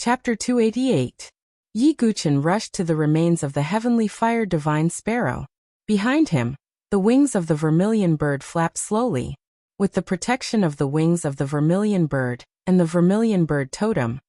Chapter 288. Yi Guchen rushed to the remains of the heavenly fire divine sparrow. Behind him, the wings of the vermilion bird flapped slowly. With the protection of the wings of the vermilion bird and the vermilion bird totem,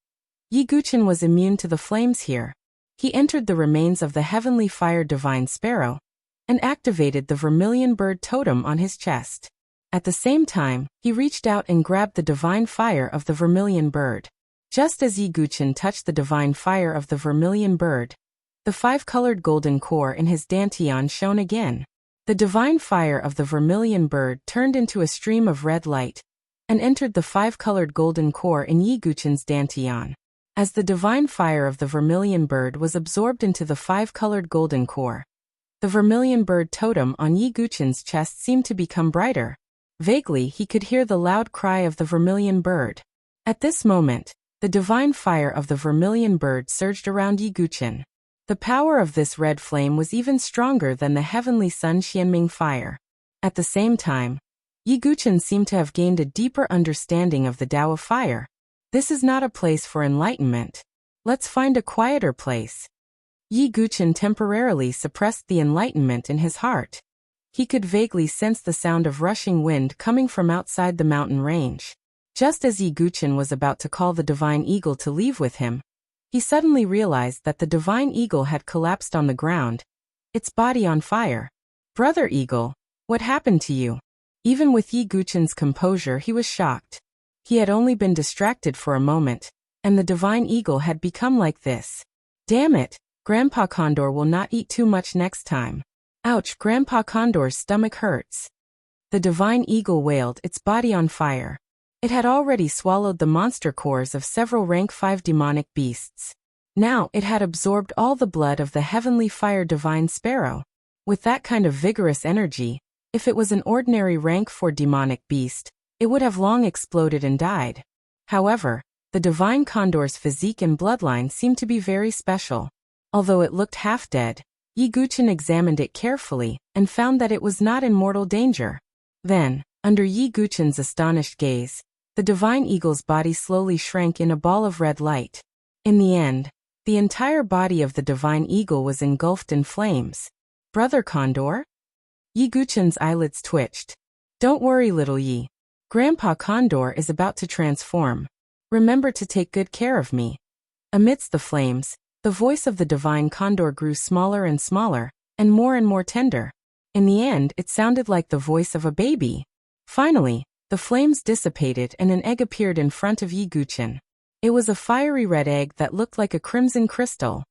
Yi Guchen was immune to the flames here. He entered the remains of the heavenly fire divine sparrow and activated the vermilion bird totem on his chest. At the same time, he reached out and grabbed the divine fire of the vermilion bird. Just as Yi Guchen touched the divine fire of the vermilion bird, the five-colored golden core in his dantian shone again. The divine fire of the vermilion bird turned into a stream of red light and entered the five-colored golden core in Yi Guchen's dantian. As the divine fire of the vermilion bird was absorbed into the five-colored golden core, the vermilion bird totem on Yi Guchen's chest seemed to become brighter. Vaguely, he could hear the loud cry of the vermilion bird. At this moment, the divine fire of the vermilion bird surged around Yi Guchen. The power of this red flame was even stronger than the heavenly sun Xianming fire. At the same time, Yi Guchen seemed to have gained a deeper understanding of the Tao of fire. This is not a place for enlightenment. Let's find a quieter place. Yi Guchen temporarily suppressed the enlightenment in his heart. He could vaguely sense the sound of rushing wind coming from outside the mountain range. Just as Yi Guchen was about to call the divine eagle to leave with him, he suddenly realized that the divine eagle had collapsed on the ground, its body on fire. Brother Eagle, what happened to you? Even with Yi Guchen's composure, he was shocked. He had only been distracted for a moment, and the divine eagle had become like this. Damn it, Grandpa Condor will not eat too much next time. Ouch, Grandpa Condor's stomach hurts. The divine eagle wailed, its body on fire. It had already swallowed the monster cores of several rank 5 demonic beasts. Now it had absorbed all the blood of the heavenly fire divine sparrow. With that kind of vigorous energy, if it was an ordinary rank 4 demonic beast, it would have long exploded and died. However, the divine condor's physique and bloodline seemed to be very special. Although it looked half dead, Yi Guchen examined it carefully and found that it was not in mortal danger. Then, under Yi Guchen's astonished gaze, the divine eagle's body slowly shrank in a ball of red light. In the end, the entire body of the divine eagle was engulfed in flames. Brother Condor? Yi Guchen's eyelids twitched. Don't worry, little Yi. Grandpa Condor is about to transform. Remember to take good care of me. Amidst the flames, the voice of the divine condor grew smaller and smaller, and more tender. In the end, it sounded like the voice of a baby. Finally, the flames dissipated and an egg appeared in front of Yi Guchen. It was a fiery red egg that looked like a crimson crystal.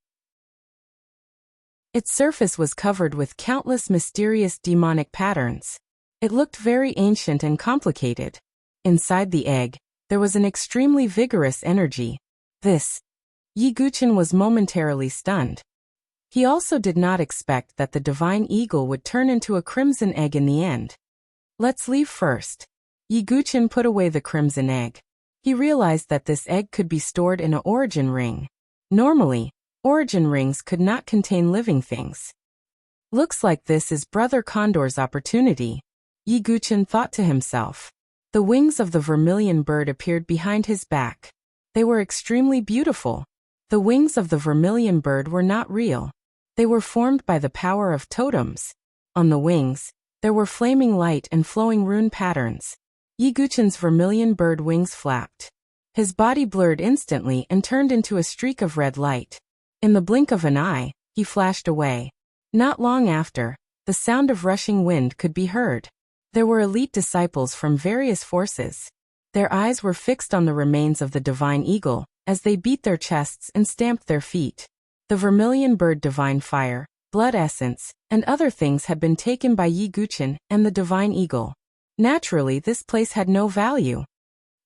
Its surface was covered with countless mysterious demonic patterns. It looked very ancient and complicated. Inside the egg, there was an extremely vigorous energy. Yi Guchen was momentarily stunned. He also did not expect that the divine eagle would turn into a crimson egg in the end. Let's leave first. Yi Guchen put away the crimson egg. He realized that this egg could be stored in an origin ring. Normally, origin rings could not contain living things. Looks like this is Brother Condor's opportunity, Yi Guchen thought to himself. The wings of the vermilion bird appeared behind his back. They were extremely beautiful. The wings of the vermilion bird were not real. They were formed by the power of totems. On the wings, there were flaming light and flowing rune patterns. Yi Guchen's vermilion bird wings flapped. His body blurred instantly and turned into a streak of red light. In the blink of an eye, he flashed away. Not long after, the sound of rushing wind could be heard. There were elite disciples from various forces. Their eyes were fixed on the remains of the divine eagle, as they beat their chests and stamped their feet. The vermilion bird divine fire, blood essence, and other things had been taken by Yi Guchen and the divine eagle. Naturally, this place had no value.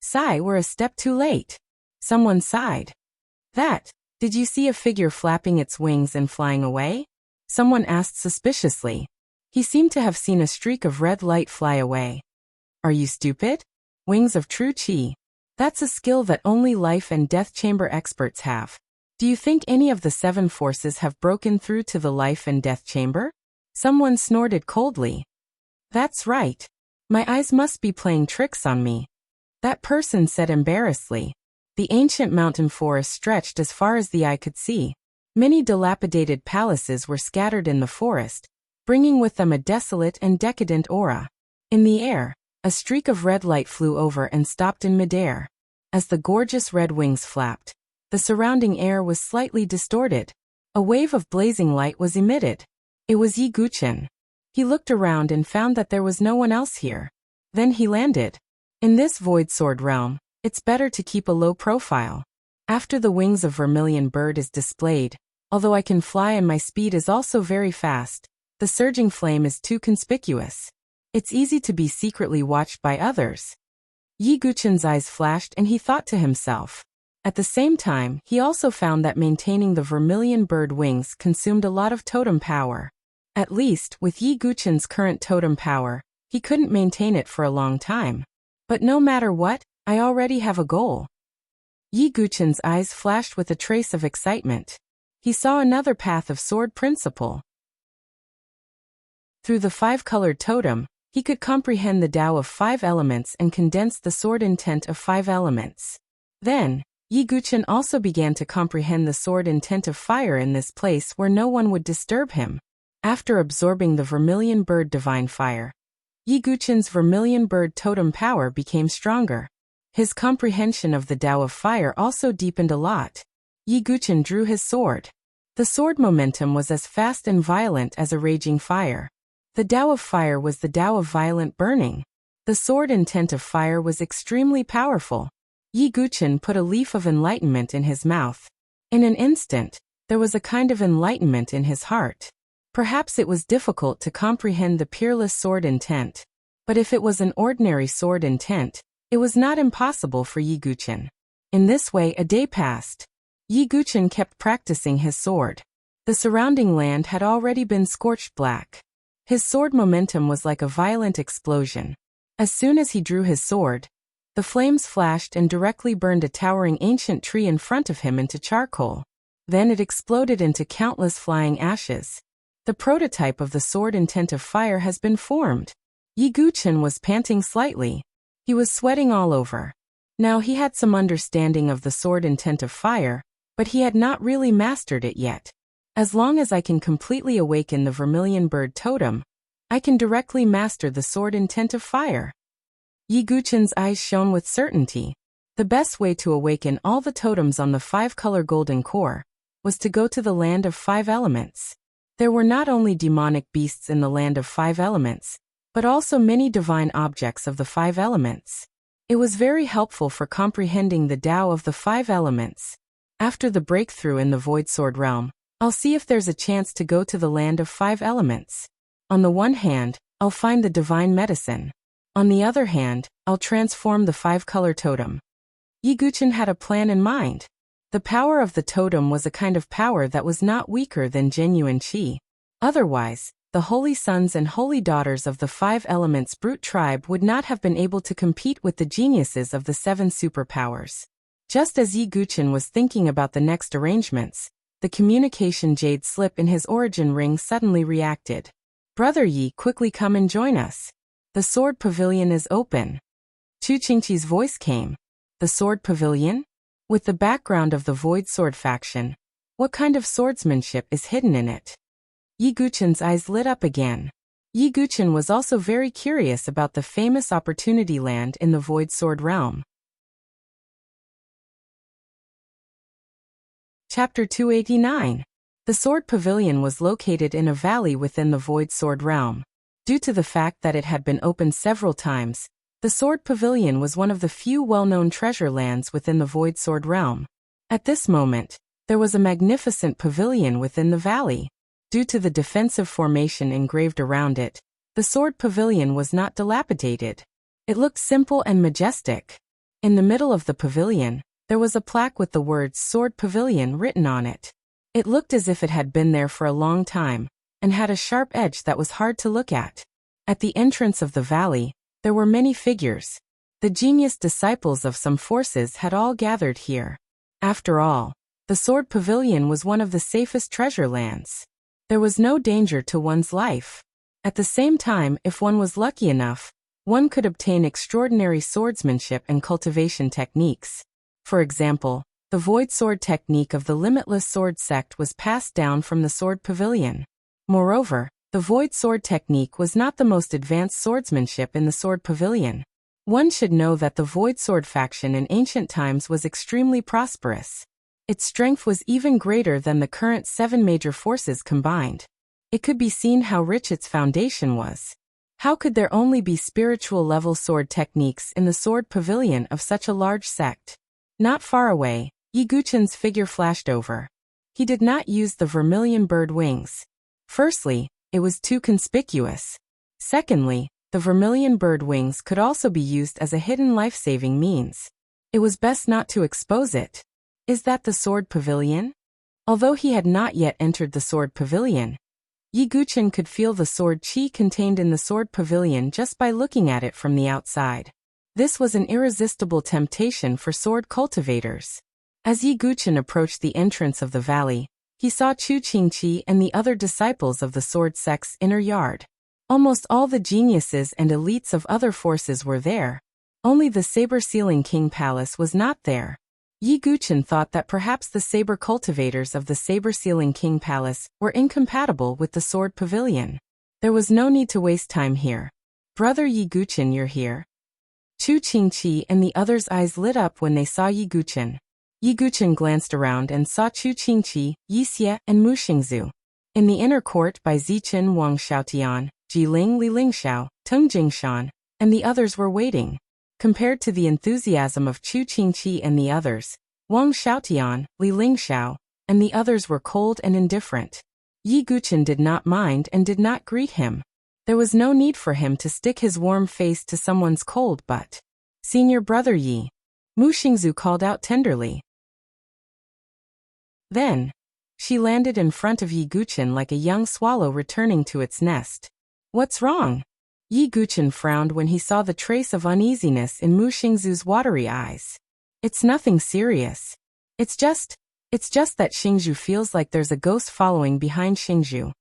Sigh, we're a step too late. Someone sighed. Did you see a figure flapping its wings and flying away? Someone asked suspiciously. He seemed to have seen a streak of red light fly away. Are you stupid? Wings of true chi. That's a skill that only life and death chamber experts have. Do you think any of the 7 forces have broken through to the life and death chamber? Someone snorted coldly. That's right. My eyes must be playing tricks on me. That person said embarrassedly. The ancient mountain forest stretched as far as the eye could see. Many dilapidated palaces were scattered in the forest, bringing with them a desolate and decadent aura. In the air, a streak of red light flew over and stopped in midair. As the gorgeous red wings flapped, the surrounding air was slightly distorted. A wave of blazing light was emitted. It was Yi Guchen. He looked around and found that there was no one else here. Then he landed. In this void sword realm, it's better to keep a low profile. After the wings of vermilion bird is displayed, although I can fly and my speed is also very fast, the surging flame is too conspicuous. It's easy to be secretly watched by others. Yi Guchen's eyes flashed and he thought to himself. At the same time, he also found that maintaining the vermilion bird wings consumed a lot of totem power. At least, with Yi Guchen's current totem power, he couldn't maintain it for a long time. But no matter what, I already have a goal. Yi Guchen's eyes flashed with a trace of excitement. He saw another path of sword principle. Through the five-colored totem, he could comprehend the Tao of 5 elements and condense the sword intent of 5 elements. Then, Yi Guchen also began to comprehend the sword intent of fire in this place where no one would disturb him. After absorbing the vermilion bird divine fire, Yi Guchen's vermilion bird totem power became stronger. His comprehension of the Tao of fire also deepened a lot. Yi Guchen drew his sword. The sword momentum was as fast and violent as a raging fire. The Tao of fire was the Tao of violent burning. The sword intent of fire was extremely powerful. Yi Guchen put a leaf of enlightenment in his mouth. In an instant, there was a kind of enlightenment in his heart. Perhaps it was difficult to comprehend the peerless sword intent. But if it was an ordinary sword intent, it was not impossible for Yi Guchen. In this way a day passed. Yi Guchen kept practicing his sword. The surrounding land had already been scorched black. His sword momentum was like a violent explosion. As soon as he drew his sword, the flames flashed and directly burned a towering ancient tree in front of him into charcoal. Then it exploded into countless flying ashes. The prototype of the sword intent of fire has been formed. Yi Guchen was panting slightly. He was sweating all over. Now he had some understanding of the sword intent of fire, but he had not really mastered it yet. As long as I can completely awaken the vermilion bird totem, I can directly master the sword intent of fire. Yi Guchen's eyes shone with certainty. The best way to awaken all the totems on the 5-color golden core was to go to the land of 5 elements. There were not only demonic beasts in the land of 5 elements, but also many divine objects of the 5 elements. It was very helpful for comprehending the Tao of the 5 elements. After the breakthrough in the Void Sword realm, I'll see if there's a chance to go to the land of 5 elements. On the one hand, I'll find the divine medicine. On the other hand, I'll transform the 5-color totem. Yi Guchen had a plan in mind. The power of the totem was a kind of power that was not weaker than genuine qi. Otherwise, the holy sons and holy daughters of the 5 elements brute tribe would not have been able to compete with the geniuses of the 7 superpowers. Just as Yi Guchen was thinking about the next arrangements, the communication jade slip in his origin ring suddenly reacted. Brother Yi, quickly come and join us. The sword pavilion is open. Chu Qingqi's voice came. The sword pavilion? With the background of the Void Sword faction, what kind of swordsmanship is hidden in it? Yi Guchen's eyes lit up again. Yi Guchen was also very curious about the famous Opportunity Land in the Void Sword realm. Chapter 289. The Sword Pavilion was located in a valley within the Void Sword realm. Due to the fact that it had been opened several times, the Sword Pavilion was one of the few well-known treasure lands within the Void Sword realm. At this moment, there was a magnificent pavilion within the valley. Due to the defensive formation engraved around it, the Sword Pavilion was not dilapidated. It looked simple and majestic. In the middle of the pavilion, there was a plaque with the words Sword Pavilion written on it. It looked as if it had been there for a long time, and had a sharp edge that was hard to look at. At the entrance of the valley, there were many figures. The genius disciples of some forces had all gathered here. After all, the Sword Pavilion was one of the safest treasure lands. There was no danger to one's life. At the same time, if one was lucky enough, one could obtain extraordinary swordsmanship and cultivation techniques. For example, the void sword technique of the limitless sword sect was passed down from the sword pavilion. Moreover, the void sword technique was not the most advanced swordsmanship in the sword pavilion. One should know that the void sword faction in ancient times was extremely prosperous. Its strength was even greater than the current 7 major forces combined. It could be seen how rich its foundation was. How could there only be spiritual-level sword techniques in the sword pavilion of such a large sect? Not far away, Yi Guchen's figure flashed over. He did not use the vermilion bird wings. Firstly, it was too conspicuous. Secondly, the vermilion bird wings could also be used as a hidden life-saving means. It was best not to expose it. Is that the sword pavilion? Although he had not yet entered the sword pavilion, Yi Guchen could feel the sword qi contained in the sword pavilion just by looking at it from the outside. This was an irresistible temptation for sword cultivators. As Yi Guchen approached the entrance of the valley, he saw Chu Qingqi and the other disciples of the sword sect's inner yard. Almost all the geniuses and elites of other forces were there. Only the saber-sealing king palace was not there. Yi Guchen thought that perhaps the saber cultivators of the saber-sealing king palace were incompatible with the sword pavilion. There was no need to waste time here. Brother Yi Guchen, you're here? Chu Qingqi and the others' eyes lit up when they saw Yi Guchen. Yi Guchen glanced around and saw Chu Qingqi, Yi Xie, and Mu Xingzu. In the inner court by Zichen Wang Xiaotian, Jiling Li Lingxiao, Teng Jingshan, and the others were waiting. Compared to the enthusiasm of Chu Qingqi and the others, Wang Xiaotian, Li Lingxiao, and the others were cold and indifferent. Yi Guchen did not mind and did not greet him. There was no need for him to stick his warm face to someone's cold butt. Senior brother Yi, Mu Xingzu called out tenderly. Then, she landed in front of Yi Guchen like a young swallow returning to its nest. What's wrong? Yi Guchen frowned when he saw the trace of uneasiness in Mu Xingzu's watery eyes. It's nothing serious. It's just that Xingzhu feels like there's a ghost following behind Xingzhu.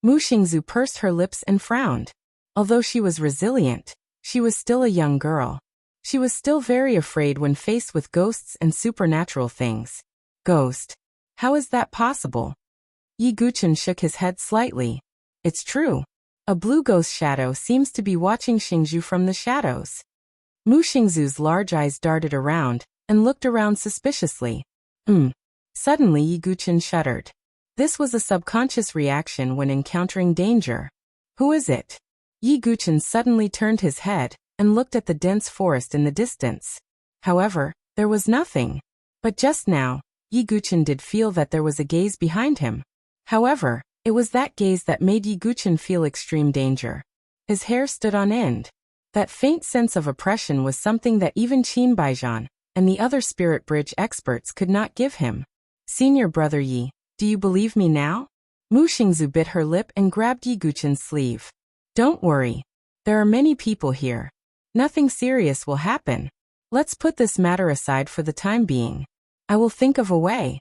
Mu Xingzu pursed her lips and frowned. Although she was resilient, she was still a young girl. She was still very afraid when faced with ghosts and supernatural things. Ghost? How is that possible? Yi Guchen shook his head slightly. It's true. A blue ghost shadow seems to be watching Xingzhu from the shadows. Mu Xingzu's large eyes darted around and looked around suspiciously. Suddenly Yi Guchen shuddered. This was a subconscious reaction when encountering danger. Who is it? Yi Guchen suddenly turned his head and looked at the dense forest in the distance. However, there was nothing. But just now, Yi Guchen did feel that there was a gaze behind him. However, it was that gaze that made Yi Guchen feel extreme danger. His hair stood on end. That faint sense of oppression was something that even Qin Baijian and the other spirit bridge experts could not give him. Senior brother Yi, do you believe me now? Mu Xingzu bit her lip and grabbed Yi Guchen's sleeve. Don't worry. There are many people here. Nothing serious will happen. Let's put this matter aside for the time being. I will think of a way.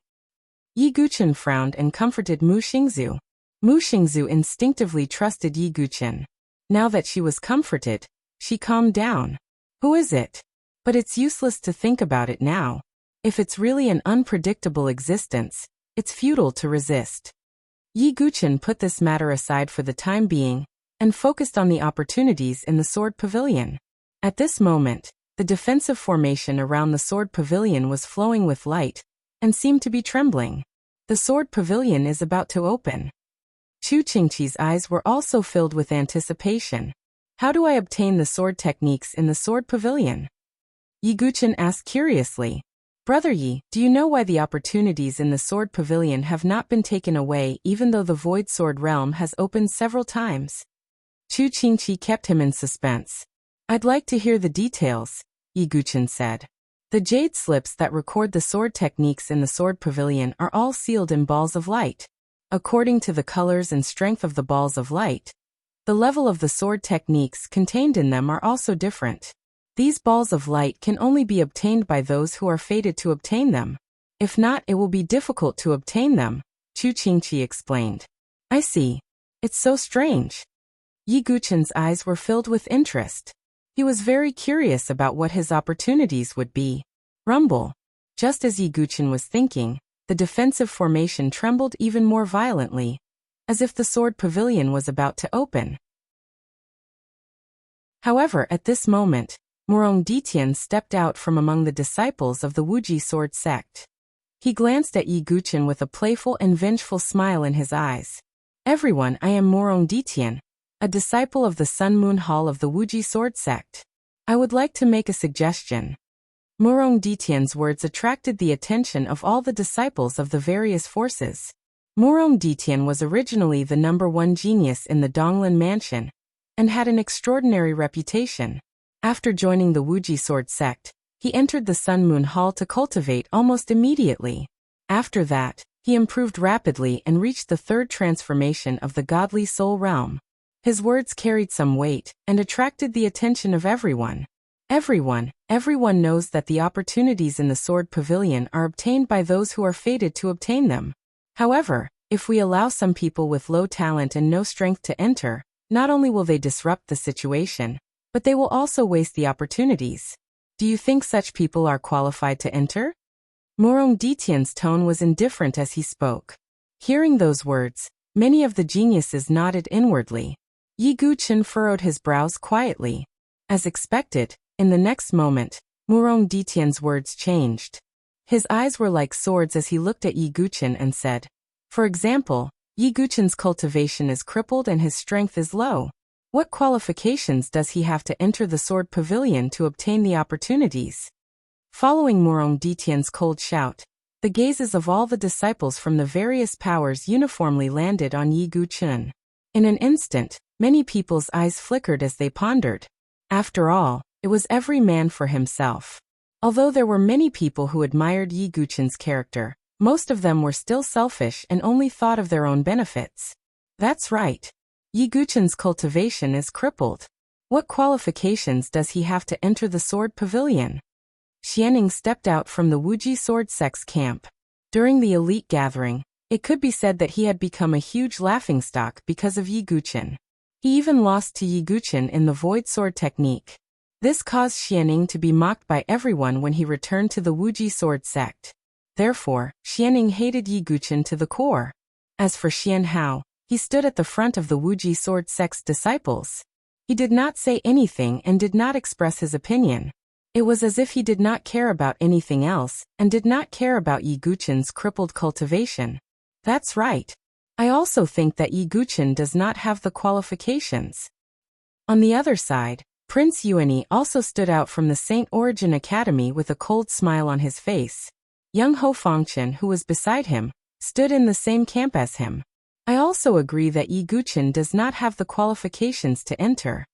Yi Guchen frowned and comforted Mu Xingzu. Mu Xingzu instinctively trusted Yi Guchen. Now that she was comforted, she calmed down. Who is it? But it's useless to think about it now. If it's really an unpredictable existence, it's futile to resist. Yi Guchen put this matter aside for the time being and focused on the opportunities in the sword pavilion. At this moment, the defensive formation around the sword pavilion was flowing with light and seemed to be trembling. The sword pavilion is about to open. Chu Qingqi's eyes were also filled with anticipation. How do I obtain the sword techniques in the sword pavilion? Yi Guchen asked curiously. Brother Yi, do you know why the opportunities in the sword pavilion have not been taken away even though the void sword realm has opened several times? Chu Qingqi kept him in suspense. I'd like to hear the details, Yi Guchen said. The jade slips that record the sword techniques in the sword pavilion are all sealed in balls of light. According to the colors and strength of the balls of light, the level of the sword techniques contained in them are also different. These balls of light can only be obtained by those who are fated to obtain them. If not, it will be difficult to obtain them, Chu Qingqi explained. I see. It's so strange. Yi Guchen's eyes were filled with interest. He was very curious about what his opportunities would be. Rumble. Just as Yi Guqin was thinking, the defensive formation trembled even more violently, as if the sword pavilion was about to open. However, at this moment, Morong Ditian stepped out from among the disciples of the Wuji sword sect. He glanced at Yi Guqin with a playful and vengeful smile in his eyes. "Everyone, I am Morong Ditian, a disciple of the Sun Moon Hall of the Wuji sword sect. I would like to make a suggestion." Morong Ditian's words attracted the attention of all the disciples of the various forces. Morong Ditian was originally the #1 genius in the Donglin mansion, and had an extraordinary reputation. After joining the Wuji sword sect, he entered the Sun Moon Hall to cultivate almost immediately. After that, he improved rapidly and reached the 3rd transformation of the godly soul realm. His words carried some weight and attracted the attention of everyone. Everyone knows that the opportunities in the sword pavilion are obtained by those who are fated to obtain them. However, if we allow some people with low talent and no strength to enter, not only will they disrupt the situation, but they will also waste the opportunities. Do you think such people are qualified to enter? Morong Ditian's tone was indifferent as he spoke. Hearing those words, many of the geniuses nodded inwardly. Yi Guqin furrowed his brows quietly. As expected, in the next moment, Morong Ditian's words changed. His eyes were like swords as he looked at Yi Guqin and said, "For example, Yi Guqin's cultivation is crippled and his strength is low. What qualifications does he have to enter the sword pavilion to obtain the opportunities?" Following Morong Ditian's cold shout, the gazes of all the disciples from the various powers uniformly landed on Yi Guqin. In an instant, many people's eyes flickered as they pondered. After all, it was every man for himself. Although there were many people who admired Yi Guqin's character, most of them were still selfish and only thought of their own benefits. That's right. Yi Guqin's cultivation is crippled. What qualifications does he have to enter the sword pavilion? Xianing stepped out from the Wuji sword sect's camp. During the elite gathering, it could be said that he had become a huge laughingstock because of Yi Guqin. He even lost to Yi Guqin in the void sword technique. This caused Xianing to be mocked by everyone when he returned to the Wuji sword sect. Therefore, Xianing hated Yi Guqin to the core. As for Xian Hao, he stood at the front of the Wuji sword sect's disciples. He did not say anything and did not express his opinion. It was as if he did not care about anything else and did not care about Yi Guqin's crippled cultivation. That's right. I also think that Yi Guqin does not have the qualifications. On the other side, Prince Yuanyi also stood out from the Saint Origin Academy with a cold smile on his face. Young Ho Fangchen, who was beside him, stood in the same camp as him. I also agree that Yi Guqin does not have the qualifications to enter.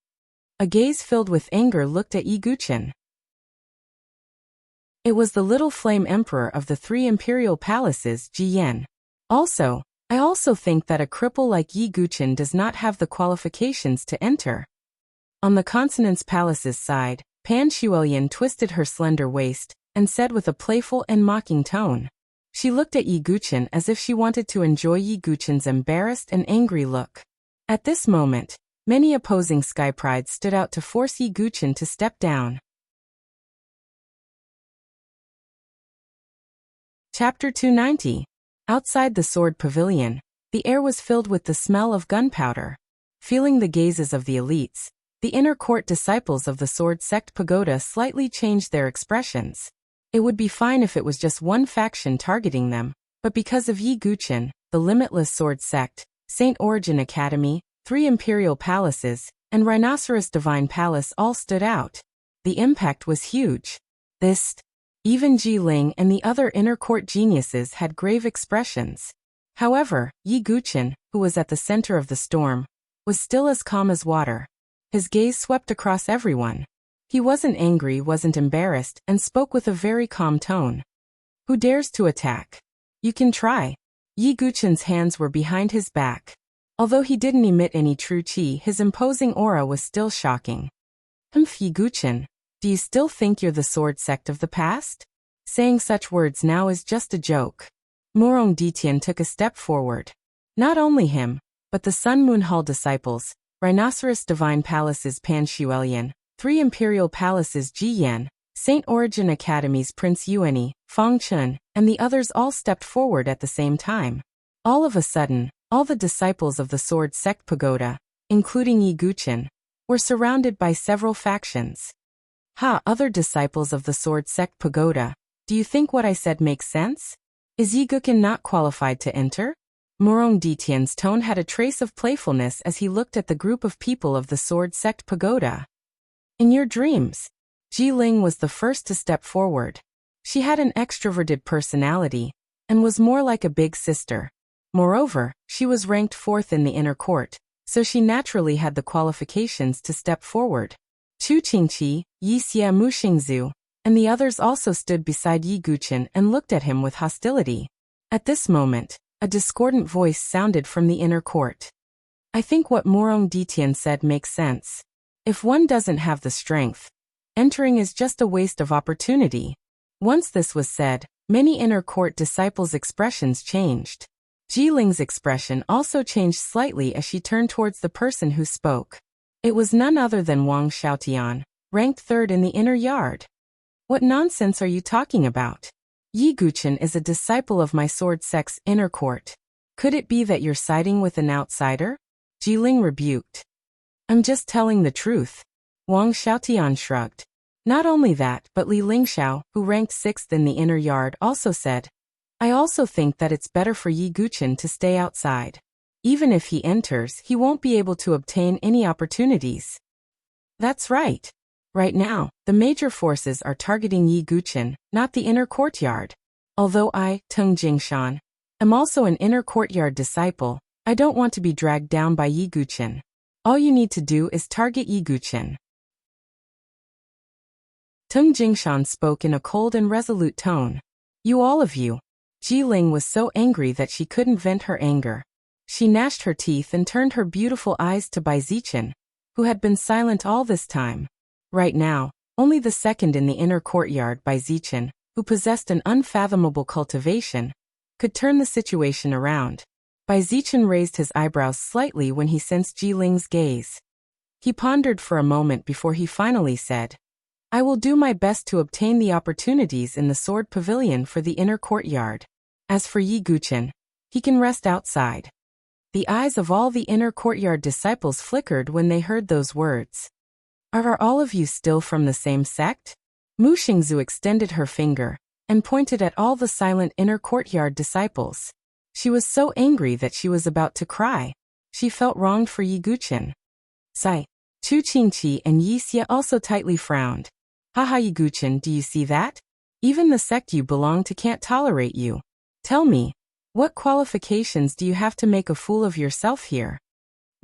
A gaze filled with anger looked at Yi Guqin. It was the little flame emperor of the 3 imperial palaces, Ji Yan. I also think that a cripple like Yi Guqin does not have the qualifications to enter. On the Consonance Palace's side, Pan Shuelian twisted her slender waist and said with a playful and mocking tone. She looked at Yi Guqin as if she wanted to enjoy Yi Guqin's embarrassed and angry look. At this moment, many opposing sky prides stood out to force Yi Guqin to step down. Chapter 290. Outside the sword pavilion, the air was filled with the smell of gunpowder. Feeling the gazes of the elites, the inner court disciples of the sword sect pagoda slightly changed their expressions. It would be fine if it was just one faction targeting them, but because of Yi Guqin, the Limitless Sword Sect, Saint Origin Academy, 3 Imperial Palaces, and Rhinoceros Divine Palace all stood out. The impact was huge. Even Ji Ling and the other inner court geniuses had grave expressions. However, Yi Guqin, who was at the center of the storm, was still as calm as water. His gaze swept across everyone. He wasn't angry, wasn't embarrassed, and spoke with a very calm tone. Who dares to attack? You can try. Yi Guqin's hands were behind his back. Although he didn't emit any true qi, his imposing aura was still shocking. Yi Guqin, do you still think you're the sword sect of the past? Saying such words now is just a joke. Morong Ditian took a step forward. Not only him, but the Sun Moon Hall disciples, Rhinoceros Divine Palace's Pan Shuelian, 3 Imperial Palaces Ji Yan, St. Origin Academy's Prince Yuani, Fang Chun, and the others all stepped forward at the same time. All of a sudden, all the disciples of the Sword Sect Pagoda, including Yi Guqin, were surrounded by several factions. Other disciples of the Sword Sect Pagoda, do you think what I said makes sense? Is Yi Guqin not qualified to enter? Morong Ditian's tone had a trace of playfulness as he looked at the group of people of the Sword Sect Pagoda. In your dreams, Ji Ling was the first to step forward. She had an extroverted personality and was more like a big sister. Moreover, she was ranked 4th in the inner court, so she naturally had the qualifications to step forward. Chu Qingqi, Yi Xia Muxingzu, and the others also stood beside Yi Guqin and looked at him with hostility. At this moment, a discordant voice sounded from the inner court. I think what Morong Ditian said makes sense. If one doesn't have the strength, entering is just a waste of opportunity. Once this was said, many inner court disciples' expressions changed. Ji Ling's expression also changed slightly as she turned towards the person who spoke. It was none other than Wang Xiaotian, ranked 3rd in the inner yard. What nonsense are you talking about? Yi Guqin is a disciple of my sword sect's inner court. Could it be that you're siding with an outsider? Ji Ling rebuked. I'm just telling the truth. Wang Xiaotian shrugged. Not only that, but Li Lingxiao, who ranked 6th in the inner yard, also said, I also think that it's better for Yi Guqin to stay outside. Even if he enters, he won't be able to obtain any opportunities. That's right. Right now, the major forces are targeting Yi Guqin, not the inner courtyard. Although I, Teng Jingshan, am also an inner courtyard disciple, I don't want to be dragged down by Yi Guqin. All you need to do is target Yi Guqin. Teng Jingshan spoke in a cold and resolute tone. You all of you. Ji Ling was so angry that she couldn't vent her anger. She gnashed her teeth and turned her beautiful eyes to Bai Zichen, who had been silent all this time. Right now, only the second in the inner courtyard, Bai Zichen, who possessed an unfathomable cultivation, could turn the situation around. Bai Zichen raised his eyebrows slightly when he sensed Ji Ling's gaze. He pondered for a moment before he finally said, I will do my best to obtain the opportunities in the sword pavilion for the inner courtyard. As for Yi Guqin, he can rest outside. The eyes of all the inner courtyard disciples flickered when they heard those words. Are all of you still from the same sect? Mu Xingzu extended her finger and pointed at all the silent inner courtyard disciples. She was so angry that she was about to cry. She felt wronged for Yi Guqin. Sai, Chu Qingqi and Yi Xia also tightly frowned. Haha, Yi Guqin, do you see that? Even the sect you belong to can't tolerate you. Tell me, what qualifications do you have to make a fool of yourself here?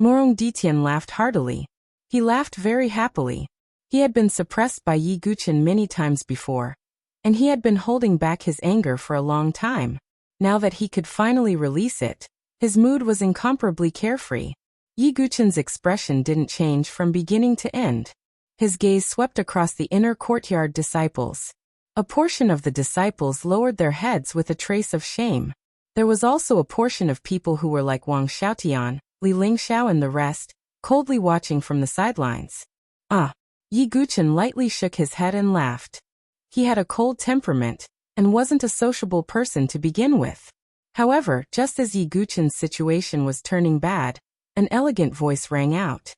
Morong Ditian laughed heartily. He laughed very happily. He had been suppressed by Yi Guqin many times before, and he had been holding back his anger for a long time. Now that he could finally release it, his mood was incomparably carefree. Yi Guqin's expression didn't change from beginning to end. His gaze swept across the inner courtyard disciples. A portion of the disciples lowered their heads with a trace of shame. There was also a portion of people who were like Wang Xiaotian, Li Lingxiao and the rest, coldly watching from the sidelines. Yi Guqin lightly shook his head and laughed. He had a cold temperament, and wasn't a sociable person to begin with. However, just as Yi Guqin's situation was turning bad, an elegant voice rang out.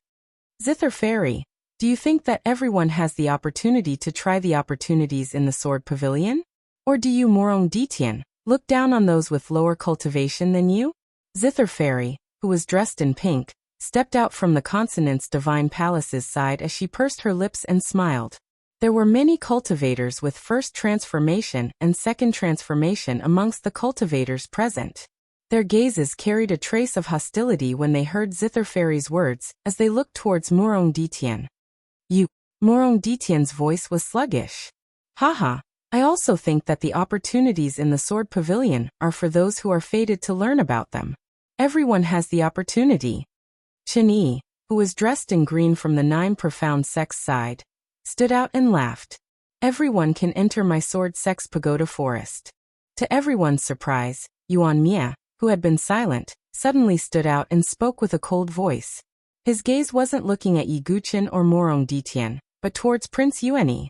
Zither Fairy, do you think that everyone has the opportunity to try the opportunities in the sword pavilion? Or do you, Morong Ditian, look down on those with lower cultivation than you? Zither Fairy, who was dressed in pink, stepped out from the Consonant's Divine Palace's side as she pursed her lips and smiled. There were many cultivators with first transformation and second transformation amongst the cultivators present. Their gazes carried a trace of hostility when they heard Zither Fairy's words as they looked towards Morong Ditian. Morong Ditian's voice was sluggish. Haha, I also think that the opportunities in the sword pavilion are for those who are fated to learn about them. Everyone has the opportunity. Chen Yi, who was dressed in green from the 9 profound sects side, stood out and laughed. Everyone can enter my sword sect's pagoda forest. To everyone's surprise, Yuan Mie, who had been silent, suddenly stood out and spoke with a cold voice. His gaze wasn't looking at Yi Guqin or Morong Ditian, but towards Prince Yuani.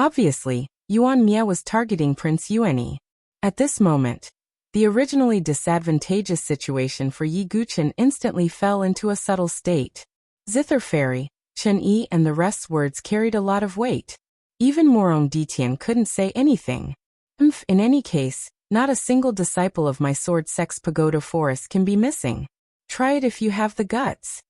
Obviously, Yuan Mia was targeting Prince Yuanyi. At this moment, the originally disadvantageous situation for Yi Guchen instantly fell into a subtle state. Zither Fairy, Chen Yi and the rest's words carried a lot of weight. Even Morong Ditian couldn't say anything. In any case, not a single disciple of my sword sect's pagoda forest can be missing. Try it if you have the guts.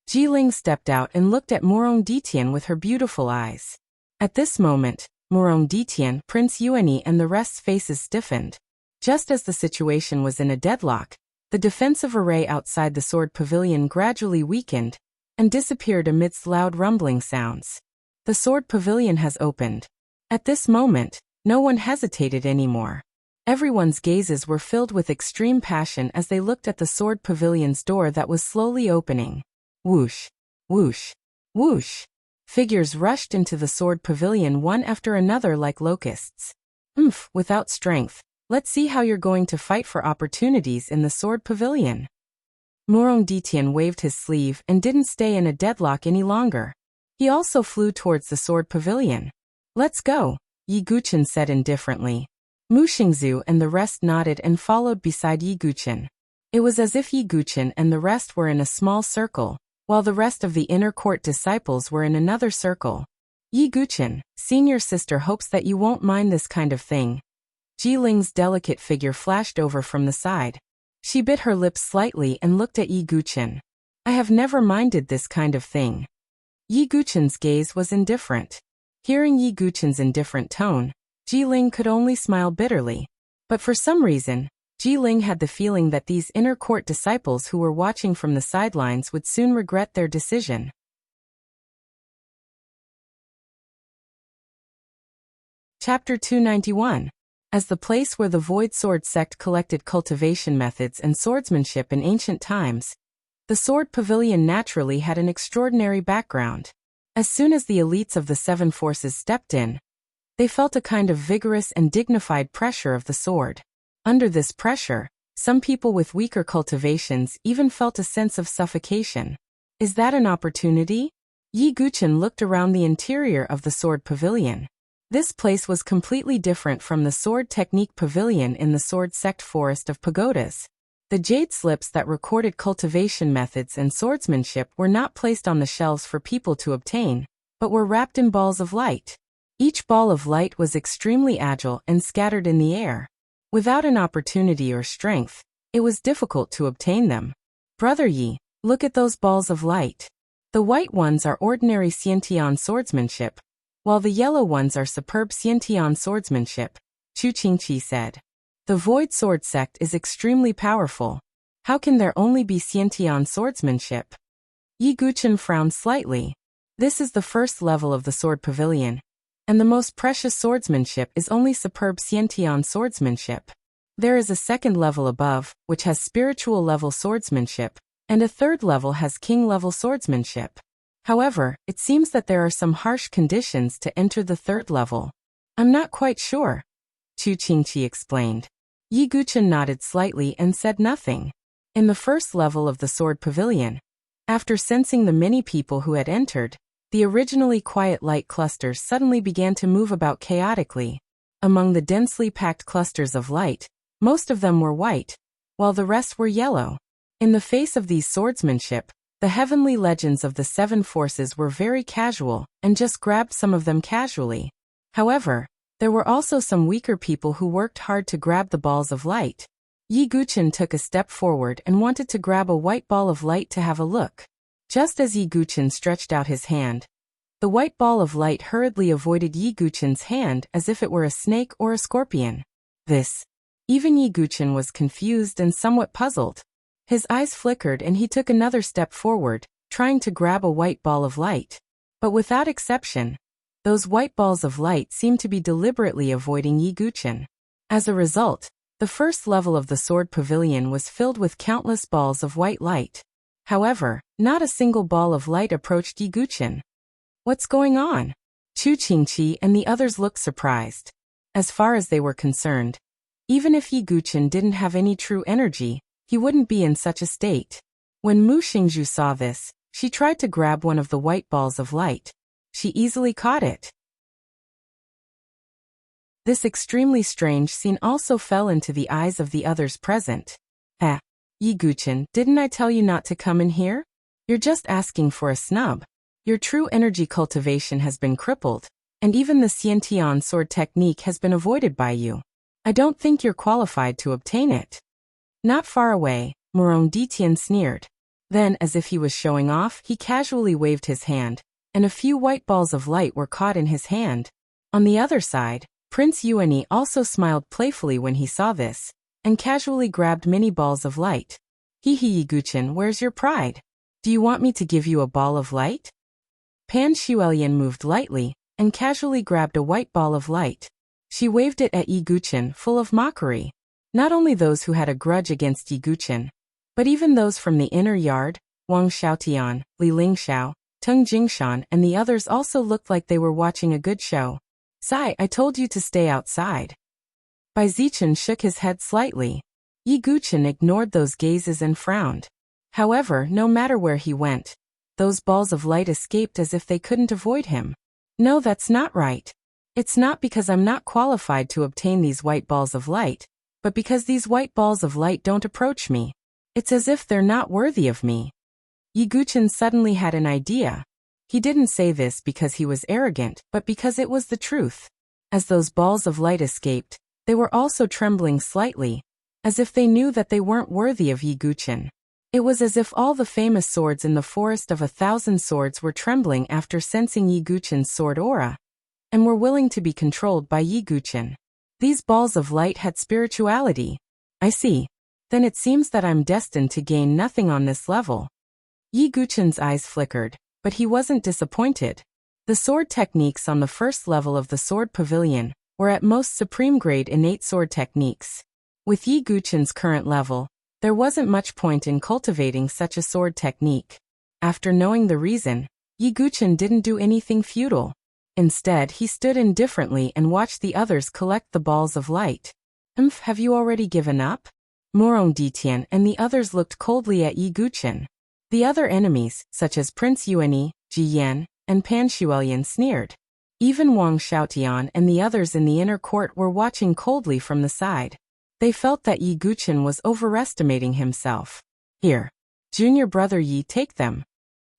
Jiling stepped out and looked at Morong Ditian with her beautiful eyes. At this moment, Morong Ditian, Prince Yuanyi and the rest's faces stiffened. Just as the situation was in a deadlock, the defensive array outside the sword pavilion gradually weakened and disappeared amidst loud rumbling sounds. The sword pavilion has opened. At this moment, no one hesitated anymore. Everyone's gazes were filled with extreme passion as they looked at the sword pavilion's door that was slowly opening. Whoosh, whoosh, whoosh. Figures rushed into the sword pavilion one after another like locusts. Without strength, let's see how you're going to fight for opportunities in the sword pavilion. Morong Ditian waved his sleeve and didn't stay in a deadlock any longer. He also flew towards the sword pavilion. Let's go, Yi Guchen said indifferently. Mu Xingzu and the rest nodded and followed beside Yi Guchen. It was as if Yi Guchen and the rest were in a small circle, while the rest of the inner court disciples were in another circle. Yi Guchen, senior sister hopes that you won't mind this kind of thing. Jiling's delicate figure flashed over from the side. She bit her lips slightly and looked at Yi Guchen. I have never minded this kind of thing. Yi Guchen's gaze was indifferent. Hearing Yi Guchen's indifferent tone, Jiling could only smile bitterly. But for some reason, Jiling had the feeling that these inner court disciples who were watching from the sidelines would soon regret their decision. Chapter 291. As the place where the Void Sword sect collected cultivation methods and swordsmanship in ancient times, the Sword Pavilion naturally had an extraordinary background. As soon as the elites of the seven forces stepped in, they felt a kind of vigorous and dignified pressure of the sword. Under this pressure, some people with weaker cultivations even felt a sense of suffocation. Is that an opportunity? Yi Guchen looked around the interior of the Sword Pavilion. This place was completely different from the Sword Technique Pavilion in the Sword Sect Forest of Pagodas. The jade slips that recorded cultivation methods and swordsmanship were not placed on the shelves for people to obtain, but were wrapped in balls of light. Each ball of light was extremely agile and scattered in the air. Without an opportunity or strength, it was difficult to obtain them. Brother Yi, look at those balls of light. The white ones are ordinary Xiantian swordsmanship, while the yellow ones are superb Xiantian swordsmanship, Chu Qingqi said. The Void Sword sect is extremely powerful. How can there only be Xiantian swordsmanship? Yi Guchen frowned slightly. This is the first level of the Sword Pavilion, and the most precious swordsmanship is only superb Xiantian swordsmanship. There is a second level above, which has spiritual level swordsmanship, and a third level has king level swordsmanship. However, it seems that there are some harsh conditions to enter the third level. I'm not quite sure, Chu Qingqi explained. Yi Guchen nodded slightly and said nothing. In the first level of the Sword Pavilion, after sensing the many people who had entered, the originally quiet light clusters suddenly began to move about chaotically. Among the densely packed clusters of light, most of them were white, while the rest were yellow. In the face of these swordsmanship, the heavenly legends of the seven forces were very casual and just grabbed some of them casually. However, there were also some weaker people who worked hard to grab the balls of light. Yi Guchen took a step forward and wanted to grab a white ball of light to have a look. Just as Yi Guchen stretched out his hand, the white ball of light hurriedly avoided Yi Guchen's hand as if it were a snake or a scorpion. Even Yi Guchen was confused and somewhat puzzled. His eyes flickered and he took another step forward, trying to grab a white ball of light. But without exception, those white balls of light seemed to be deliberately avoiding Yi Guchen. As a result, the first level of the Sword Pavilion was filled with countless balls of white light. However, not a single ball of light approached Yi Guchen. What's going on? Chu Qingqi and the others looked surprised. As far as they were concerned, even if Yi Guchen didn't have any true energy, he wouldn't be in such a state. When Mu Xingzhu saw this, she tried to grab one of the white balls of light. She easily caught it. This extremely strange scene also fell into the eyes of the others present. Yi Guchen, didn't I tell you not to come in here? You're just asking for a snub. Your true energy cultivation has been crippled, and even the Xiantian sword technique has been avoided by you. I don't think you're qualified to obtain it. Not far away, Morong Ditian sneered. Then, as if he was showing off, he casually waved his hand, and a few white balls of light were caught in his hand. On the other side, Prince Yuani also smiled playfully when he saw this, and casually grabbed many balls of light. Hee Yi Guchen, where's your pride? Do you want me to give you a ball of light? Pan Shuelian moved lightly, and casually grabbed a white ball of light. She waved it at Yi Guchen, full of mockery. Not only those who had a grudge against Yi Guchen, but even those from the inner yard, Wang Xiaotian, Li Lingxiao, Tung Jingshan, and the others also looked like they were watching a good show. Sai, I told you to stay outside. Bai Zichen shook his head slightly. Yi Guchen ignored those gazes and frowned. However, no matter where he went, those balls of light escaped as if they couldn't avoid him. No, that's not right. It's not because I'm not qualified to obtain these white balls of light, but because these white balls of light don't approach me. It's as if they're not worthy of me. Yi Guchen suddenly had an idea. He didn't say this because he was arrogant, but because it was the truth. As those balls of light escaped, they were also trembling slightly, as if they knew that they weren't worthy of Yi Guchen. It was as if all the famous swords in the forest of 1,000 swords were trembling after sensing Yi Guchen's sword aura, and were willing to be controlled by Yi Guchen. These balls of light had spirituality. I see. Then it seems that I'm destined to gain nothing on this level. Yi Guchen's eyes flickered, but he wasn't disappointed. The sword techniques on the first level of the sword pavilion were at most supreme grade innate sword techniques. With Yi Guchen's current level, there wasn't much point in cultivating such a sword technique. After knowing the reason, Yi Guchen didn't do anything futile. Instead, he stood indifferently and watched the others collect the balls of light. Have you already given up? Morong Ditian and the others looked coldly at Yi Guchen. The other enemies, such as Prince Yuani, Ji Yan, and Pan Shuelian sneered. Even Wang Xiaotian and the others in the inner court were watching coldly from the side. They felt that Yi Guchen was overestimating himself. Here. Junior brother Yi, take them.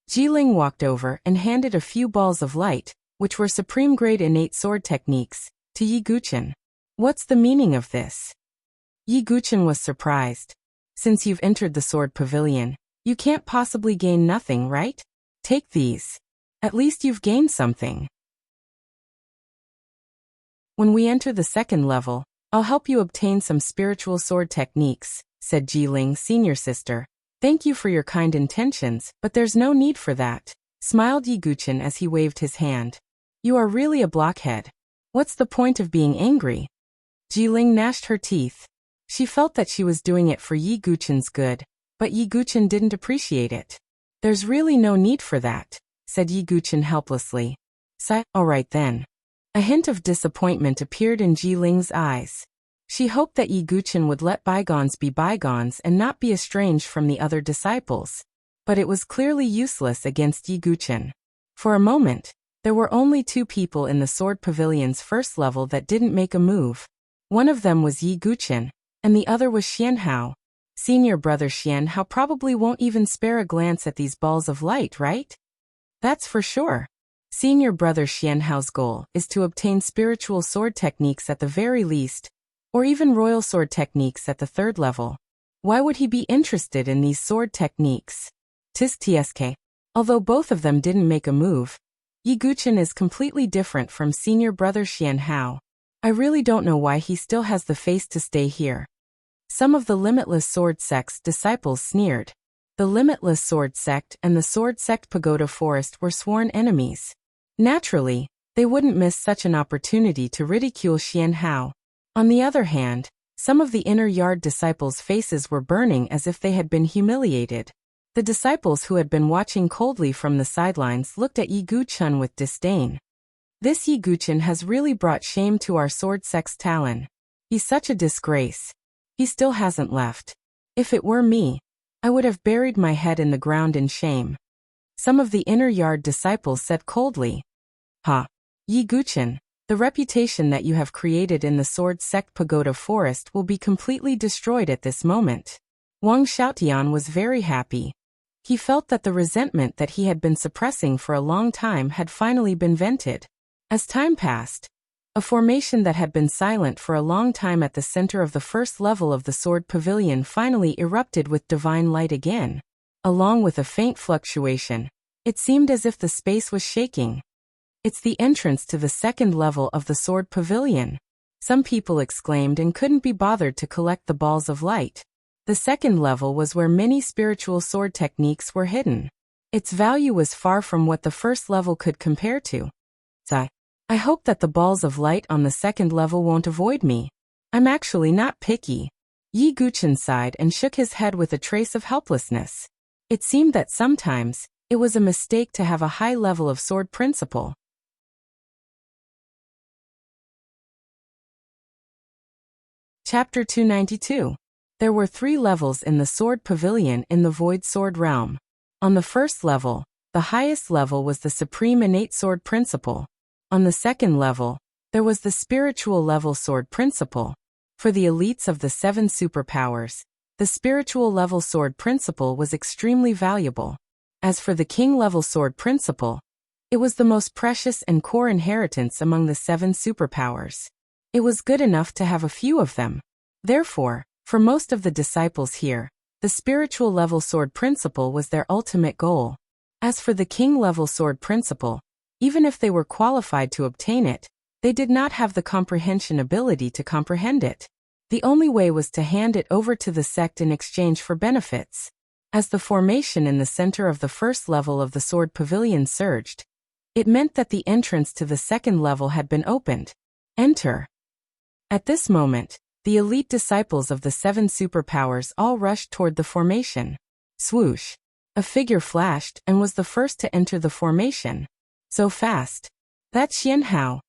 Jiling walked over and handed a few balls of light, which were supreme grade innate sword techniques, to Yi Guchen. What's the meaning of this? Yi Guchen was surprised. Since you've entered the sword pavilion, you can't possibly gain nothing, right? Take these. At least you've gained something. When we enter the second level, I'll help you obtain some spiritual sword techniques, said Jiling's senior sister. Thank you for your kind intentions, but there's no need for that, smiled Yi Guchen as he waved his hand. You are really a blockhead. What's the point of being angry? Jiling gnashed her teeth. She felt that she was doing it for Yi Guchen's good, but Yi Guchen didn't appreciate it. There's really no need for that, said Yi Guchen helplessly. All right then. A hint of disappointment appeared in Jiling's eyes. She hoped that Yi Guchen would let bygones be bygones and not be estranged from the other disciples. But it was clearly useless against Yi Guchen. For a moment, there were only two people in the sword pavilion's first level that didn't make a move. One of them was Yi Guchen, and the other was Xianhao. Senior brother Xianhao probably won't even spare a glance at these balls of light, right? That's for sure. Senior brother Xianhao's goal is to obtain spiritual sword techniques at the very least, or even royal sword techniques at the third level. Why would he be interested in these sword techniques? Tsk. Although both of them didn't make a move, Yi Guchen is completely different from senior brother Xianhao. I really don't know why he still has the face to stay here. Some of the Limitless Sword Sect's disciples sneered. The Limitless Sword Sect and the Sword Sect Pagoda Forest were sworn enemies. Naturally, they wouldn't miss such an opportunity to ridicule Xianhao. On the other hand, some of the inner yard disciples' faces were burning as if they had been humiliated. The disciples who had been watching coldly from the sidelines looked at Yi Guchen with disdain. This Yi Guchen has really brought shame to our sword sect's talon. He's such a disgrace. He still hasn't left. If it were me, I would have buried my head in the ground in shame. Some of the inner yard disciples said coldly. Ha! Yi Guchen, The reputation that you have created in the Sword Sect Pagoda Forest will be completely destroyed at this moment. Wang Xiaotian was very happy. He felt that the resentment that he had been suppressing for a long time had finally been vented. As time passed, a formation that had been silent for a long time at the center of the first level of the Sword Pavilion finally erupted with divine light again. Along with a faint fluctuation, it seemed as if the space was shaking. It's the entrance to the second level of the Sword Pavilion. Some people exclaimed and couldn't be bothered to collect the balls of light. The second level was where many spiritual sword techniques were hidden. Its value was far from what the first level could compare to. I hope that the balls of light on the second level won't avoid me. I'm actually not picky. Yi Guchen sighed and shook his head with a trace of helplessness. It seemed that sometimes, it was a mistake to have a high level of sword principle. Chapter 292. There were 3 levels in the Sword Pavilion in the Void Sword Realm. On the first level, the highest level was the Supreme Innate Sword Principle. On the second level, there was the Spiritual Level Sword Principle. For the elites of the 7 superpowers, the Spiritual Level Sword Principle was extremely valuable. As for the King Level Sword Principle, it was the most precious and core inheritance among the 7 superpowers. It was good enough to have a few of them. Therefore, for most of the disciples here, the Spiritual Level Sword Principle was their ultimate goal. As for the King Level Sword Principle, even if they were qualified to obtain it, they did not have the comprehension ability to comprehend it. The only way was to hand it over to the sect in exchange for benefits. As the formation in the center of the first level of the Sword Pavilion surged, it meant that the entrance to the second level had been opened. Enter. At this moment, the elite disciples of the 7 superpowers all rushed toward the formation. Swoosh! A figure flashed and was the first to enter the formation. So fast. That's Xianhao.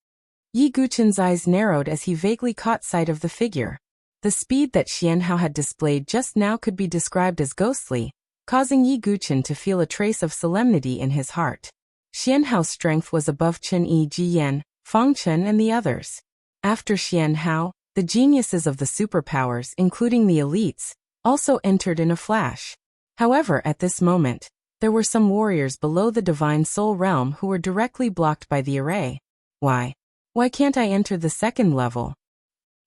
Yi Guchen's eyes narrowed as he vaguely caught sight of the figure. The speed that Xianhao had displayed just now could be described as ghostly, causing Yi Guchen to feel a trace of solemnity in his heart. Xianhao's strength was above Chen Yi Jiyan, Fang Chen and the others. After Xianhao, the geniuses of the superpowers, including the elites, also entered in a flash. However, at this moment, there were some warriors below the Divine Soul Realm who were directly blocked by the array. Why can't I enter the second level?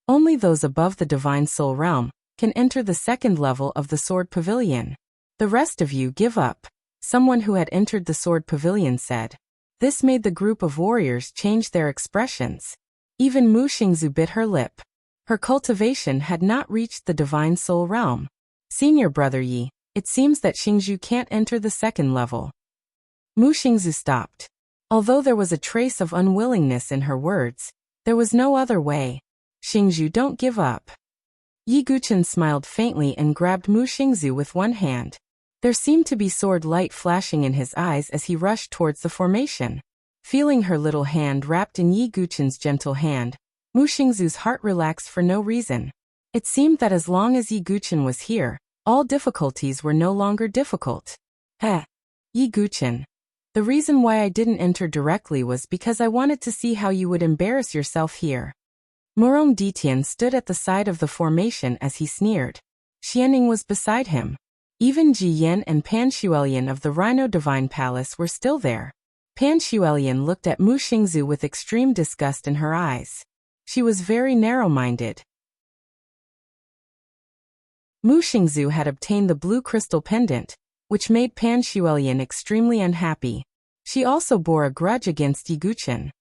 Only those above the Divine Soul Realm can enter the second level of the Sword Pavilion. The rest of you give up, someone who had entered the Sword Pavilion said. This made the group of warriors change their expressions. Even Mu Xingzu bit her lip. Her cultivation had not reached the Divine Soul Realm. Senior Brother Yi, it seems that Xingzhu can't enter the second level. Mu Xingzu stopped. Although there was a trace of unwillingness in her words, there was no other way. Xingzhu, don't give up. Yi Guchen smiled faintly and grabbed Mu Xingzu with one hand. There seemed to be sword light flashing in his eyes as he rushed towards the formation. Feeling her little hand wrapped in Yi Guchen's gentle hand, Mu Xingzu's heart relaxed for no reason. It seemed that as long as Yi Guchen was here, all difficulties were no longer difficult. Yi Guchen. The reason why I didn't enter directly was because I wanted to see how you would embarrass yourself here. Murong Ditian stood at the side of the formation as he sneered. Xianing was beside him. Even Ji Yen and Pan Xuelian of the Rhino Divine Palace were still there. Pan Xuelian looked at Mu Xingzu with extreme disgust in her eyes. She was very narrow-minded. Mu Xingzu had obtained the blue crystal pendant, which made Pan Xuelian extremely unhappy. She also bore a grudge against Yi Guchen.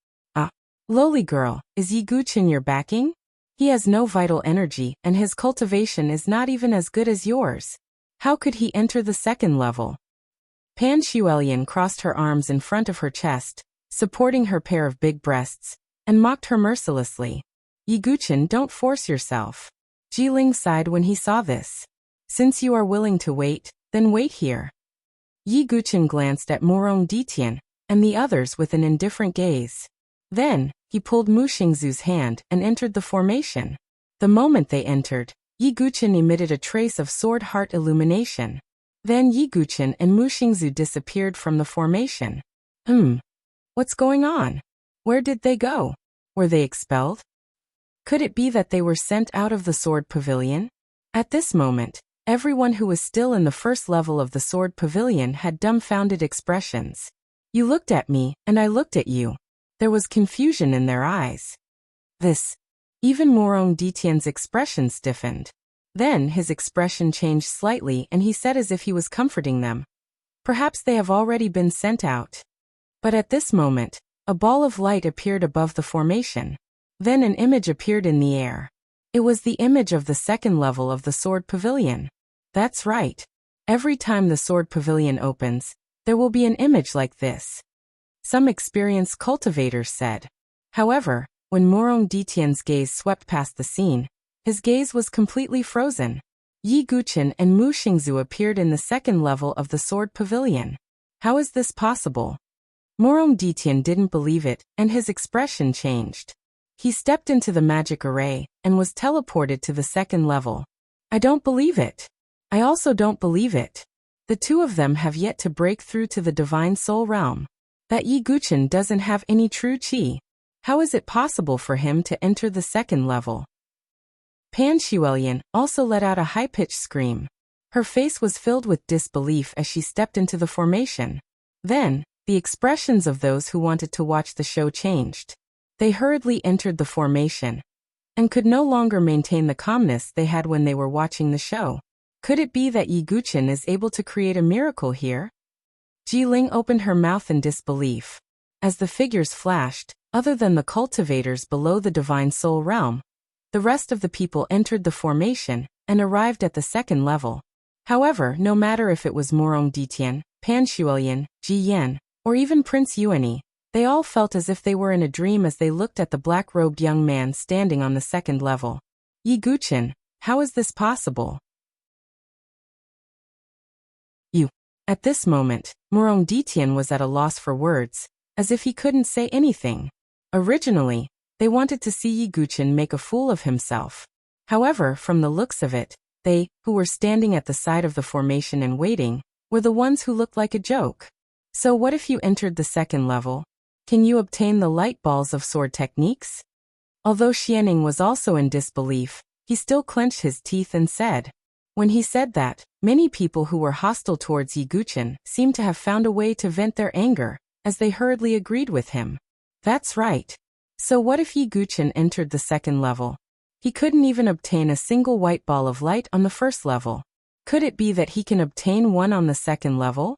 Lowly girl, is Yi Guchen your backing? He has no vital energy and his cultivation is not even as good as yours. How could he enter the second level? Pan Xuelian crossed her arms in front of her chest, supporting her pair of big breasts, and mocked her mercilessly. Yi Guchen, don't force yourself. Jiling sighed when he saw this. Since you are willing to wait, then wait here. Yi Guchen glanced at Murong Ditian and the others with an indifferent gaze. Then, he pulled Mu Xingzu's hand and entered the formation. The moment they entered, Yi Guchen emitted a trace of sword heart illumination. Then Yi Guchen and Mu Xingzu disappeared from the formation. What's going on? Where did they go? Were they expelled? Could it be that they were sent out of the sword pavilion? At this moment, everyone who was still in the first level of the sword pavilion had dumbfounded expressions. You looked at me, and I looked at you. There was confusion in their eyes. Even Morong Ditian's expression stiffened. Then his expression changed slightly and he said as if he was comforting them. Perhaps they have already been sent out. But at this moment, a ball of light appeared above the formation. Then an image appeared in the air. It was the image of the second level of the sword pavilion. That's right. Every time the sword pavilion opens, there will be an image like this. Some experienced cultivators said. However, when Morong Ditian's gaze swept past the scene, his gaze was completely frozen. Yi Guqin and Mu Xingzu appeared in the second level of the sword pavilion. How is this possible? Morong Ditian didn't believe it, and his expression changed. He stepped into the magic array and was teleported to the second level. I don't believe it. I also don't believe it. The two of them have yet to break through to the divine soul realm. That Yi Guqin doesn't have any true qi. How is it possible for him to enter the second level? Pan Xuelian also let out a high-pitched scream. Her face was filled with disbelief as she stepped into the formation. Then, the expressions of those who wanted to watch the show changed. They hurriedly entered the formation and could no longer maintain the calmness they had when they were watching the show. Could it be that Yi Guqin is able to create a miracle here? Jiling opened her mouth in disbelief. As the figures flashed, other than the cultivators below the divine soul realm, the rest of the people entered the formation and arrived at the second level. However, no matter if it was Morong Ditian, Pan Xuelian, Ji Yan, or even Prince Yuani, they all felt as if they were in a dream as they looked at the black-robed young man standing on the second level. Yi Guqin, how is this possible? At this moment, Morong Ditian was at a loss for words, as if he couldn't say anything. Originally, they wanted to see Yi Guqin make a fool of himself. However, from the looks of it, they, who were standing at the side of the formation and waiting, were the ones who looked like a joke. So what if you entered the second level? Can you obtain the light balls of sword techniques? Although Xianing was also in disbelief, he still clenched his teeth and said. When he said that, many people who were hostile towards Yi Guqin seemed to have found a way to vent their anger, as they hurriedly agreed with him. That's right. So what if Yi Guqin entered the second level? He couldn't even obtain a single white ball of light on the first level. Could it be that he can obtain one on the second level?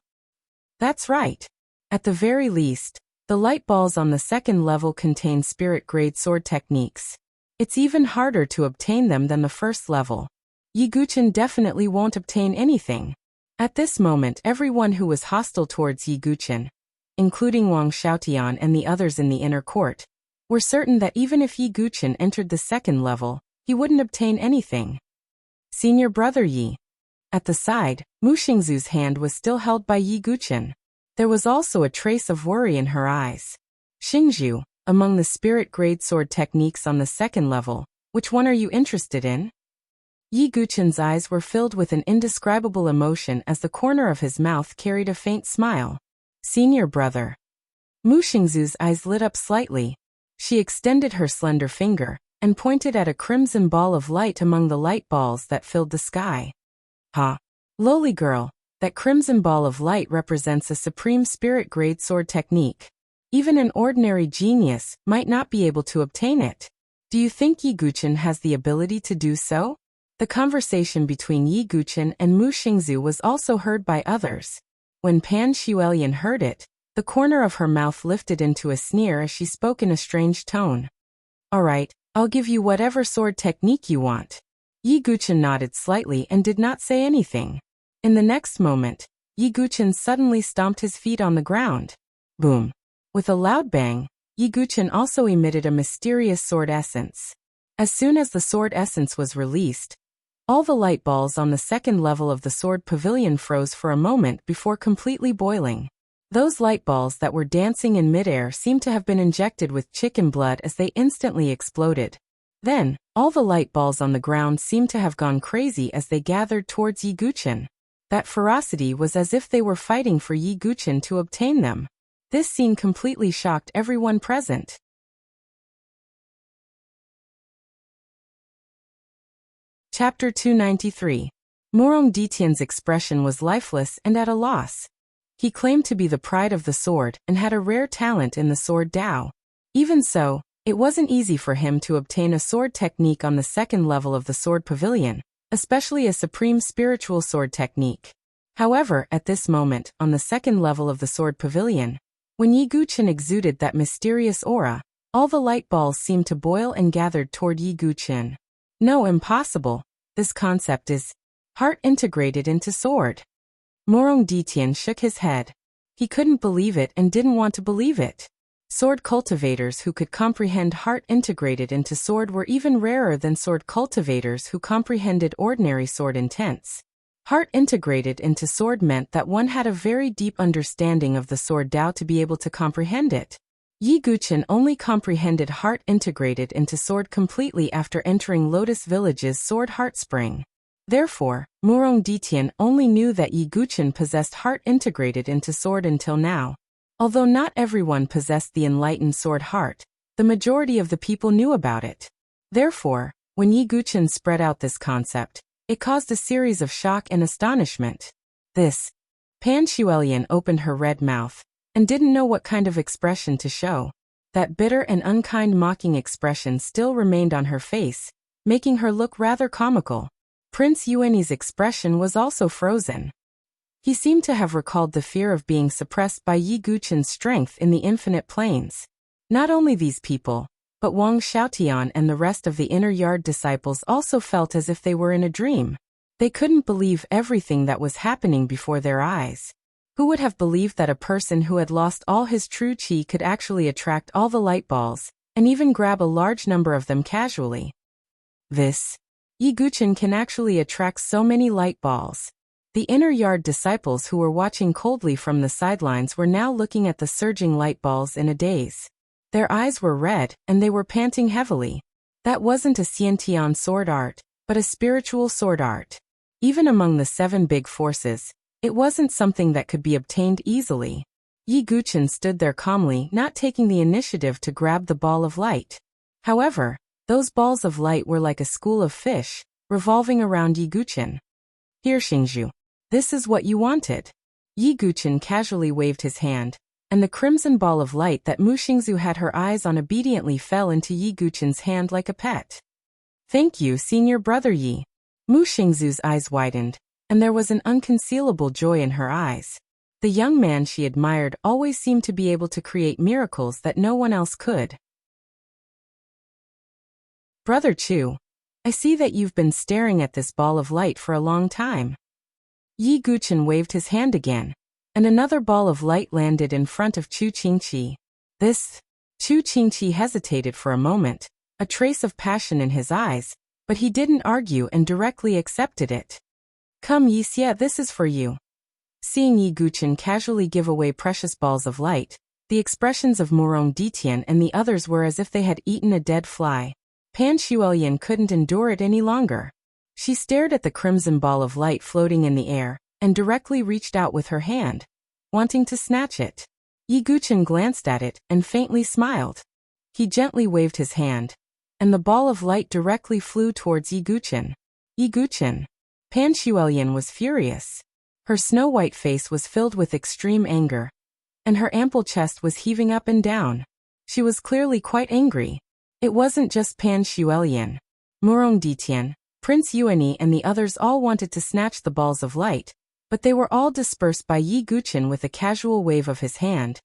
That's right. At the very least, the light balls on the second level contain spirit-grade sword techniques. It's even harder to obtain them than the first level. Yi Guqin definitely won't obtain anything. At this moment, everyone who was hostile towards Yi Guqin, including Wang Xiaotian and the others in the inner court, were certain that even if Yi Guqin entered the second level, he wouldn't obtain anything. Senior brother Yi. At the side, Mu Xingzu's hand was still held by Yi Guqin. There was also a trace of worry in her eyes. Xingzhu, among the spirit-grade sword techniques on the second level, which one are you interested in? Yi Guqin's eyes were filled with an indescribable emotion as the corner of his mouth carried a faint smile. Senior brother. Mu Xingzu's eyes lit up slightly. She extended her slender finger and pointed at a crimson ball of light among the light balls that filled the sky. Ha! Lowly girl, that crimson ball of light represents a supreme spirit-grade sword technique. Even an ordinary genius might not be able to obtain it. Do you think Yi Guqin has the ability to do so? The conversation between Yi Guqin and Mu Xingzu was also heard by others. When Pan Xuelian heard it, the corner of her mouth lifted into a sneer as she spoke in a strange tone. All right, I'll give you whatever sword technique you want. Yi Guqin nodded slightly and did not say anything. In the next moment, Yi Guqin suddenly stomped his feet on the ground. Boom! With a loud bang, Yi Guqin also emitted a mysterious sword essence. As soon as the sword essence was released, all the light balls on the second level of the sword pavilion froze for a moment before completely boiling. Those light balls that were dancing in midair seemed to have been injected with chicken blood as they instantly exploded. Then, all the light balls on the ground seemed to have gone crazy as they gathered towards Yi Guqin. That ferocity was as if they were fighting for Yi Guqin to obtain them. This scene completely shocked everyone present. Chapter 293. Murong Ditian's expression was lifeless and at a loss. He claimed to be the pride of the sword and had a rare talent in the sword Dao. Even so, it wasn't easy for him to obtain a sword technique on the second level of the sword pavilion, especially a supreme spiritual sword technique. However, at this moment, on the second level of the sword pavilion, when Yi Guqin exuded that mysterious aura, all the light balls seemed to boil and gathered toward Yi Guqin. No, impossible. This concept is heart integrated into sword. Murong Ditian shook his head. He couldn't believe it and didn't want to believe it. Sword cultivators who could comprehend heart integrated into sword were even rarer than sword cultivators who comprehended ordinary sword intents. Heart integrated into sword meant that one had a very deep understanding of the sword Dao to be able to comprehend it. Yi Guqin only comprehended heart integrated into sword completely after entering Lotus Village's sword heart spring. Therefore, Murong Ditian only knew that Yi Guqin possessed heart integrated into sword until now. Although not everyone possessed the enlightened sword heart, the majority of the people knew about it. Therefore, when Yi Guqin spread out this concept, it caused a series of shock and astonishment. Pan Xuelian opened her red mouth, and didn't know what kind of expression to show. That bitter and unkind mocking expression still remained on her face, making her look rather comical. Prince Yuani's expression was also frozen. He seemed to have recalled the fear of being suppressed by Yi Guqin's strength in the infinite plains. Not only these people, but Wang Xiaotian and the rest of the inner yard disciples also felt as if they were in a dream. They couldn't believe everything that was happening before their eyes. Who would have believed that a person who had lost all his true qi could actually attract all the light balls, and even grab a large number of them casually? Yi Guqin can actually attract so many light balls. The inner yard disciples who were watching coldly from the sidelines were now looking at the surging light balls in a daze. Their eyes were red, and they were panting heavily. That wasn't a Xiantian sword art, but a spiritual sword art. Even among the 7 big forces, it wasn't something that could be obtained easily. Yi Guqin stood there calmly, not taking the initiative to grab the ball of light. However, those balls of light were like a school of fish, revolving around Yi Guqin. Here, Xingzhu. This is what you wanted. Yi Guqin casually waved his hand, and the crimson ball of light that Mu Xingzhu had her eyes on obediently fell into Yi Guqin's hand like a pet. Thank you, senior brother Yi. Mu Xingzhu's eyes widened, and there was an unconcealable joy in her eyes. The young man she admired always seemed to be able to create miracles that no one else could. Brother Chu, I see that you've been staring at this ball of light for a long time. Yi Guqin waved his hand again, and another ball of light landed in front of Chu Qingqi. Chu Qingqi hesitated for a moment, a trace of passion in his eyes, but he didn't argue and directly accepted it. Come Yi Xie, this is for you. Seeing Yi Guqin casually give away precious balls of light, the expressions of Murong Ditian and the others were as if they had eaten a dead fly. Pan Xuelian couldn't endure it any longer. She stared at the crimson ball of light floating in the air, and directly reached out with her hand, wanting to snatch it. Yi Guqin glanced at it and faintly smiled. He gently waved his hand, and the ball of light directly flew towards Yi Guqin. Yi Guqin. Pan Xuelian was furious. Her snow-white face was filled with extreme anger, and her ample chest was heaving up and down. She was clearly quite angry. It wasn't just Pan Xuelian. Murong Ditian, Prince Yuani and the others all wanted to snatch the balls of light, but they were all dispersed by Yi Guqin with a casual wave of his hand,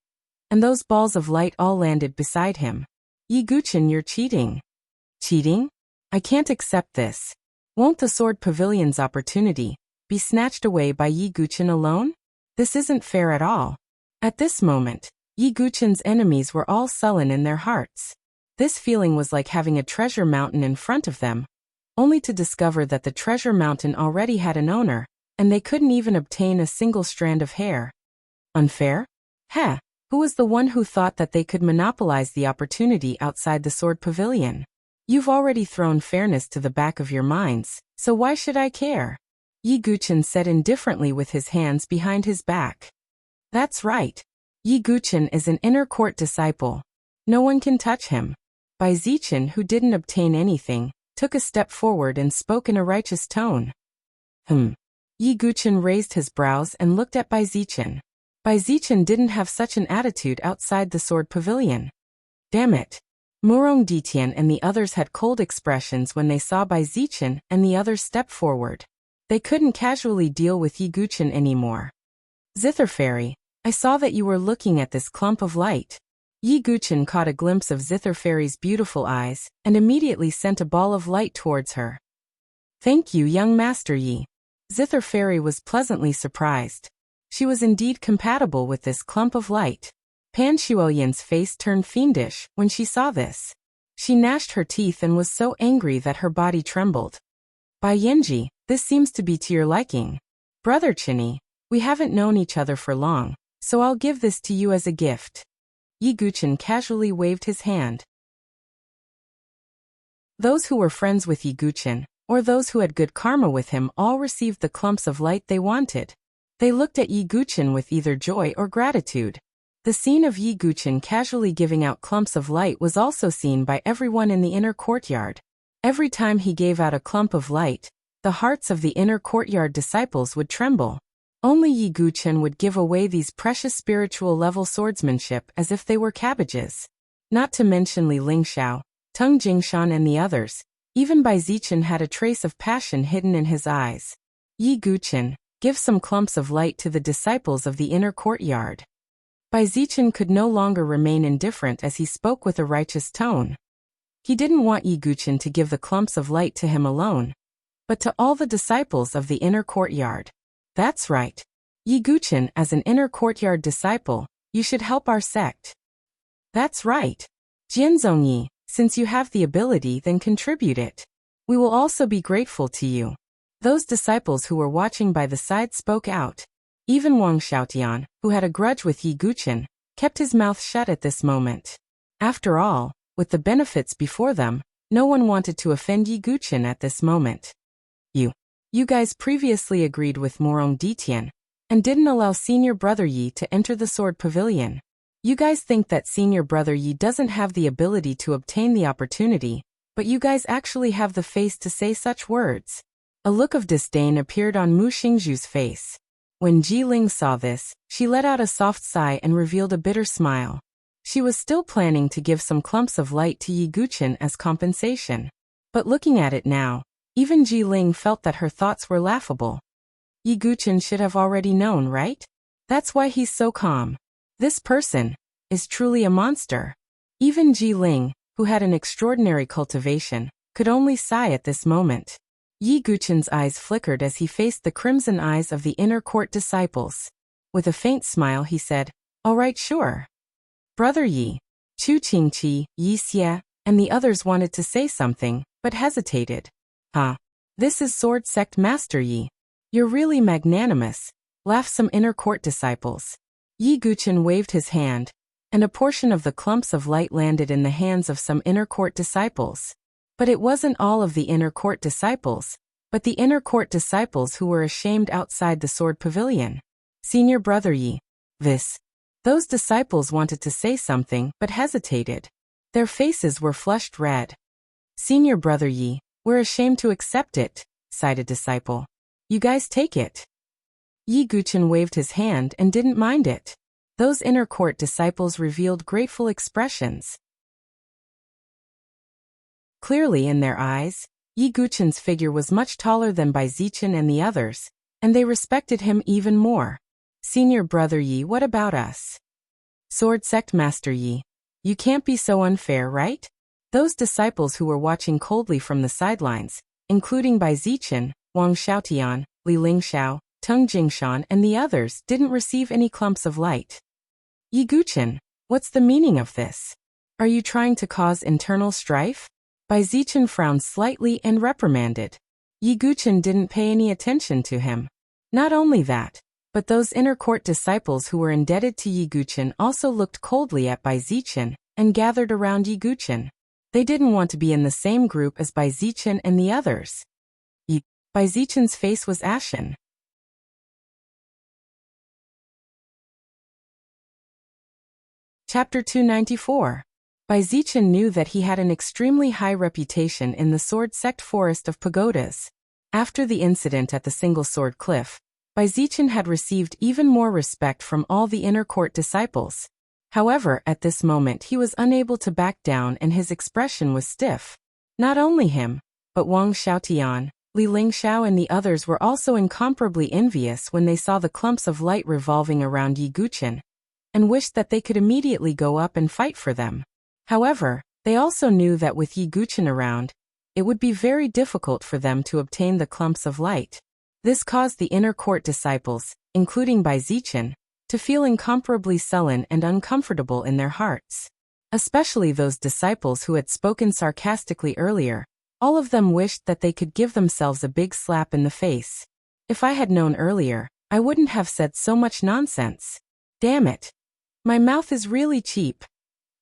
and those balls of light all landed beside him. Yi Guqin, you're cheating. Cheating? I can't accept this. Won't the sword pavilion's opportunity be snatched away by Yi Guqin alone? This isn't fair at all. At this moment, Yi Guqin's enemies were all sullen in their hearts. This feeling was like having a treasure mountain in front of them, only to discover that the treasure mountain already had an owner, and they couldn't even obtain a single strand of hair. Unfair? Who was the one who thought that they could monopolize the opportunity outside the sword pavilion? You've already thrown fairness to the back of your minds, so why should I care? Yi Guqin said indifferently with his hands behind his back. That's right. Yi Guqin is an inner court disciple. No one can touch him. Bai Zichen, who didn't obtain anything, took a step forward and spoke in a righteous tone. Yi Guchen raised his brows and looked at Bai Zichen. Bai Zichen didn't have such an attitude outside the sword pavilion. Damn it. Murong Ditian and the others had cold expressions when they saw Bai Zichen and the others step forward. They couldn't casually deal with Yi Guchen anymore. Zither Fairy, I saw that you were looking at this clump of light. Yi Guchen caught a glimpse of Zither Fairy's beautiful eyes and immediately sent a ball of light towards her. Thank you, young Master Yi. Zither Fairy was pleasantly surprised. She was indeed compatible with this clump of light. Pan Shuoyan's face turned fiendish when she saw this. She gnashed her teeth and was so angry that her body trembled. Bai Yanji, this seems to be to your liking. Brother Chinny, we haven't known each other for long, so I'll give this to you as a gift. Yi Guchen casually waved his hand. Those who were friends with Yi Guchen, or those who had good karma with him, all received the clumps of light they wanted. They looked at Yi Guchen with either joy or gratitude. The scene of Yi Guchen casually giving out clumps of light was also seen by everyone in the inner courtyard. Every time he gave out a clump of light, the hearts of the inner courtyard disciples would tremble. Only Yi Guchen would give away these precious spiritual level swordsmanship as if they were cabbages. Not to mention Li Lingxiao, Teng Jingshan and the others. Even Bai Zichen had a trace of passion hidden in his eyes. Yi Guchen, give some clumps of light to the disciples of the inner courtyard. Bai Zichen could no longer remain indifferent as he spoke with a righteous tone. He didn't want Yi Guchen to give the clumps of light to him alone, but to all the disciples of the inner courtyard. That's right. Yi Guchen, as an inner courtyard disciple, you should help our sect. That's right. Jianzong Yi, since you have the ability, then contribute it. We will also be grateful to you. Those disciples who were watching by the side spoke out. Even Wang Xiaotian, who had a grudge with Yi Guchen, kept his mouth shut at this moment. After all, with the benefits before them, no one wanted to offend Yi Guchen at this moment. You guys previously agreed with Murong Ditian, and didn't allow Senior Brother Yi to enter the Sword Pavilion. You guys think that Senior Brother Yi doesn't have the ability to obtain the opportunity, but you guys actually have the face to say such words. A look of disdain appeared on Mu Xingzhu's face. When Ji Ling saw this, she let out a soft sigh and revealed a bitter smile. She was still planning to give some clumps of light to Yi Guchen as compensation. But looking at it now, even Ji Ling felt that her thoughts were laughable. Yi Guchen should have already known, right? That's why he's so calm. This person is truly a monster. Even Ji Ling, who had an extraordinary cultivation, could only sigh at this moment. Yi Guchen's eyes flickered as he faced the crimson eyes of the inner court disciples. With a faint smile he said, "All right, sure." Brother Yi, Chu Qingqi, Yi Xie, and the others wanted to say something, but hesitated. This is Sword Sect Master Yi. You're really magnanimous, laughed some inner court disciples. Yi Guchen waved his hand, and a portion of the clumps of light landed in the hands of some inner court disciples. But it wasn't all of the inner court disciples, but the inner court disciples who were ashamed outside the sword pavilion. Senior Brother Yi, those disciples wanted to say something but hesitated. Their faces were flushed red. Senior Brother Yi, we're ashamed to accept it, sighed a disciple. You guys take it. Yi Guchen waved his hand and didn't mind it. Those inner court disciples revealed grateful expressions. Clearly in their eyes, Yi Guchen's figure was much taller than Bai Zichen and the others, and they respected him even more. Senior Brother Yi, what about us? Sword Sect Master Yi, you can't be so unfair, right? Those disciples who were watching coldly from the sidelines, including Bai Zichen, Wang Xiaotian, Li Lingxiao, Teng Jingshan and the others, didn't receive any clumps of light. Yi Guchen, what's the meaning of this? Are you trying to cause internal strife? Bai Zichen frowned slightly and reprimanded. Yi Guchen didn't pay any attention to him. Not only that, but those inner court disciples who were indebted to Yi Guchen also looked coldly at Bai Zichen and gathered around Yi Guchen. They didn't want to be in the same group as Bai Zichen and the others. Bai Zichen's face was ashen. Chapter 294. Bai Zichen knew that he had an extremely high reputation in the sword sect forest of pagodas. After the incident at the Single Sword Cliff, Bai Zichen had received even more respect from all the inner court disciples. However, at this moment he was unable to back down and his expression was stiff. Not only him, but Wang Xiaotian, Li Lingxiao and the others were also incomparably envious when they saw the clumps of light revolving around Yi Guchen, and wished that they could immediately go up and fight for them. However, they also knew that with Yi Guchen around, it would be very difficult for them to obtain the clumps of light. This caused the inner court disciples, including Bai Zichen, to feel incomparably sullen and uncomfortable in their hearts. Especially those disciples who had spoken sarcastically earlier, all of them wished that they could give themselves a big slap in the face. If I had known earlier, I wouldn't have said so much nonsense. Damn it. My mouth is really cheap.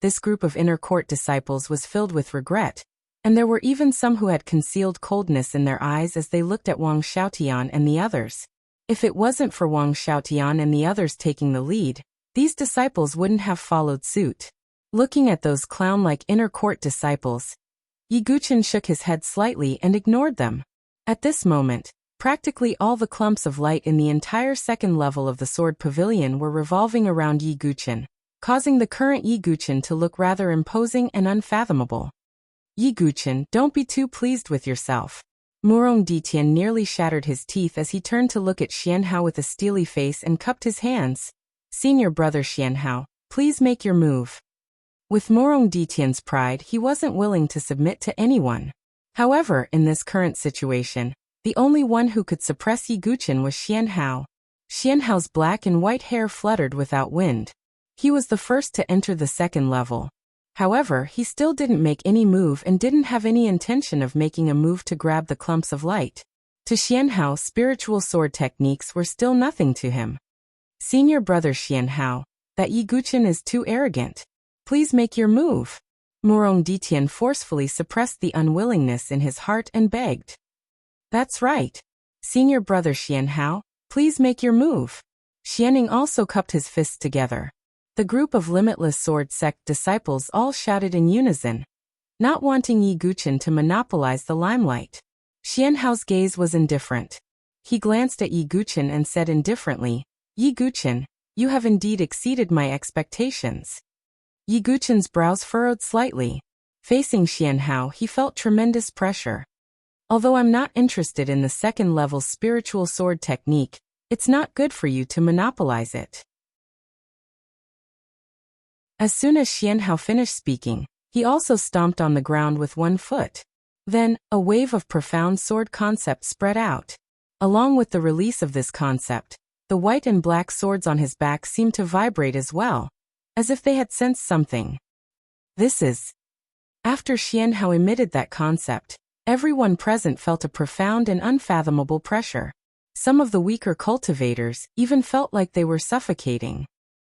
This group of inner court disciples was filled with regret, and there were even some who had concealed coldness in their eyes as they looked at Wang Xiaotian and the others. If it wasn't for Wang Xiaotian and the others taking the lead, these disciples wouldn't have followed suit. Looking at those clown-like inner court disciples, Yi Guchen shook his head slightly and ignored them. At this moment, practically all the clumps of light in the entire second level of the sword pavilion were revolving around Yi Guchen, causing the current Yi Guchen to look rather imposing and unfathomable. Yi Guchen, don't be too pleased with yourself. Murong Ditian nearly shattered his teeth as he turned to look at Xianhao with a steely face and cupped his hands. Senior brother Xianhao, please make your move. With Murong Ditian's pride, he wasn't willing to submit to anyone. However, in this current situation, the only one who could suppress Yi Guchen was Xianhao. Xianhao's black and white hair fluttered without wind. He was the first to enter the second level. However, he still didn't make any move and didn't have any intention of making a move to grab the clumps of light. To Xianhao, spiritual sword techniques were still nothing to him. Senior brother Xianhao, that Yi Guchen is too arrogant. Please make your move. Murong Ditian forcefully suppressed the unwillingness in his heart and begged. That's right. Senior brother Xianhao, please make your move. Xianing also cupped his fists together. The group of Limitless Sword Sect disciples all shouted in unison, not wanting Yi Guchen to monopolize the limelight. Xianhao's gaze was indifferent. He glanced at Yi Guchen and said indifferently, Yi Guchen, you have indeed exceeded my expectations. Yi Guchen's brows furrowed slightly. Facing Xianhao, he felt tremendous pressure. Although I'm not interested in the second level spiritual sword technique, it's not good for you to monopolize it. As soon as Xianhao finished speaking, he also stomped on the ground with one foot. Then, a wave of profound sword concept spread out. Along with the release of this concept, the white and black swords on his back seemed to vibrate as well, as if they had sensed something. This is... After Xianhao emitted that concept, everyone present felt a profound and unfathomable pressure. Some of the weaker cultivators even felt like they were suffocating.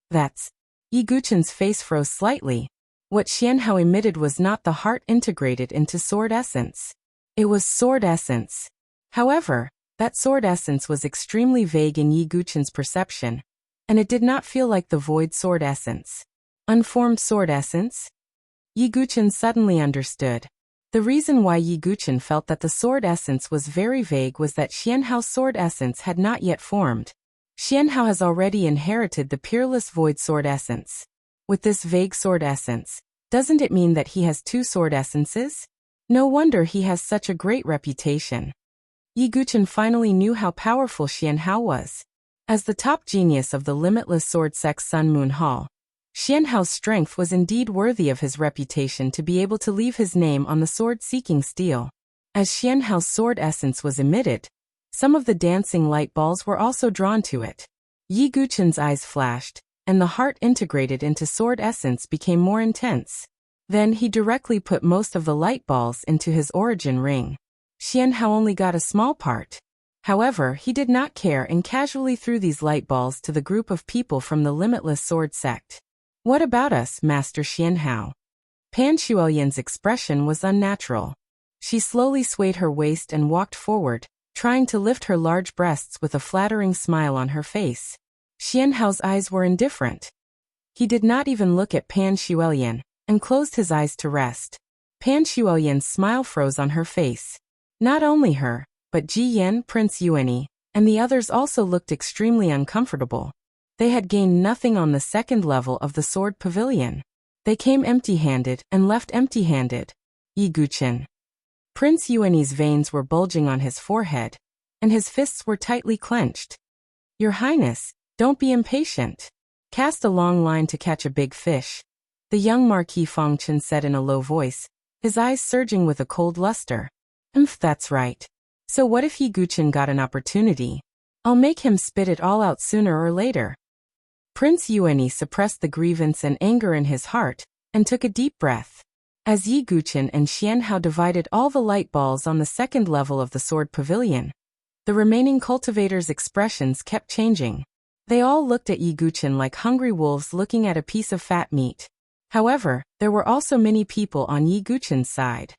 That's... Yi Guchen's face froze slightly. What Xianhao emitted was not the heart integrated into sword essence. It was sword essence. However, that sword essence was extremely vague in Yi Guchen's perception, and it did not feel like the void sword essence. Unformed sword essence? Yi Guchen suddenly understood. The reason why Yi Guchen felt that the sword essence was very vague was that Xianhao's sword essence had not yet formed. Xianhao has already inherited the peerless void sword essence. With this vague sword essence, doesn't it mean that he has two sword essences? No wonder he has such a great reputation. Yi Guchen finally knew how powerful Xianhao was. As the top genius of the Limitless Sword Sect's Sun Moon Hall, Xianhao's strength was indeed worthy of his reputation to be able to leave his name on the sword-seeking steel. As Xianhao's sword essence was emitted, some of the dancing light balls were also drawn to it. Yi Guchen's eyes flashed, and the heart integrated into sword essence became more intense. Then he directly put most of the light balls into his origin ring. Xianhao only got a small part. However, he did not care and casually threw these light balls to the group of people from the Limitless Sword Sect. What about us, Master Xianhao? Pan Shuoyan's expression was unnatural. She slowly swayed her waist and walked forward, trying to lift her large breasts with a flattering smile on her face. Xianhao's eyes were indifferent. He did not even look at Pan Shuoyan, and closed his eyes to rest. Pan Shuoyan's smile froze on her face. Not only her, but Ji Yan, Prince Yuanyi, and the others also looked extremely uncomfortable. They had gained nothing on the second level of the sword pavilion. They came empty-handed and left empty-handed. Yi Guqin. Prince Yuanyi's veins were bulging on his forehead, and his fists were tightly clenched. Your Highness, don't be impatient. Cast a long line to catch a big fish, the young Marquis Fengchen said in a low voice, his eyes surging with a cold luster. That's right. So what if Yi Guqin got an opportunity? I'll make him spit it all out sooner or later. Prince Yuanyi suppressed the grievance and anger in his heart, and took a deep breath. As Yi Guqin and Xian Hao divided all the light balls on the second level of the sword pavilion, the remaining cultivators' expressions kept changing. They all looked at Yi Guqin like hungry wolves looking at a piece of fat meat. However, there were also many people on Yi Guqin's side.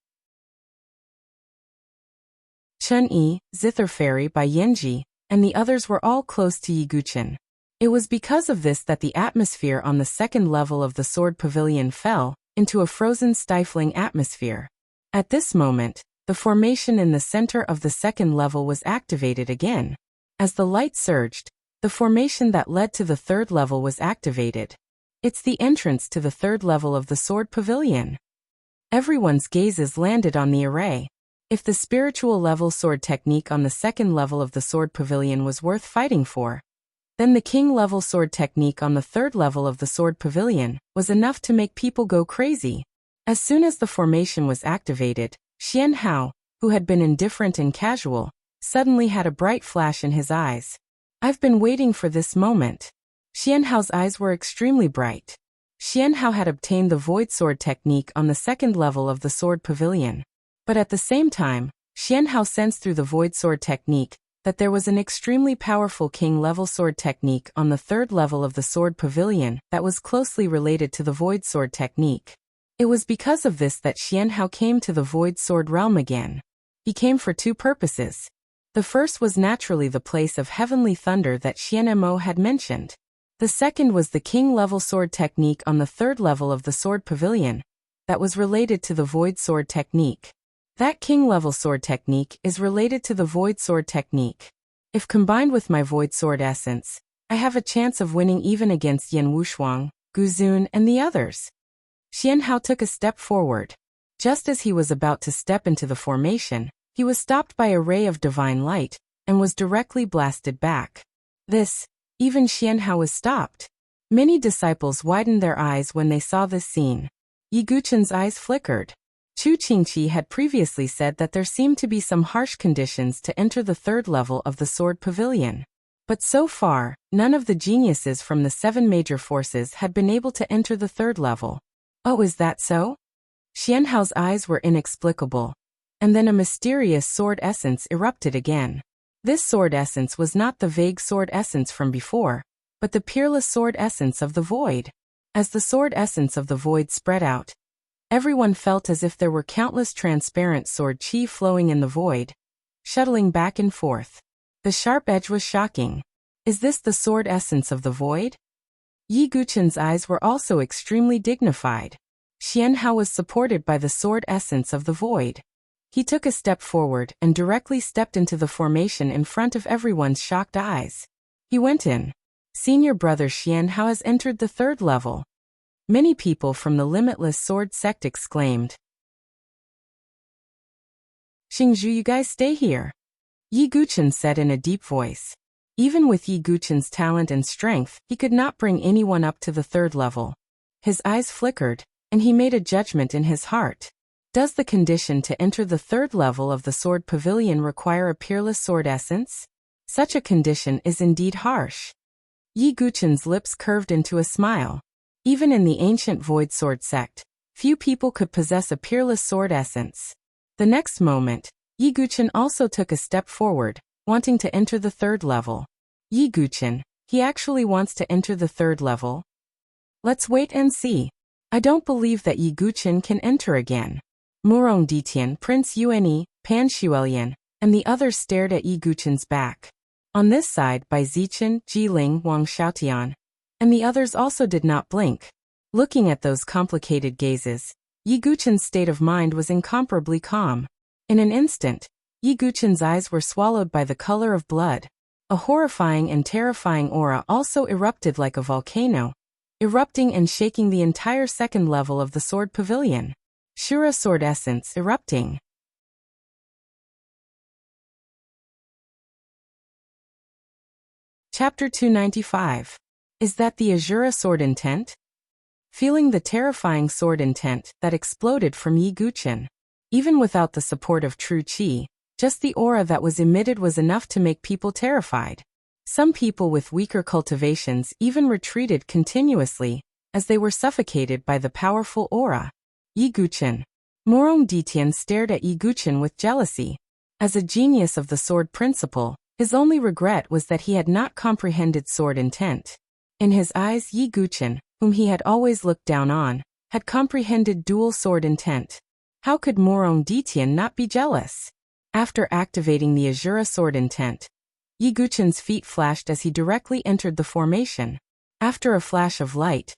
Chun-Yi, Zither Fairy by Yanji, and the others were all close to Yi Guqin. It was because of this that the atmosphere on the second level of the sword pavilion fell into a frozen, stifling atmosphere. At this moment, the formation in the center of the second level was activated again. As the light surged, the formation that led to the third level was activated. It's the entrance to the third level of the sword pavilion. Everyone's gazes landed on the array. If the spiritual level sword technique on the second level of the sword pavilion was worth fighting for, then the king level sword technique on the third level of the sword pavilion was enough to make people go crazy. As soon as the formation was activated, Xian Hao, who had been indifferent and casual, suddenly had a bright flash in his eyes. I've been waiting for this moment. Xian Hao's eyes were extremely bright. Xian Hao had obtained the void sword technique on the second level of the sword pavilion. But at the same time, Xian Hao sensed through the void sword technique that there was an extremely powerful king-level sword technique on the third level of the sword pavilion that was closely related to the void sword technique. It was because of this that Xian Hao came to the void sword realm again. He came for two purposes. The first was naturally the place of heavenly thunder that Xian Mo had mentioned. The second was the king-level sword technique on the third level of the sword pavilion that was related to the void sword technique. That king-level sword technique is related to the void sword technique. If combined with my void sword essence, I have a chance of winning even against Yan Wushuang, Gu Zun, and the others. Xian Hao took a step forward. Just as he was about to step into the formation, he was stopped by a ray of divine light, and was directly blasted back. Even Xian Hao was stopped. Many disciples widened their eyes when they saw this scene. Yi Guqin's eyes flickered. Chu Qingqi had previously said that there seemed to be some harsh conditions to enter the third level of the sword pavilion. But so far, none of the geniuses from the 7 major forces had been able to enter the third level. Oh, is that so? Xian Hao's eyes were inexplicable. And then a mysterious sword essence erupted again. This sword essence was not the vague sword essence from before, but the peerless sword essence of the void. As the sword essence of the void spread out, everyone felt as if there were countless transparent sword chi flowing in the void, shuttling back and forth. The sharp edge was shocking. Is this the sword essence of the void? Yi Guqin's eyes were also extremely dignified. Xian Hao was supported by the sword essence of the void. He took a step forward and directly stepped into the formation in front of everyone's shocked eyes. He went in. Senior brother Xian Hao has entered the third level. Many people from the Limitless Sword sect exclaimed. Xingzhu, you guys stay here. Yi Guqin said in a deep voice. Even with Yi Guqin's talent and strength, he could not bring anyone up to the third level. His eyes flickered, and he made a judgment in his heart. Does the condition to enter the third level of the sword pavilion require a peerless sword essence? Such a condition is indeed harsh. Yi Guqin's lips curved into a smile. Even in the ancient void sword sect, few people could possess a peerless sword essence. The next moment, Yi Guqin also took a step forward, wanting to enter the third level. Yi Guqin, he actually wants to enter the third level? Let's wait and see. I don't believe that Yi Guqin can enter again. Murong Ditian, Prince Yuanyi, Pan Shuoyan, and the others stared at Yi Guqin's back. On this side by Zichen, Jiling, Wang Xiaotian, and the others also did not blink. Looking at those complicated gazes, Yi Guchen's state of mind was incomparably calm. In an instant, Yi Guchen's eyes were swallowed by the color of blood. A horrifying and terrifying aura also erupted like a volcano, erupting and shaking the entire second level of the sword pavilion. Shura sword essence erupting. Chapter 295. Is that the Azura sword intent? Feeling the terrifying sword intent that exploded from Yi Guchen. Even without the support of true qi, just the aura that was emitted was enough to make people terrified. Some people with weaker cultivations even retreated continuously, as they were suffocated by the powerful aura. Yi Guchen. Morong Ditian stared at Yi Guchen with jealousy. As a genius of the sword principle, his only regret was that he had not comprehended sword intent. In his eyes, Yi Guchen, whom he had always looked down on, had comprehended dual sword intent. How could Morong Ditian not be jealous? After activating the Azura sword intent, Yi Guchen's feet flashed as he directly entered the formation. After a flash of light,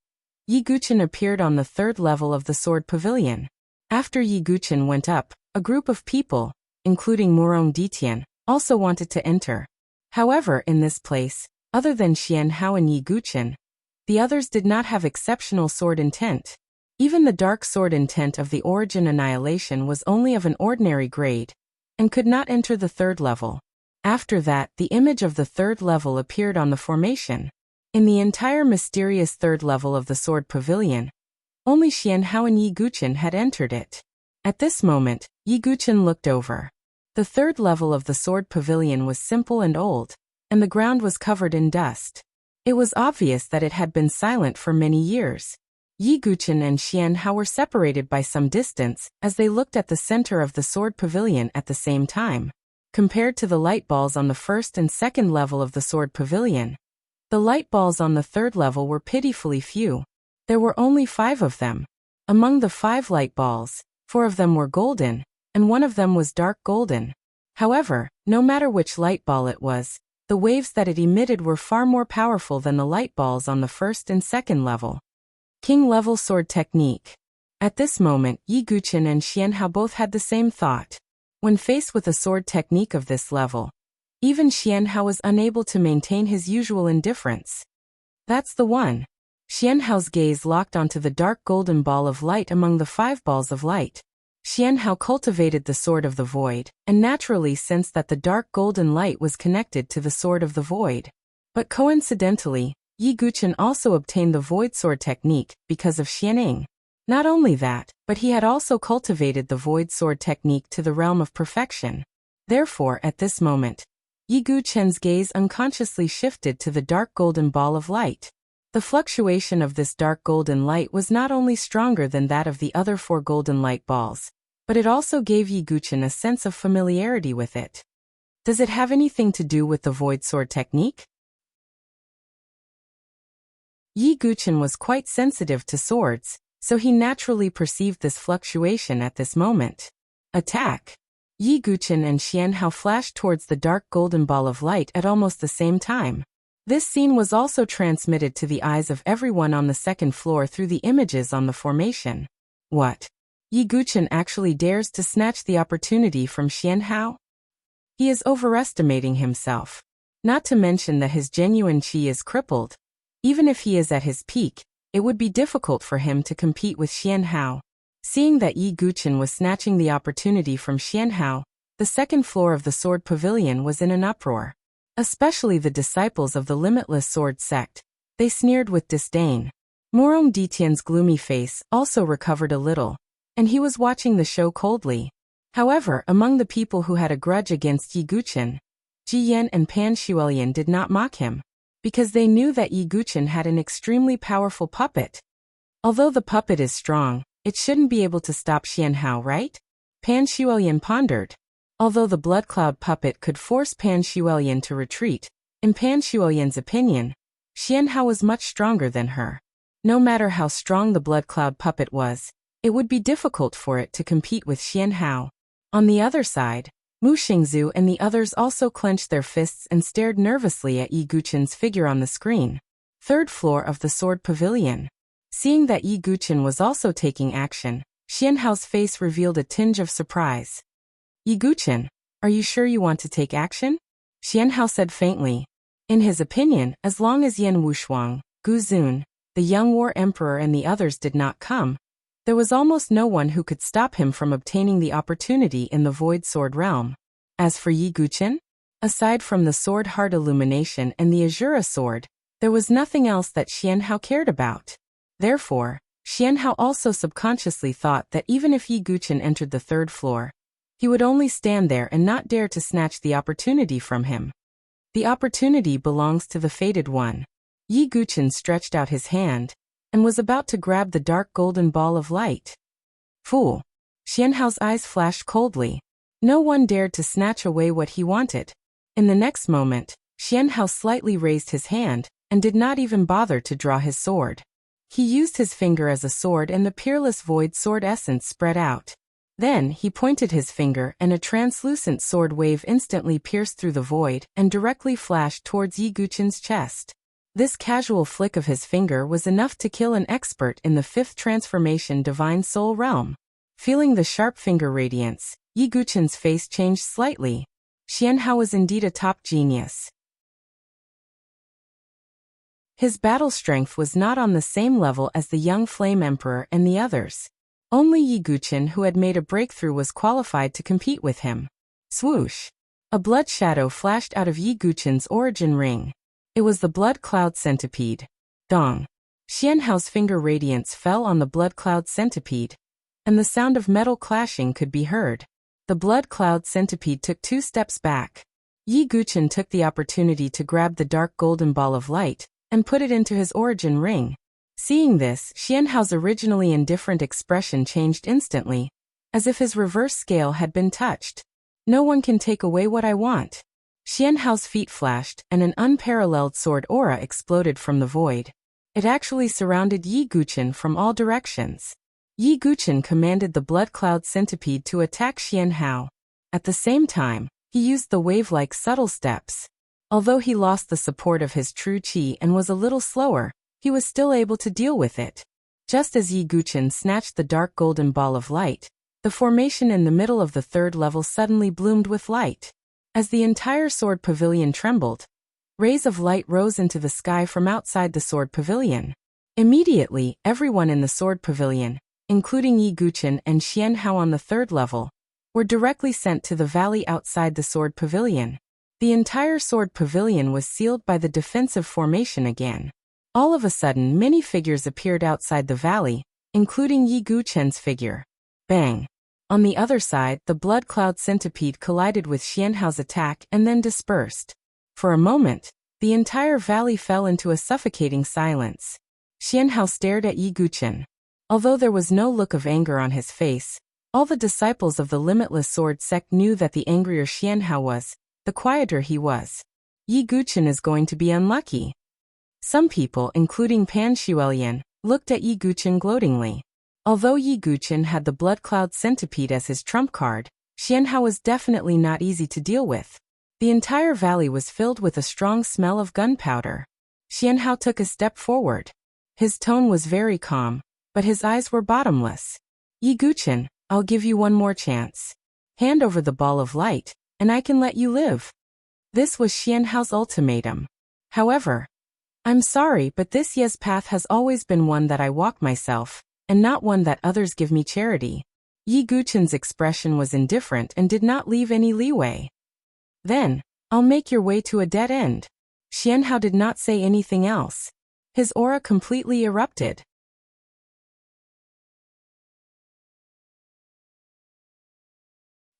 Yi Guchen appeared on the third level of the sword pavilion. After Yi Guchen went up, a group of people, including Morong Ditian, also wanted to enter. However, in this place, other than Xian Hao and Yi Guchen, the others did not have exceptional sword intent. Even the dark sword intent of the Origin Annihilation was only of an ordinary grade, and could not enter the third level. After that, the image of the third level appeared on the formation. In the entire mysterious third level of the sword pavilion, only Xian Hao and Yi Guchen had entered it. At this moment, Yi Guchen looked over. The third level of the sword pavilion was simple and old, and the ground was covered in dust. It was obvious that it had been silent for many years. Yi Guchen and Xian Hao were separated by some distance as they looked at the center of the sword pavilion at the same time. Compared to the light balls on the first and second level of the sword pavilion, the light balls on the third level were pitifully few. There were only 5 of them. Among the 5 light balls, 4 of them were golden, and 1 of them was dark golden. However, no matter which light ball it was, the waves that it emitted were far more powerful than the light balls on the first and second level. King-level sword technique. At this moment, Yi Guchen and Xian Hao both had the same thought. When faced with a sword technique of this level, even Xian Hao was unable to maintain his usual indifference. That's the one. Xian Hao's gaze locked onto the dark golden ball of light among the 5 balls of light. Xian Hao cultivated the Sword of the Void, and naturally sensed that the dark golden light was connected to the Sword of the Void. But coincidentally, Yi Guchen also obtained the Void Sword technique because of Xianing. Not only that, but he had also cultivated the Void Sword technique to the realm of perfection. Therefore, at this moment, Yi Guchen's gaze unconsciously shifted to the dark golden ball of light. The fluctuation of this dark golden light was not only stronger than that of the other 4 golden light balls, but it also gave Yi Guchen a sense of familiarity with it. Does it have anything to do with the Void Sword technique? Yi Guchen was quite sensitive to swords, so he naturally perceived this fluctuation at this moment. Attack! Yi Guchen and Xian Hao flashed towards the dark golden ball of light at almost the same time. This scene was also transmitted to the eyes of everyone on the second floor through the images on the formation. What? Yi Guchen actually dares to snatch the opportunity from Xian Hao? He is overestimating himself. Not to mention that his genuine qi is crippled. Even if he is at his peak, it would be difficult for him to compete with Xian Hao. Seeing that Yi Guchen was snatching the opportunity from Xian Hao, the second floor of the sword pavilion was in an uproar. Especially the disciples of the Limitless Sword sect. They sneered with disdain. Morong Ditian's gloomy face also recovered a little, and he was watching the show coldly. However, among the people who had a grudge against Yi Guchen, Ji Yan and Pan Shuelian did not mock him, because they knew that Yi Guchen had an extremely powerful puppet. Although the puppet is strong, it shouldn't be able to stop Xian Hao, right? Pan Shuelian pondered. Although the blood cloud puppet could force Pan Shuelian to retreat, in Pan Shuelian's opinion, Xian Hao was much stronger than her. No matter how strong the blood cloud puppet was, it would be difficult for it to compete with Xian Hao. On the other side, Mu Xingzu and the others also clenched their fists and stared nervously at Yi Guchen's figure on the screen. Third floor of the sword pavilion. Seeing that Yi Guqin was also taking action, Xianhao's face revealed a tinge of surprise. Yi Guqin, are you sure you want to take action? Xianhao said faintly. In his opinion, as long as Yan Wushuang, Gu Zun, the young war emperor and the others did not come, there was almost no one who could stop him from obtaining the opportunity in the Void Sword realm. As for Yi Guqin, aside from the sword heart illumination and the Azura sword, there was nothing else that Xianhao cared about. Therefore, Xianhao also subconsciously thought that even if Yi Guqin entered the third floor, he would only stand there and not dare to snatch the opportunity from him. The opportunity belongs to the fated one. Yi Guqin stretched out his hand and was about to grab the dark golden ball of light. Fool! Xianhao's eyes flashed coldly. No one dared to snatch away what he wanted. In the next moment, Xianhao slightly raised his hand and did not even bother to draw his sword. He used his finger as a sword and the peerless void sword essence spread out. Then he pointed his finger and a translucent sword wave instantly pierced through the void and directly flashed towards Yi Guqin's chest. This casual flick of his finger was enough to kill an expert in the fifth transformation Divine Soul realm. Feeling the sharp finger radiance, Yi Guqin's face changed slightly. Xianhao was indeed a top genius. His battle strength was not on the same level as the young Flame Emperor and the others. Only Yi Guqin, who had made a breakthrough, was qualified to compete with him. Swoosh! A blood shadow flashed out of Yi Guqin's origin ring. It was the blood cloud centipede. Dong! Xianhao's finger radiance fell on the blood cloud centipede, and the sound of metal clashing could be heard. The blood cloud centipede took 2 steps back. Yi Guqin took the opportunity to grab the dark golden ball of light and put it into his origin ring. Seeing this, Xianhao's originally indifferent expression changed instantly, as if his reverse scale had been touched. No one can take away what I want. Xianhao's feet flashed, and an unparalleled sword aura exploded from the void. It actually surrounded Yi Guqin from all directions. Yi Guqin commanded the blood cloud centipede to attack Xianhao. At the same time, he used the wave-like subtle steps. Although he lost the support of his true qi and was a little slower, he was still able to deal with it. Just as Yi Guqin snatched the dark golden ball of light, the formation in the middle of the third level suddenly bloomed with light. As the entire sword pavilion trembled, rays of light rose into the sky from outside the sword pavilion. Immediately, everyone in the sword pavilion, including Yi Guqin and Xianhao on the third level, were directly sent to the valley outside the sword pavilion. The entire sword pavilion was sealed by the defensive formation again. All of a sudden, many figures appeared outside the valley, including Yi Guqin's figure. Bang! On the other side, the blood cloud centipede collided with Xianhao's attack and then dispersed. For a moment, the entire valley fell into a suffocating silence. Xianhao stared at Yi Guqin. Although there was no look of anger on his face, all the disciples of the Limitless Sword sect knew that the angrier Xianhao was, the quieter he was. Yi Guqin is going to be unlucky. Some people, including Pan Xuelian, looked at Yi Guqin gloatingly. Although Yi Guqin had the blood cloud centipede as his trump card, Xianhao was definitely not easy to deal with. The entire valley was filled with a strong smell of gunpowder. Xianhao took a step forward. His tone was very calm, but his eyes were bottomless. Yi Guqin, I'll give you one more chance. Hand over the ball of light, and I can let you live. This was Xianhao's ultimatum. However, I'm sorry, but this Ye's path has always been one that I walk myself, and not one that others give me charity. Yi Guqin's expression was indifferent and did not leave any leeway. Then, I'll make your way to a dead end. Xianhao did not say anything else. His aura completely erupted.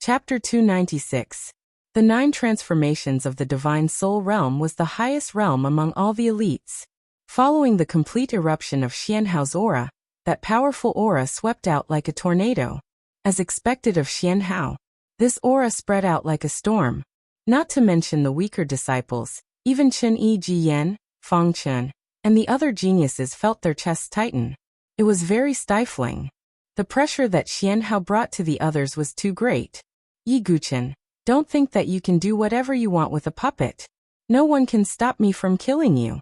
Chapter 296. The 9 transformations of the Divine Soul realm was the highest realm among all the elites. Following the complete eruption of Xianhao's aura, that powerful aura swept out like a tornado. As expected of Xianhao, this aura spread out like a storm. Not to mention the weaker disciples, even Chen Yi Jiyan, Fang Chen, and the other geniuses felt their chests tighten. It was very stifling. The pressure that Xianhao brought to the others was too great. Yi Guqin, don't think that you can do whatever you want with a puppet. No one can stop me from killing you.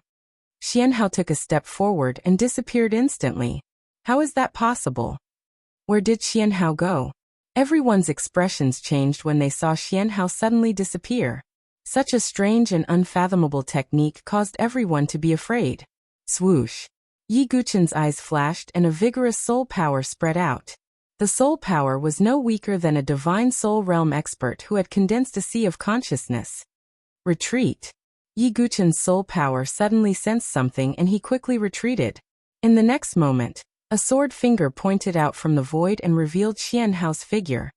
Xianhao took a step forward and disappeared instantly. How is that possible? Where did Xianhao go? Everyone's expressions changed when they saw Xianhao suddenly disappear. Such a strange and unfathomable technique caused everyone to be afraid. Swoosh! Yi Guchen's eyes flashed and a vigorous soul power spread out. The soul power was no weaker than a divine soul realm expert who had condensed a sea of consciousness. Retreat! Yi Guchen's soul power suddenly sensed something and he quickly retreated. In the next moment, a sword finger pointed out from the void and revealed Xianhao's figure.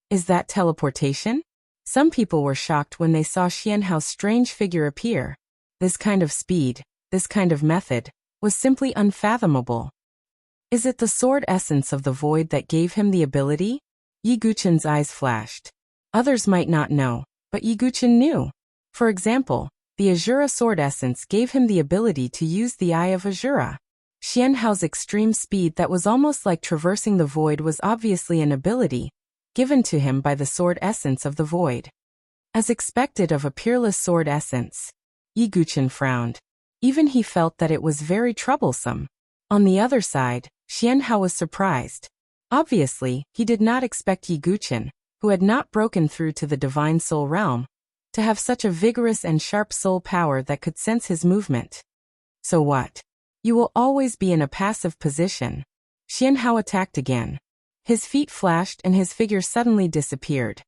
Is that teleportation? Some people were shocked when they saw Xianhao's strange figure appear. This kind of speed, this kind of method, was simply unfathomable. Is it the sword essence of the void that gave him the ability? Yi Guchen's eyes flashed. Others might not know, but Yi Guchen knew. For example, the Azura sword essence gave him the ability to use the Eye of Azura. Xianhao's extreme speed that was almost like traversing the void was obviously an ability, given to him by the sword essence of the void. As expected of a peerless sword essence, Yi Guchen frowned. Even he felt that it was very troublesome. On the other side, Xianhao was surprised. Obviously, he did not expect Yi Guchen, who had not broken through to the divine soul realm, to have such a vigorous and sharp soul power that could sense his movement. So what? You will always be in a passive position. Xianhao attacked again. His feet flashed and his figure suddenly disappeared.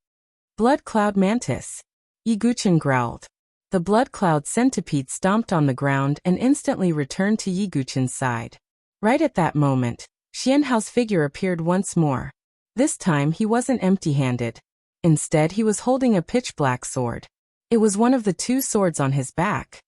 Blood Cloud Mantis. Yi Guchen growled. The Blood Cloud Centipede stomped on the ground and instantly returned to Yi Guchen's side. Right at that moment, Xianhao's figure appeared once more. This time he wasn't empty-handed. Instead he was holding a pitch-black sword. It was one of the two swords on his back.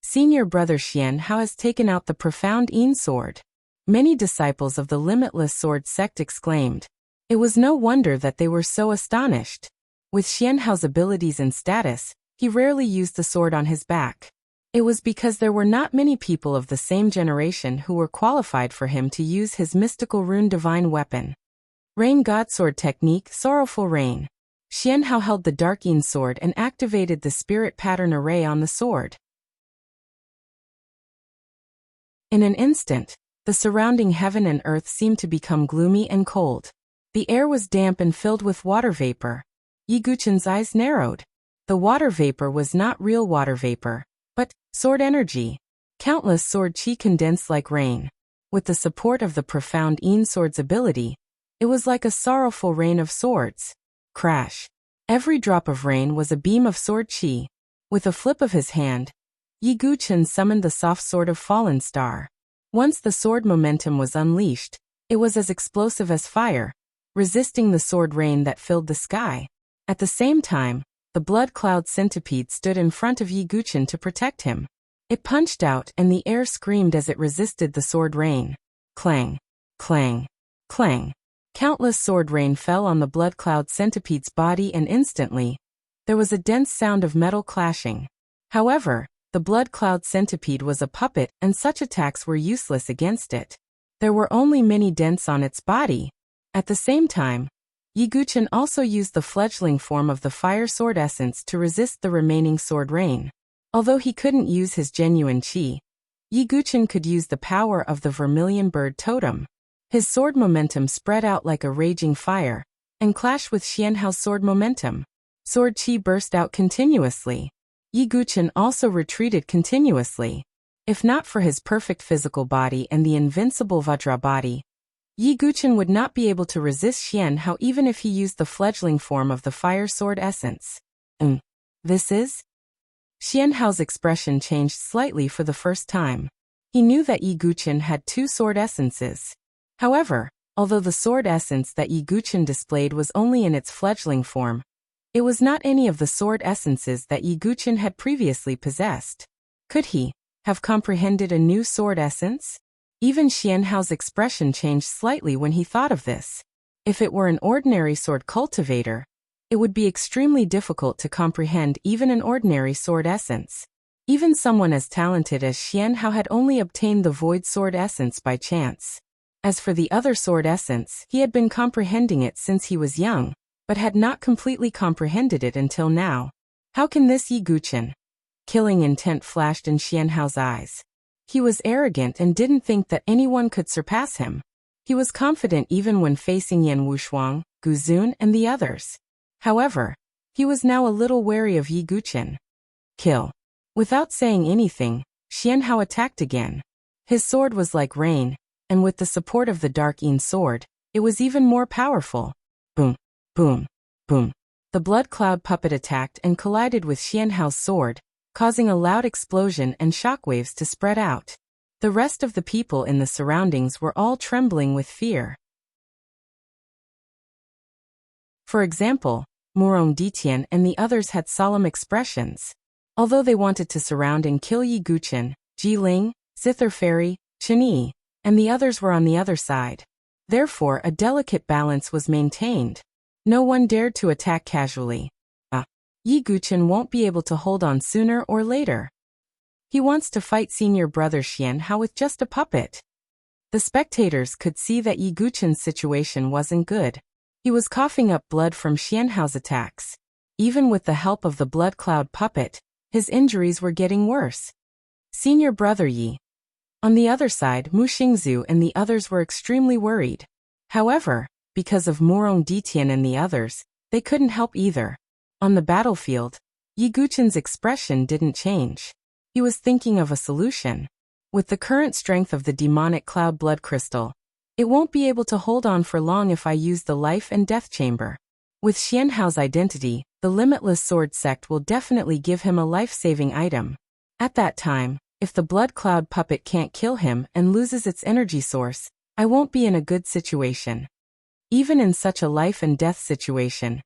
Senior brother Xianhao has taken out the profound Yin sword. Many disciples of the Limitless Sword sect exclaimed. It was no wonder that they were so astonished. With Xianhao's abilities and status, he rarely used the sword on his back. It was because there were not many people of the same generation who were qualified for him to use his mystical rune divine weapon. Rain God Sword Technique Sorrowful Rain. Xianhao held the Dark Yin sword and activated the spirit pattern array on the sword. In an instant, the surrounding heaven and earth seemed to become gloomy and cold. The air was damp and filled with water vapor. Yi Guchen's eyes narrowed. The water vapor was not real water vapor, but sword energy. Countless sword chi condensed like rain. With the support of the profound Yin sword's ability, it was like a sorrowful rain of swords. Crash. Every drop of rain was a beam of sword chi. With a flip of his hand, Yi Guchen summoned the soft sword of Fallen Star. Once the sword momentum was unleashed, it was as explosive as fire, resisting the sword rain that filled the sky. At the same time, the Blood Cloud Centipede stood in front of Yi Guchen to protect him. It punched out and the air screamed as it resisted the sword rain. Clang, clang, clang. Countless sword rain fell on the Blood Cloud Centipede's body and instantly, there was a dense sound of metal clashing. However, the Blood Cloud Centipede was a puppet and such attacks were useless against it. There were only many dents on its body. At the same time, Yi Guchen also used the fledgling form of the fire sword essence to resist the remaining sword rain. Although he couldn't use his genuine chi, Yi Guchen could use the power of the vermilion bird totem. His sword momentum spread out like a raging fire, and clashed with Xianhao's sword momentum. Sword chi burst out continuously. Yi Guchen also retreated continuously. If not for his perfect physical body and the invincible Vajra body, Yi Guchen would not be able to resist Xianhao even if he used the fledgling form of the fire sword essence. This is? Xianhao's expression changed slightly for the first time. He knew that Yi Guchen had two sword essences. However, although the sword essence that Yi Guchen displayed was only in its fledgling form, it was not any of the sword essences that Yi Guchen had previously possessed. Could he have comprehended a new sword essence? Even Xianhao's expression changed slightly when he thought of this. If it were an ordinary sword cultivator, it would be extremely difficult to comprehend even an ordinary sword essence. Even someone as talented as Xianhao had only obtained the void sword essence by chance. As for the other sword essence, he had been comprehending it since he was young, but had not completely comprehended it until now. How can this Yi Guchen? Killing intent flashed in Xianhao's eyes. He was arrogant and didn't think that anyone could surpass him. He was confident even when facing Yan Wushuang, Gu Zun, and the others. However, he was now a little wary of Yi Guqin. Kill. Without saying anything, Xianhao attacked again. His sword was like rain, and with the support of the Dark Yin sword, it was even more powerful. Boom, boom, boom. The blood cloud puppet attacked and collided with Xianhao's sword, causing a loud explosion and shockwaves to spread out. The rest of the people in the surroundings were all trembling with fear. For example, Murong Ditian and the others had solemn expressions. Although they wanted to surround and kill Yi Guqin, Ji Ling, Zither Fairy, Chen Yi, and the others were on the other side. Therefore, a delicate balance was maintained. No one dared to attack casually. Yi Guqin won't be able to hold on sooner or later. He wants to fight senior brother Xianhao with just a puppet. The spectators could see that Yi Guqin's situation wasn't good. He was coughing up blood from Xianhao's attacks. Even with the help of the blood cloud puppet, his injuries were getting worse. Senior brother Yi. On the other side, Mu Xingzu and the others were extremely worried. However, because of Murong Ditian and the others, they couldn't help either. On the battlefield, Yi Guqin's expression didn't change. He was thinking of a solution. With the current strength of the demonic cloud blood crystal, it won't be able to hold on for long if I use the life and death chamber. With Xianhao's identity, the limitless sword sect will definitely give him a life-saving item. At that time, if the blood cloud puppet can't kill him and loses its energy source, I won't be in a good situation. Even in such a life and death situation,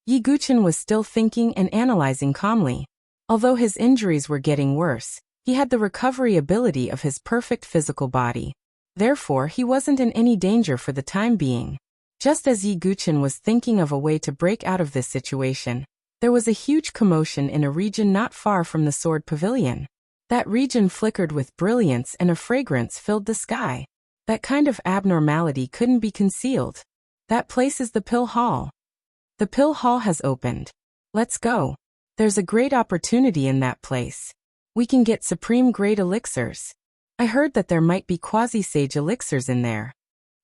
Yi Guqin was still thinking and analyzing calmly. Although his injuries were getting worse, he had the recovery ability of his perfect physical body. Therefore, he wasn't in any danger for the time being. Just as Yi Guqin was thinking of a way to break out of this situation, there was a huge commotion in a region not far from the Sword Pavilion. That region flickered with brilliance and a fragrance filled the sky. That kind of abnormality couldn't be concealed. That place is the Pill Hall. The Pill Hall has opened. Let's go. There's a great opportunity in that place. We can get supreme grade elixirs. I heard that there might be quasi-sage elixirs in there.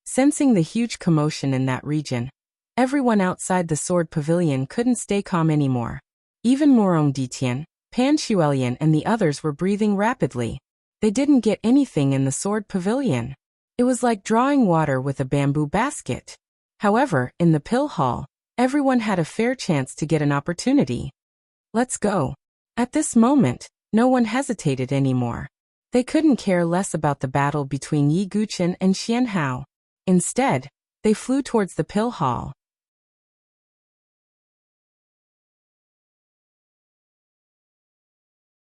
Sensing the huge commotion in that region, everyone outside the Sword Pavilion couldn't stay calm anymore. Even Murong Ditian, Pan Xuelian and the others were breathing rapidly. They didn't get anything in the Sword Pavilion. It was like drawing water with a bamboo basket. However, in the Pill Hall, everyone had a fair chance to get an opportunity. Let's go. At this moment, no one hesitated anymore. They couldn't care less about the battle between Yi Guqin and Xianhao. Instead, they flew towards the Pill Hall.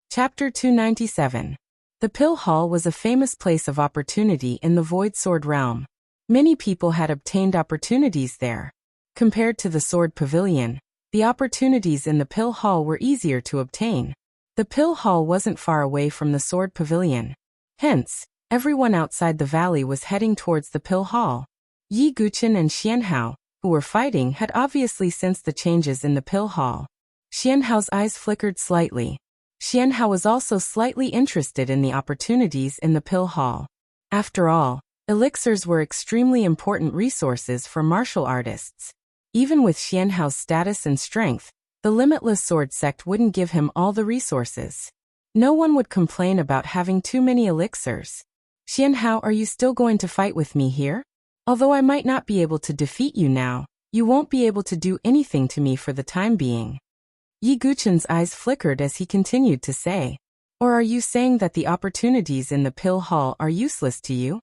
Chapter 297. The Pill Hall was a famous place of opportunity in the Void Sword realm. Many people had obtained opportunities there. Compared to the Sword Pavilion, the opportunities in the Pill Hall were easier to obtain. The Pill Hall wasn't far away from the Sword Pavilion. Hence, everyone outside the valley was heading towards the Pill Hall. Yi Guqin and Xianhao, who were fighting, had obviously sensed the changes in the Pill Hall. Xianhao's eyes flickered slightly. Xianhao was also slightly interested in the opportunities in the Pill Hall. After all, elixirs were extremely important resources for martial artists. Even with Xianhao's status and strength, the Limitless Sword sect wouldn't give him all the resources. No one would complain about having too many elixirs. Xianhao, are you still going to fight with me here? Although I might not be able to defeat you now, you won't be able to do anything to me for the time being. Yi Guqin's eyes flickered as he continued to say. Or are you saying that the opportunities in the Pill Hall are useless to you?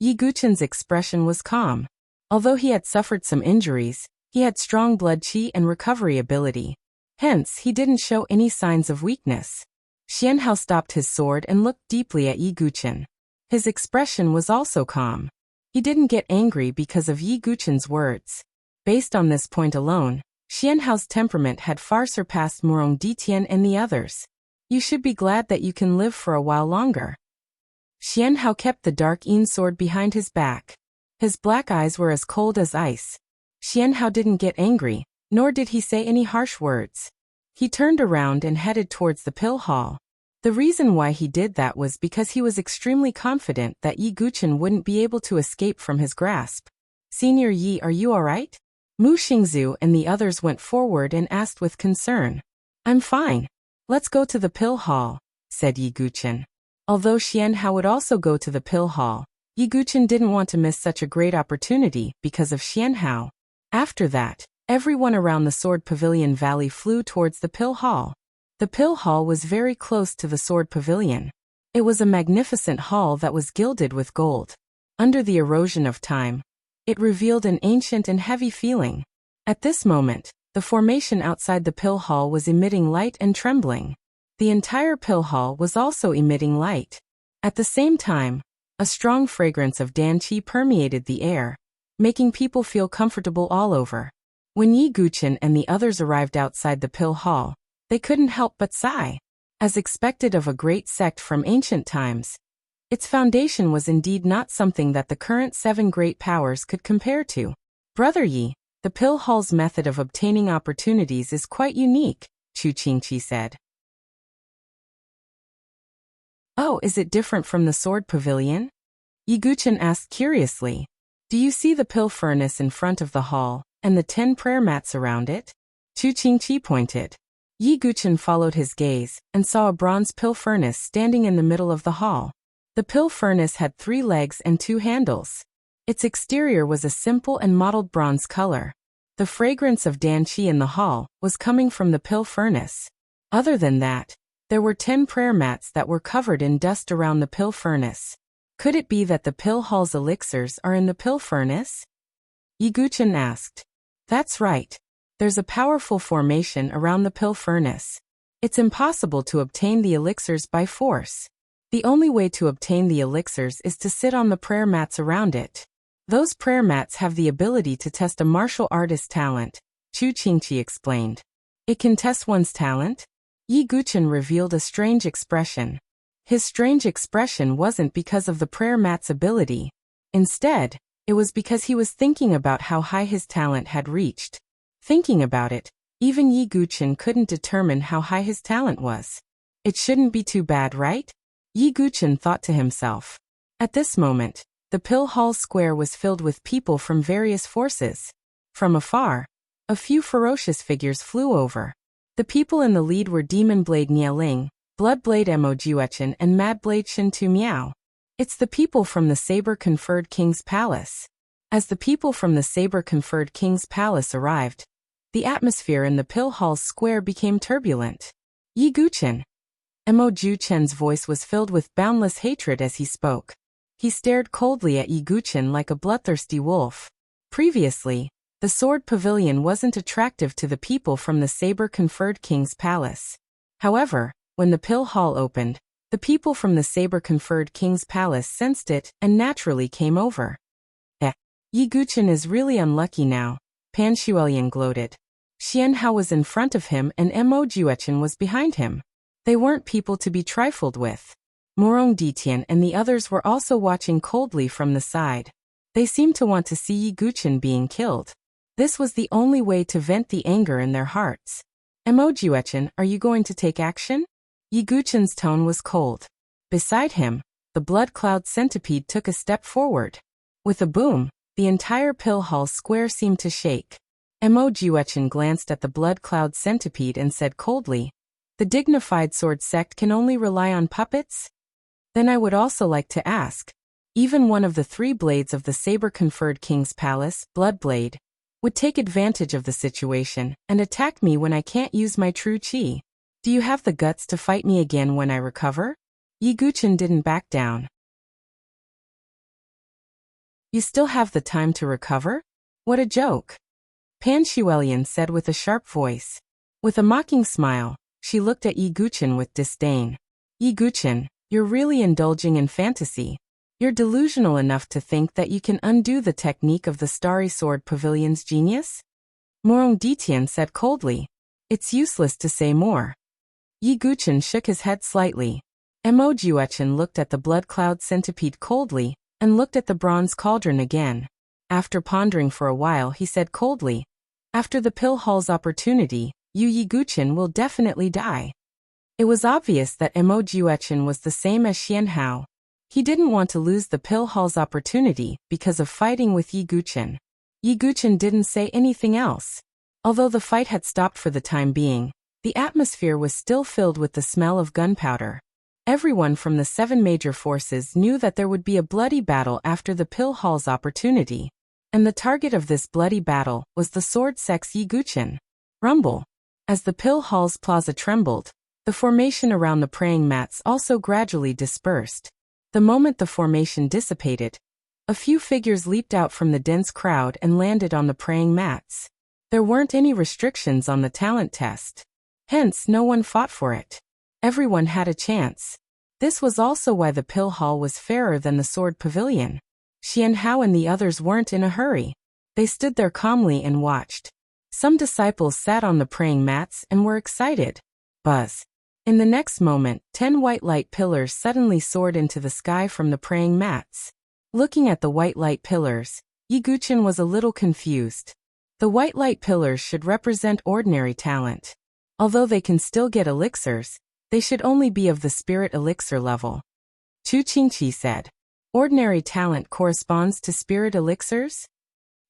Yi Guqin's expression was calm. Although he had suffered some injuries, he had strong blood qi and recovery ability. Hence, he didn't show any signs of weakness. Xianhao stopped his sword and looked deeply at Yi Guqin. His expression was also calm. He didn't get angry because of Yi Guqin's words. Based on this point alone, Xianhao's temperament had far surpassed Murong Ditian and the others. You should be glad that you can live for a while longer. Xianhao kept the dark Yin sword behind his back. His black eyes were as cold as ice. Xianhao didn't get angry, nor did he say any harsh words. He turned around and headed towards the Pill Hall. The reason why he did that was because he was extremely confident that Yi Guchen wouldn't be able to escape from his grasp. Senior Yi, are you alright? Mu Xingzu and the others went forward and asked with concern. I'm fine. Let's go to the pill hall, said Yi Guchen. Although Xianhao would also go to the pill hall, Yi Guchen didn't want to miss such a great opportunity because of Xianhao. After that, everyone around the Sword Pavilion Valley flew towards the pill hall. The pill hall was very close to the Sword Pavilion. It was a magnificent hall that was gilded with gold. Under the erosion of time, it revealed an ancient and heavy feeling. At this moment, the formation outside the pill hall was emitting light and trembling. The entire pill hall was also emitting light. At the same time, a strong fragrance of danqi permeated the air, making people feel comfortable all over. When Yi Guchen and the others arrived outside the pill hall, they couldn't help but sigh. As expected of a great sect from ancient times, its foundation was indeed not something that the current 7 great powers could compare to. Brother Yi, the pill hall's method of obtaining opportunities is quite unique, Chu Qingqi said. Oh, is it different from the Sword Pavilion? Yi Guchen asked curiously. Do you see the pill furnace in front of the hall, and the 10 prayer mats around it? Chu Qingqi pointed. Yi Guchen followed his gaze, and saw a bronze pill furnace standing in the middle of the hall. The pill furnace had 3 legs and 2 handles. Its exterior was a simple and mottled bronze color. The fragrance of danqi in the hall was coming from the pill furnace. Other than that, there were 10 prayer mats that were covered in dust around the pill furnace. Could it be that the pill hall's elixirs are in the pill furnace? Yi Guchen asked. That's right. There's a powerful formation around the pill furnace. It's impossible to obtain the elixirs by force. The only way to obtain the elixirs is to sit on the prayer mats around it. Those prayer mats have the ability to test a martial artist's talent, Chu Qingqi explained. It can test one's talent? Yi Guchen revealed a strange expression. His strange expression wasn't because of the prayer mat's ability. Instead, it was because he was thinking about how high his talent had reached. Thinking about it, even Yi Guchen couldn't determine how high his talent was. It shouldn't be too bad, right? Yi Guchen thought to himself. At this moment, the pill hall square was filled with people from various forces. From afar, a few ferocious figures flew over. The people in the lead were Demon Blade Nialing, Blood Blade Mo Juechen and Mad Blade Shin Tu Miao. It's the people from the Saber-conferred King's Palace. As the people from the Saber-conferred King's Palace arrived, the atmosphere in the pill hall's square became turbulent. Yi Guchen. Mo Juechen's voice was filled with boundless hatred as he spoke. He stared coldly at Yi Guchen like a bloodthirsty wolf. Previously, the Sword Pavilion wasn't attractive to the people from the Saber-conferred King's Palace. However, when the pill hall opened, the people from the Saber-conferred King's Palace sensed it and naturally came over. Yi Guchen is really unlucky now, Pan Shuelian gloated. Xianhao was in front of him and Mo Juechen was behind him. They weren't people to be trifled with. Morong Ditian and the others were also watching coldly from the side. They seemed to want to see Yi Guchen being killed. This was the only way to vent the anger in their hearts. Mo Juechen, are you going to take action? Yi Guchen's tone was cold. Beside him, the blood cloud centipede took a step forward. With a boom, the entire pill hall square seemed to shake. Mo Juechen glanced at the blood cloud centipede and said coldly, "The dignified sword sect can only rely on puppets?" Then I would also like to ask, even one of the 3 blades of the saber-conferred King's Palace, Bloodblade, would take advantage of the situation and attack me when I can't use my true chi. Do you have the guts to fight me again when I recover? Yi Guchen didn't back down. You still have the time to recover? What a joke. Pan Shuelian said with a sharp voice. With a mocking smile, she looked at Yi Guchen with disdain. Yi Guchen, you're really indulging in fantasy. You're delusional enough to think that you can undo the technique of the Starry Sword Pavilion's genius? Morong Ditian said coldly. It's useless to say more. Yi Guchen shook his head slightly. Mo Juechen looked at the blood cloud centipede coldly, and looked at the bronze cauldron again. After pondering for a while he said coldly, after the pill hall's opportunity, Yi Guchen will definitely die. It was obvious that Mo Juechen was the same as Xian Hao. He didn't want to lose the pill hall's opportunity because of fighting with Yi Guchen. Yi Guchen didn't say anything else. Although the fight had stopped for the time being, the atmosphere was still filled with the smell of gunpowder. Everyone from the 7 major forces knew that there would be a bloody battle after the pill hall's opportunity. And the target of this bloody battle was the sword sex Yi Guchen. Rumble. As the pill hall's plaza trembled, the formation around the praying mats also gradually dispersed. The moment the formation dissipated, a few figures leaped out from the dense crowd and landed on the praying mats. There weren't any restrictions on the talent test. Hence, no one fought for it. Everyone had a chance. This was also why the pill hall was fairer than the sword pavilion. Xian Hao and the others weren't in a hurry. They stood there calmly and watched. Some disciples sat on the praying mats and were excited. Buzz. In the next moment, 10 white light pillars suddenly soared into the sky from the praying mats. Looking at the white light pillars, Yi Guchen was a little confused. The white light pillars should represent ordinary talent. Although they can still get elixirs, they should only be of the spirit elixir level. Chu Qingqi said. Ordinary talent corresponds to spirit elixirs?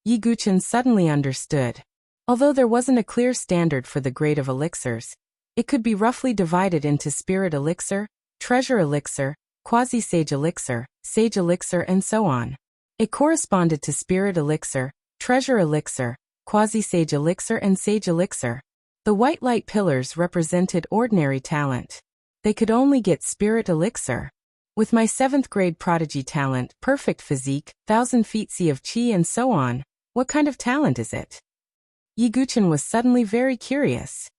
Yi Guchen suddenly understood. Although there wasn't a clear standard for the grade of elixirs, it could be roughly divided into spirit elixir, treasure elixir, quasi-sage elixir, and so on. It corresponded to spirit elixir, treasure elixir, quasi-sage elixir and sage elixir. The white light pillars represented ordinary talent. They could only get spirit elixir. With my 7th grade prodigy talent, perfect physique, 1,000 feet sea of qi and so on, what kind of talent is it? Yi Guchen was suddenly very curious.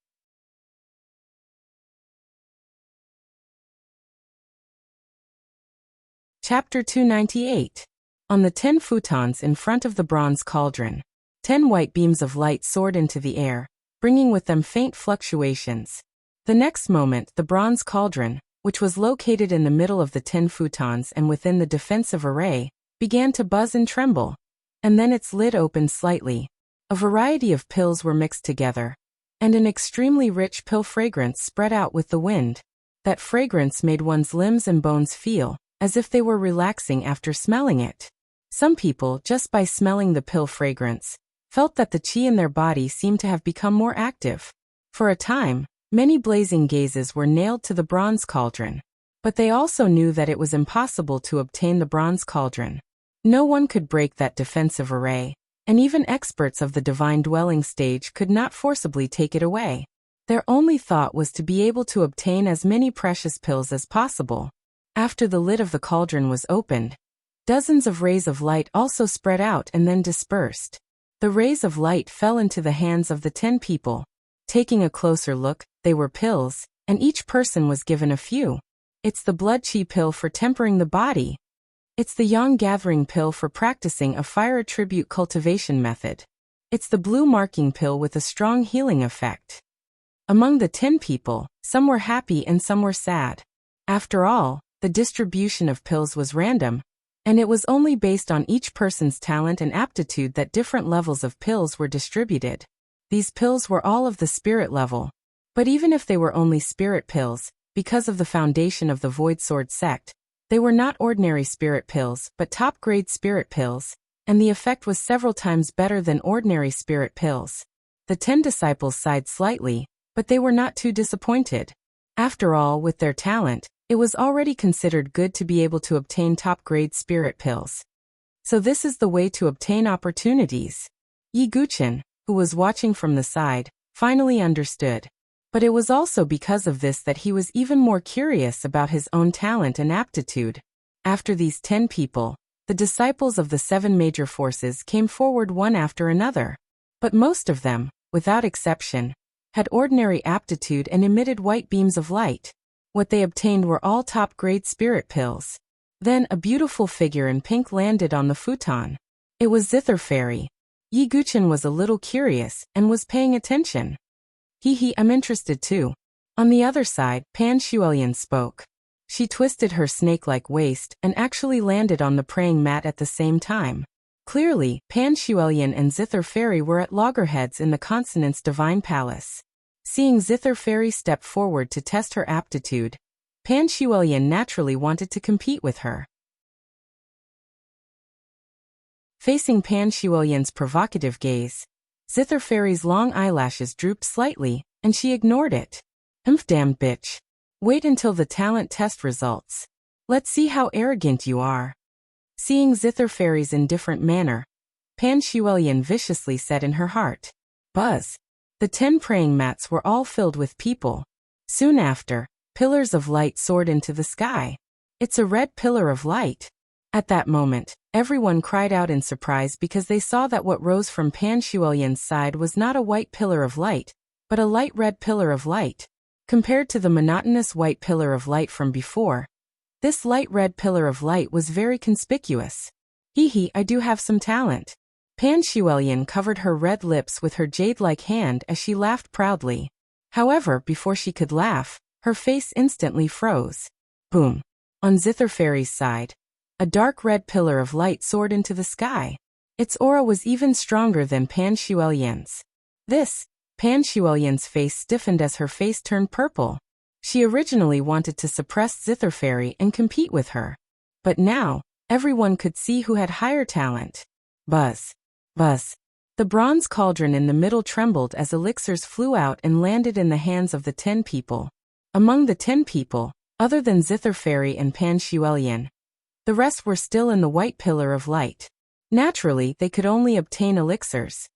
Chapter 298. On the 10 futons in front of the bronze cauldron, 10 white beams of light soared into the air, bringing with them faint fluctuations. The next moment, the bronze cauldron, which was located in the middle of the 10 futons and within the defensive array, began to buzz and tremble. And then its lid opened slightly. A variety of pills were mixed together, and an extremely rich pill fragrance spread out with the wind. That fragrance made one's limbs and bones feel as if they were relaxing after smelling it. Some people, just by smelling the pill fragrance, felt that the qi in their body seemed to have become more active. For a time, many blazing gazes were nailed to the bronze cauldron. But they also knew that it was impossible to obtain the bronze cauldron. No one could break that defensive array, and even experts of the divine dwelling stage could not forcibly take it away. Their only thought was to be able to obtain as many precious pills as possible. After the lid of the cauldron was opened, dozens of rays of light also spread out and then dispersed. The rays of light fell into the hands of the 10 people. Taking a closer look, they were pills, and each person was given a few. It's the blood qi pill for tempering the body. It's the yang gathering pill for practicing a fire attribute cultivation method. It's the blue marking pill with a strong healing effect. Among the 10 people, some were happy and some were sad. After all, the distribution of pills was random, and it was only based on each person's talent and aptitude that different levels of pills were distributed. These pills were all of the spirit level. But even if they were only spirit pills, because of the foundation of the Void Sword sect, they were not ordinary spirit pills but top-grade spirit pills, and the effect was several times better than ordinary spirit pills. The 10 disciples sighed slightly, but they were not too disappointed. After all, with their talent, it was already considered good to be able to obtain top-grade spirit pills. So this is the way to obtain opportunities. Yi Guchen, who was watching from the side, finally understood. But it was also because of this that he was even more curious about his own talent and aptitude. After these 10 people, the disciples of the 7 major forces came forward one after another. But most of them, without exception, had ordinary aptitude and emitted white beams of light. What they obtained were all top-grade spirit pills. Then a beautiful figure in pink landed on the futon. It was Zither Fairy. Yi Guchen was a little curious and was paying attention. I'm interested too. On the other side, Pan Shuelian spoke. She twisted her snake-like waist and actually landed on the praying mat at the same time. Clearly, Pan Shuelian and Zither Fairy were at loggerheads in the Consonant's divine palace. Seeing Zither Fairy step forward to test her aptitude, Pan Shuelian naturally wanted to compete with her. Facing Pan Shuelian's provocative gaze, Zither Fairy's long eyelashes drooped slightly, and she ignored it. Damned bitch. Wait until the talent test results. Let's see how arrogant you are. Seeing Zither Fairy's indifferent manner, Pan Shuelian viciously said in her heart. Buzz. The 10 praying mats were all filled with people. Soon after, pillars of light soared into the sky. It's a red pillar of light. At that moment, everyone cried out in surprise because they saw that what rose from Pan Shuelian's side was not a white pillar of light, but a light red pillar of light. Compared to the monotonous white pillar of light from before, this light red pillar of light was very conspicuous. Hee hee, I do have some talent. Pan Shuelian covered her red lips with her jade-like hand as she laughed proudly. However, before she could laugh, her face instantly froze. Boom. On Zither Fairy's side, a dark red pillar of light soared into the sky. Its aura was even stronger than Pan Shuelian's. Pan Shuelian's face stiffened as her face turned purple. She originally wanted to suppress Zither Fairy and compete with her. But now, everyone could see who had higher talent. Buzz. Buzz. The bronze cauldron in the middle trembled as elixirs flew out and landed in the hands of the 10 people. Among the 10 people, other than Zither Fairy and Pan Shuelian, the rest were still in the white pillar of light. Naturally, they could only obtain elixirs.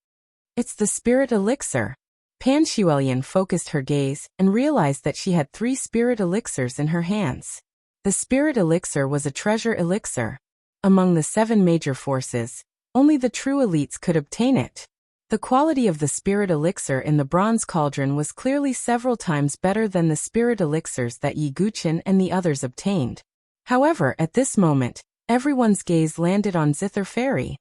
It's the spirit elixir. Pan Shuelian focused her gaze and realized that she had 3 spirit elixirs in her hands. The spirit elixir was a treasure elixir. Among the 7 major forces, only the true elites could obtain it. The quality of the spirit elixir in the bronze cauldron was clearly several times better than the spirit elixirs that Yi Guqin and the others obtained. However, at this moment, everyone's gaze landed on Zither Fairy.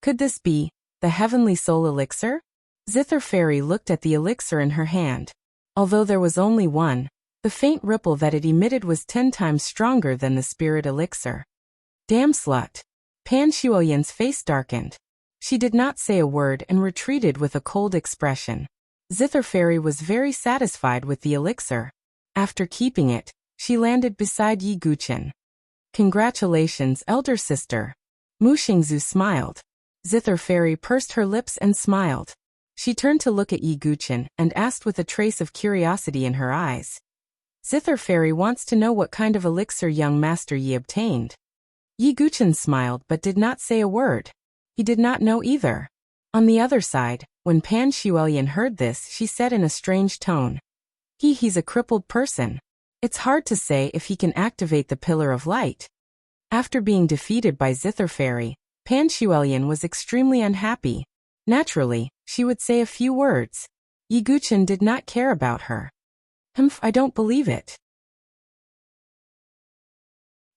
Could this be the heavenly soul elixir? Zither Fairy looked at the elixir in her hand. Although there was only one, the faint ripple that it emitted was 10 times stronger than the spirit elixir. Damn slut. Pan Shuelian's face darkened. She did not say a word and retreated with a cold expression. Zither Fairy was very satisfied with the elixir. After keeping it, she landed beside Yi Guqin. Congratulations, elder sister. Mu Xingzu smiled. Zither Fairy pursed her lips and smiled. She turned to look at Yi Guqin and asked with a trace of curiosity in her eyes. Zither Fairy wants to know what kind of elixir young Master Yi obtained. Yi Guqin smiled but did not say a word. He did not know either. On the other side, when Pan Shuelian heard this, she said in a strange tone. He's a crippled person. It's hard to say if he can activate the Pillar of Light. After being defeated by Zither Fairy, Pan Shuelian was extremely unhappy. Naturally, she would say a few words. Yi Guqin did not care about her. I don't believe it.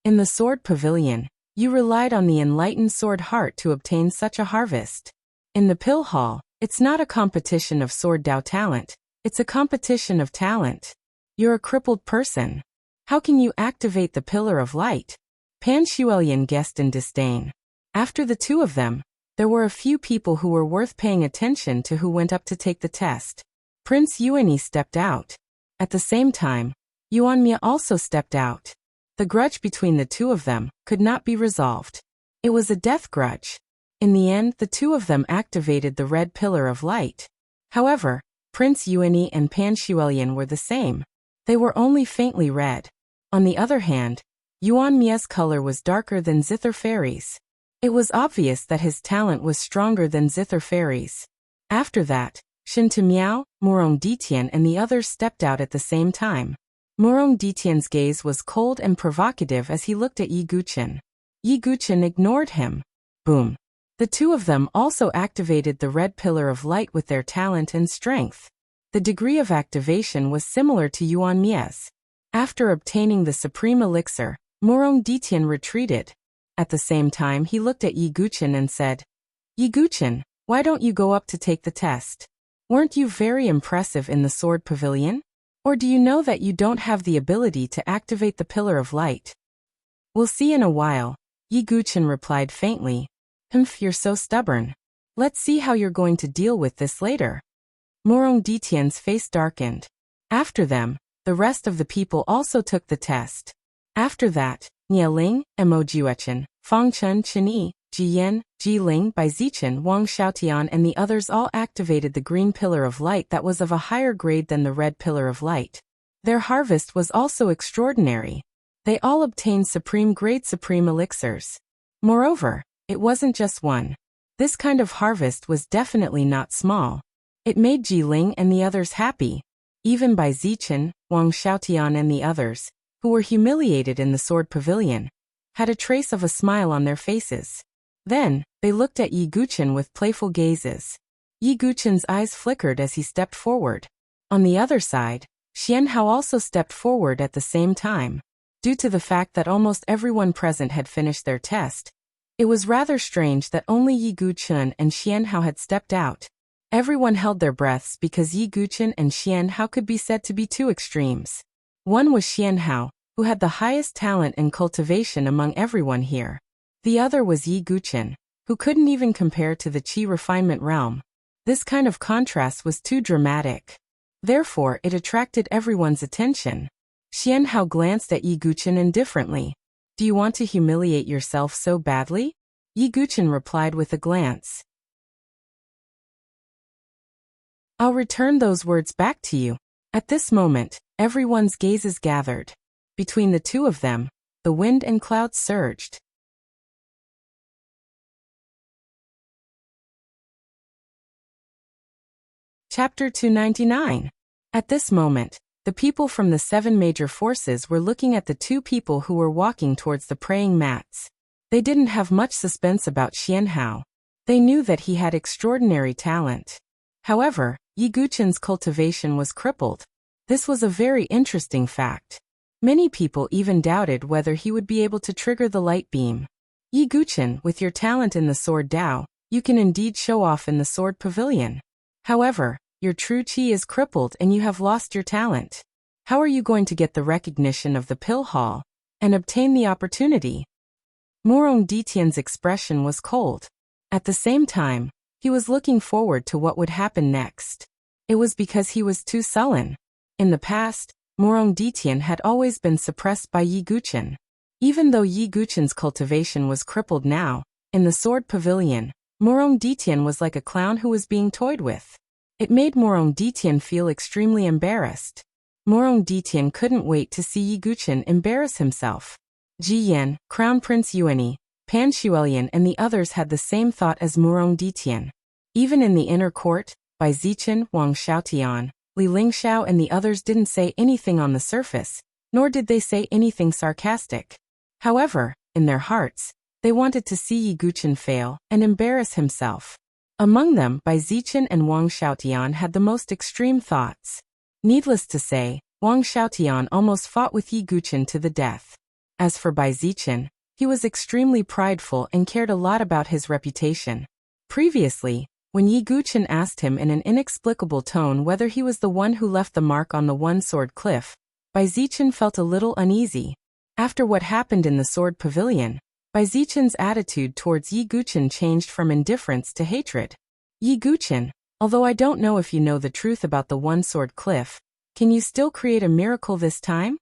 In the Sword Pavilion, you relied on the enlightened sword heart to obtain such a harvest. In the Pill Hall, it's not a competition of sword Dao talent, it's a competition of talent. You're a crippled person. How can you activate the Pillar of Light? Pan Shuelian guessed in disdain. After the 2 of them, there were a few people who were worth paying attention to who went up to take the test. Prince Yuanyi stepped out. At the same time, Yuanmia also stepped out. The grudge between the 2 of them could not be resolved. It was a death grudge. In the end, the 2 of them activated the red Pillar of Light. However, Prince Yuanyi and Pan Shuelian were the same. They were only faintly red. On the other hand, Yuanmia's color was darker than Zither Fairy's. It was obvious that his talent was stronger than Zither Fairy's. After that, Shin Miao, Murong Ditian and the others stepped out at the same time. Murong Ditian's gaze was cold and provocative as he looked at Yi Guqin. Yi Guqin ignored him. Boom. The 2 of them also activated the red Pillar of Light with their talent and strength. The degree of activation was similar to Yuanmia's. After obtaining the Supreme Elixir, Murong Ditian retreated. At the same time he looked at Yi Guqin and said, Yi Guqin, why don't you go up to take the test? Weren't you very impressive in the Sword Pavilion? Or do you know that you don't have the ability to activate the Pillar of Light? We'll see in a while, Yi Guqin replied faintly. You're so stubborn. Let's see how you're going to deal with this later. Morong Ditian's face darkened. After them, the rest of the people also took the test. After that, Nieling, Mo Juechen, Fang Chun Chenyi, Ji Yan, Ji Ling, Bai Zichen, Wang Xiaotian and the others all activated the green pillar of light that was of a higher grade than the red pillar of light. Their harvest was also extraordinary. They all obtained supreme grade supreme elixirs. Moreover, it wasn't just one. This kind of harvest was definitely not small. It made Ji Ling and the others happy. Even Bai Zichen, Wang Xiaotian and the others, who were humiliated in the sword pavilion, had a trace of a smile on their faces. Then, they looked at Yi Guchen with playful gazes. Yi Guchen's eyes flickered as he stepped forward. On the other side, Xian Hao also stepped forward at the same time. Due to the fact that almost everyone present had finished their test, it was rather strange that only Yi Guchen and Xian Hao had stepped out. Everyone held their breaths because Yi Guchen and Xian Hao could be said to be two extremes. One was Xian Hao, who had the highest talent and cultivation among everyone here. The other was Yi Guchen, who couldn't even compare to the Qi refinement realm. This kind of contrast was too dramatic. Therefore, it attracted everyone's attention. Xian Hao glanced at Yi Guchen indifferently. Do you want to humiliate yourself so badly? Yi Guchen replied with a glance. I'll return those words back to you. At this moment, everyone's gazes gathered. Between the two of them, the wind and clouds surged. Chapter 299. At this moment, the people from the 7 major forces were looking at the 2 people who were walking towards the praying mats. They didn't have much suspense about Xian Hao. They knew that he had extraordinary talent. However, Yi Guchen's cultivation was crippled. This was a very interesting fact. Many people even doubted whether he would be able to trigger the light beam. Yi Guchen, with your talent in the sword Dao, you can indeed show off in the sword pavilion. However, your true Qi is crippled and you have lost your talent. How are you going to get the recognition of the Pill Hall and obtain the opportunity? Morong Ditian's expression was cold. At the same time, he was looking forward to what would happen next. It was because he was too sullen. In the past, Morong Ditian had always been suppressed by Yi Guchen. Even though Yi Guchen's cultivation was crippled now, in the sword pavilion, Morong Ditian was like a clown who was being toyed with. It made Morong Ditian feel extremely embarrassed. Morong Ditian couldn't wait to see Yi Guchen embarrass himself. Ji Yan, Crown Prince Yuanyi, Pan Shuelian and the others had the same thought as Morong Ditian. Even in the inner court, Bai Zichen, Wang Xiaotian, Li Lingxiao and the others didn't say anything on the surface, nor did they say anything sarcastic. However, in their hearts, they wanted to see Yi Guchen fail and embarrass himself. Among them, Bai Zichen and Wang Xiaotian had the most extreme thoughts. Needless to say, Wang Xiaotian almost fought with Yi Guchen to the death. As for Bai Zichen, he was extremely prideful and cared a lot about his reputation. Previously, when Yi Guchen asked him in an inexplicable tone whether he was the one who left the mark on the one-sword cliff, Bai Zichen felt a little uneasy. After what happened in the sword pavilion, Bai Zichen's attitude towards Yi Guchen changed from indifference to hatred. Yi Guchen, although I don't know if you know the truth about the one-sword cliff, can you still create a miracle this time?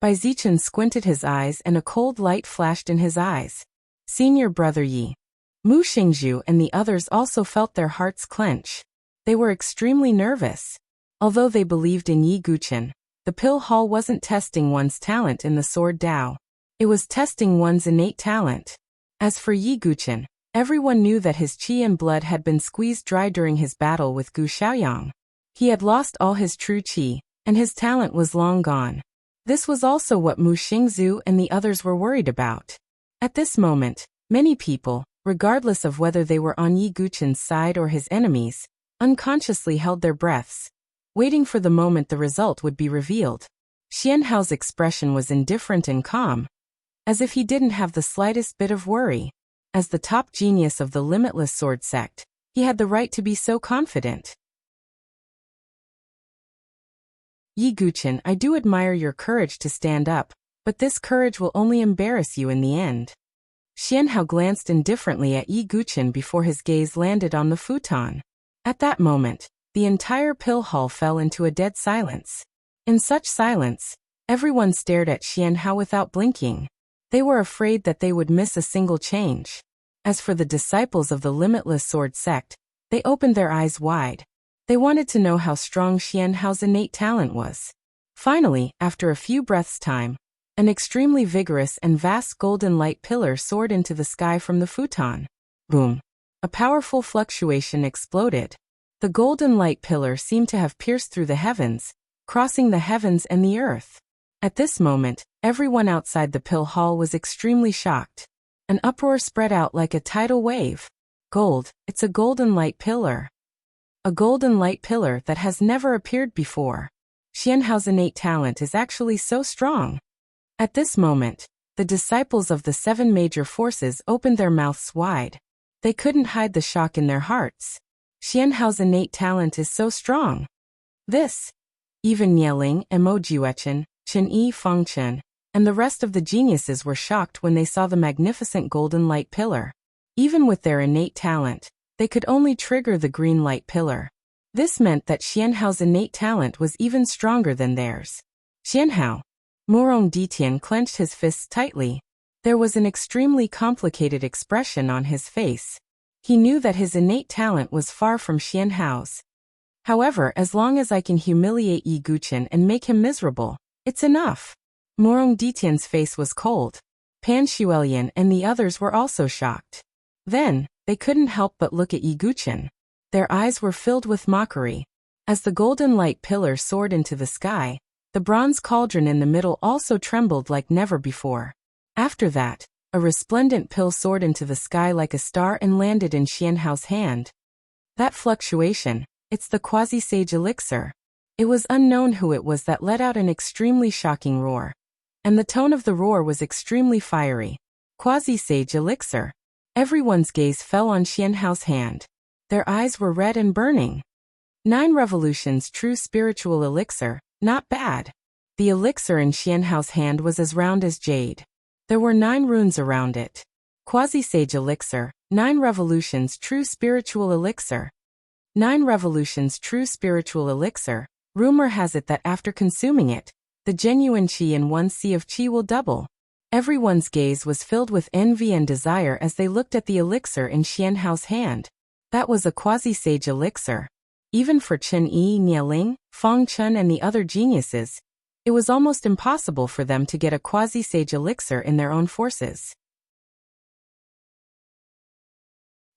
Bai Zichen squinted his eyes and a cold light flashed in his eyes. Senior brother Yi. Mu Xingzhu and the others also felt their hearts clench. They were extremely nervous. Although they believed in Yi Guchen, the Pill Hall wasn't testing one's talent in the sword Dao. It was testing one's innate talent. As for Yi Guchen, everyone knew that his qi and blood had been squeezed dry during his battle with Gu Xiaoyang. He had lost all his true qi, and his talent was long gone. This was also what Mu Xingzhu and the others were worried about. At this moment, many people, regardless of whether they were on Yi Guchen's side or his enemies, unconsciously held their breaths, waiting for the moment the result would be revealed. Xian Hao's expression was indifferent and calm, as if he didn't have the slightest bit of worry. As the top genius of the limitless sword sect, he had the right to be so confident. Yi Guchen, I do admire your courage to stand up, but this courage will only embarrass you in the end. Xian Hao glanced indifferently at Yi Guchen before his gaze landed on the futon. At that moment, the entire pill hall fell into a dead silence. In such silence, everyone stared at Xianhao without blinking. They were afraid that they would miss a single change. As for the disciples of the Limitless Sword sect, they opened their eyes wide. They wanted to know how strong Xianhao's innate talent was. Finally, after a few breaths' time, an extremely vigorous and vast golden light pillar soared into the sky from the futon. Boom! A powerful fluctuation exploded. The golden light pillar seemed to have pierced through the heavens, crossing the heavens and the earth. At this moment, everyone outside the pill hall was extremely shocked. An uproar spread out like a tidal wave. Gold, it's a golden light pillar. A golden light pillar that has never appeared before. Xianhao's innate talent is actually so strong. At this moment, the disciples of the 7 major forces opened their mouths wide. They couldn't hide the shock in their hearts. Xianhao's innate talent is so strong. This. Even Nieling, Emojiuechen, Chen Yi Fengchen, and the rest of the geniuses were shocked when they saw the magnificent golden light pillar. Even with their innate talent, they could only trigger the green light pillar. This meant that Xianhao's innate talent was even stronger than theirs. Xianhao. Murong Ditian clenched his fists tightly. There was an extremely complicated expression on his face. He knew that his innate talent was far from Xianhao's. However, as long as I can humiliate Yi Guqin and make him miserable, it's enough. Murong Ditian's face was cold. Pan Xuelian and the others were also shocked. Then, they couldn't help but look at Yi Guqin. Their eyes were filled with mockery. As the golden light pillar soared into the sky, the bronze cauldron in the middle also trembled like never before. After that, a resplendent pill soared into the sky like a star and landed in Xianhao's hand. That fluctuation, it's the quasi-sage elixir. It was unknown who it was that let out an extremely shocking roar. And the tone of the roar was extremely fiery. Quasi-sage elixir. Everyone's gaze fell on Xianhao's hand. Their eyes were red and burning. 9 revolutions true spiritual elixir, not bad. The elixir in Xianhao's hand was as round as jade. There were 9 runes around it. Quasi-sage elixir, 9 revolutions true spiritual elixir. 9 revolutions true spiritual elixir. Rumor has it that after consuming it, the genuine qi in one sea of qi will double. Everyone's gaze was filled with envy and desire as they looked at the elixir in Xianhao's hand. That was a quasi-sage elixir. Even for Chen Yi, Nieling, Feng Chen and the other geniuses, it was almost impossible for them to get a quasi-sage elixir in their own forces.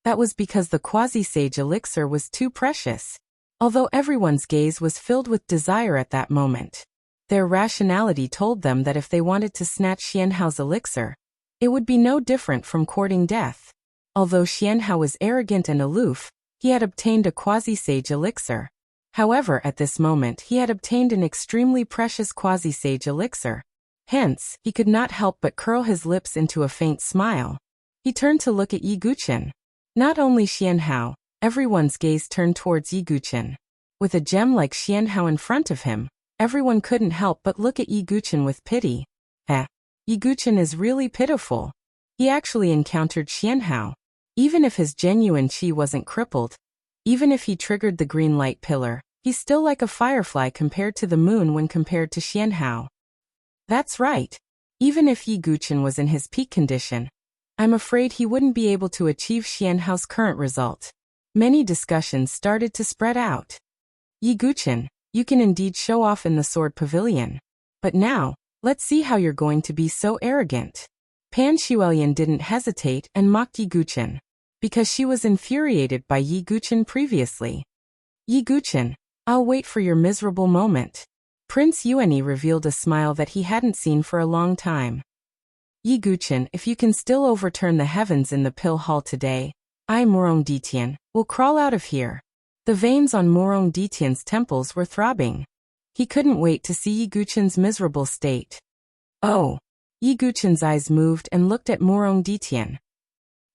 That was because the quasi-sage elixir was too precious. Although everyone's gaze was filled with desire at that moment, their rationality told them that if they wanted to snatch Xianhao's elixir, it would be no different from courting death. Although Xianhao was arrogant and aloof, he had obtained a quasi-sage elixir. However, at this moment he had obtained an extremely precious quasi-sage elixir. Hence, he could not help but curl his lips into a faint smile. He turned to look at Yi Guqin. Not only Xianhao, everyone's gaze turned towards Yi Guqin. With a gem like Xianhao in front of him, everyone couldn't help but look at Yi Guqin with pity. Yi Guqin is really pitiful. He actually encountered Xianhao. Even if his genuine qi wasn't crippled, even if he triggered the green light pillar, he's still like a firefly compared to the moon when compared to Xianhao. That's right. Even if Yi Guqin was in his peak condition, I'm afraid he wouldn't be able to achieve Xianhao's current result. Many discussions started to spread out. Yi Guqin, you can indeed show off in the sword pavilion. But now, let's see how you're going to be so arrogant. Pan Xuelian didn't hesitate and mocked Yi Guqin, because she was infuriated by Yi Guqin previously. Yi Guqin, I'll wait for your miserable moment. Prince Yuanyi revealed a smile that he hadn't seen for a long time. Yi Guqin, if you can still overturn the heavens in the pill hall today, I, Murong Ditian, will crawl out of here. The veins on Murong Ditian's temples were throbbing. He couldn't wait to see Yi Guqin's miserable state. Oh! Yi Guqin's eyes moved and looked at Murong Ditian.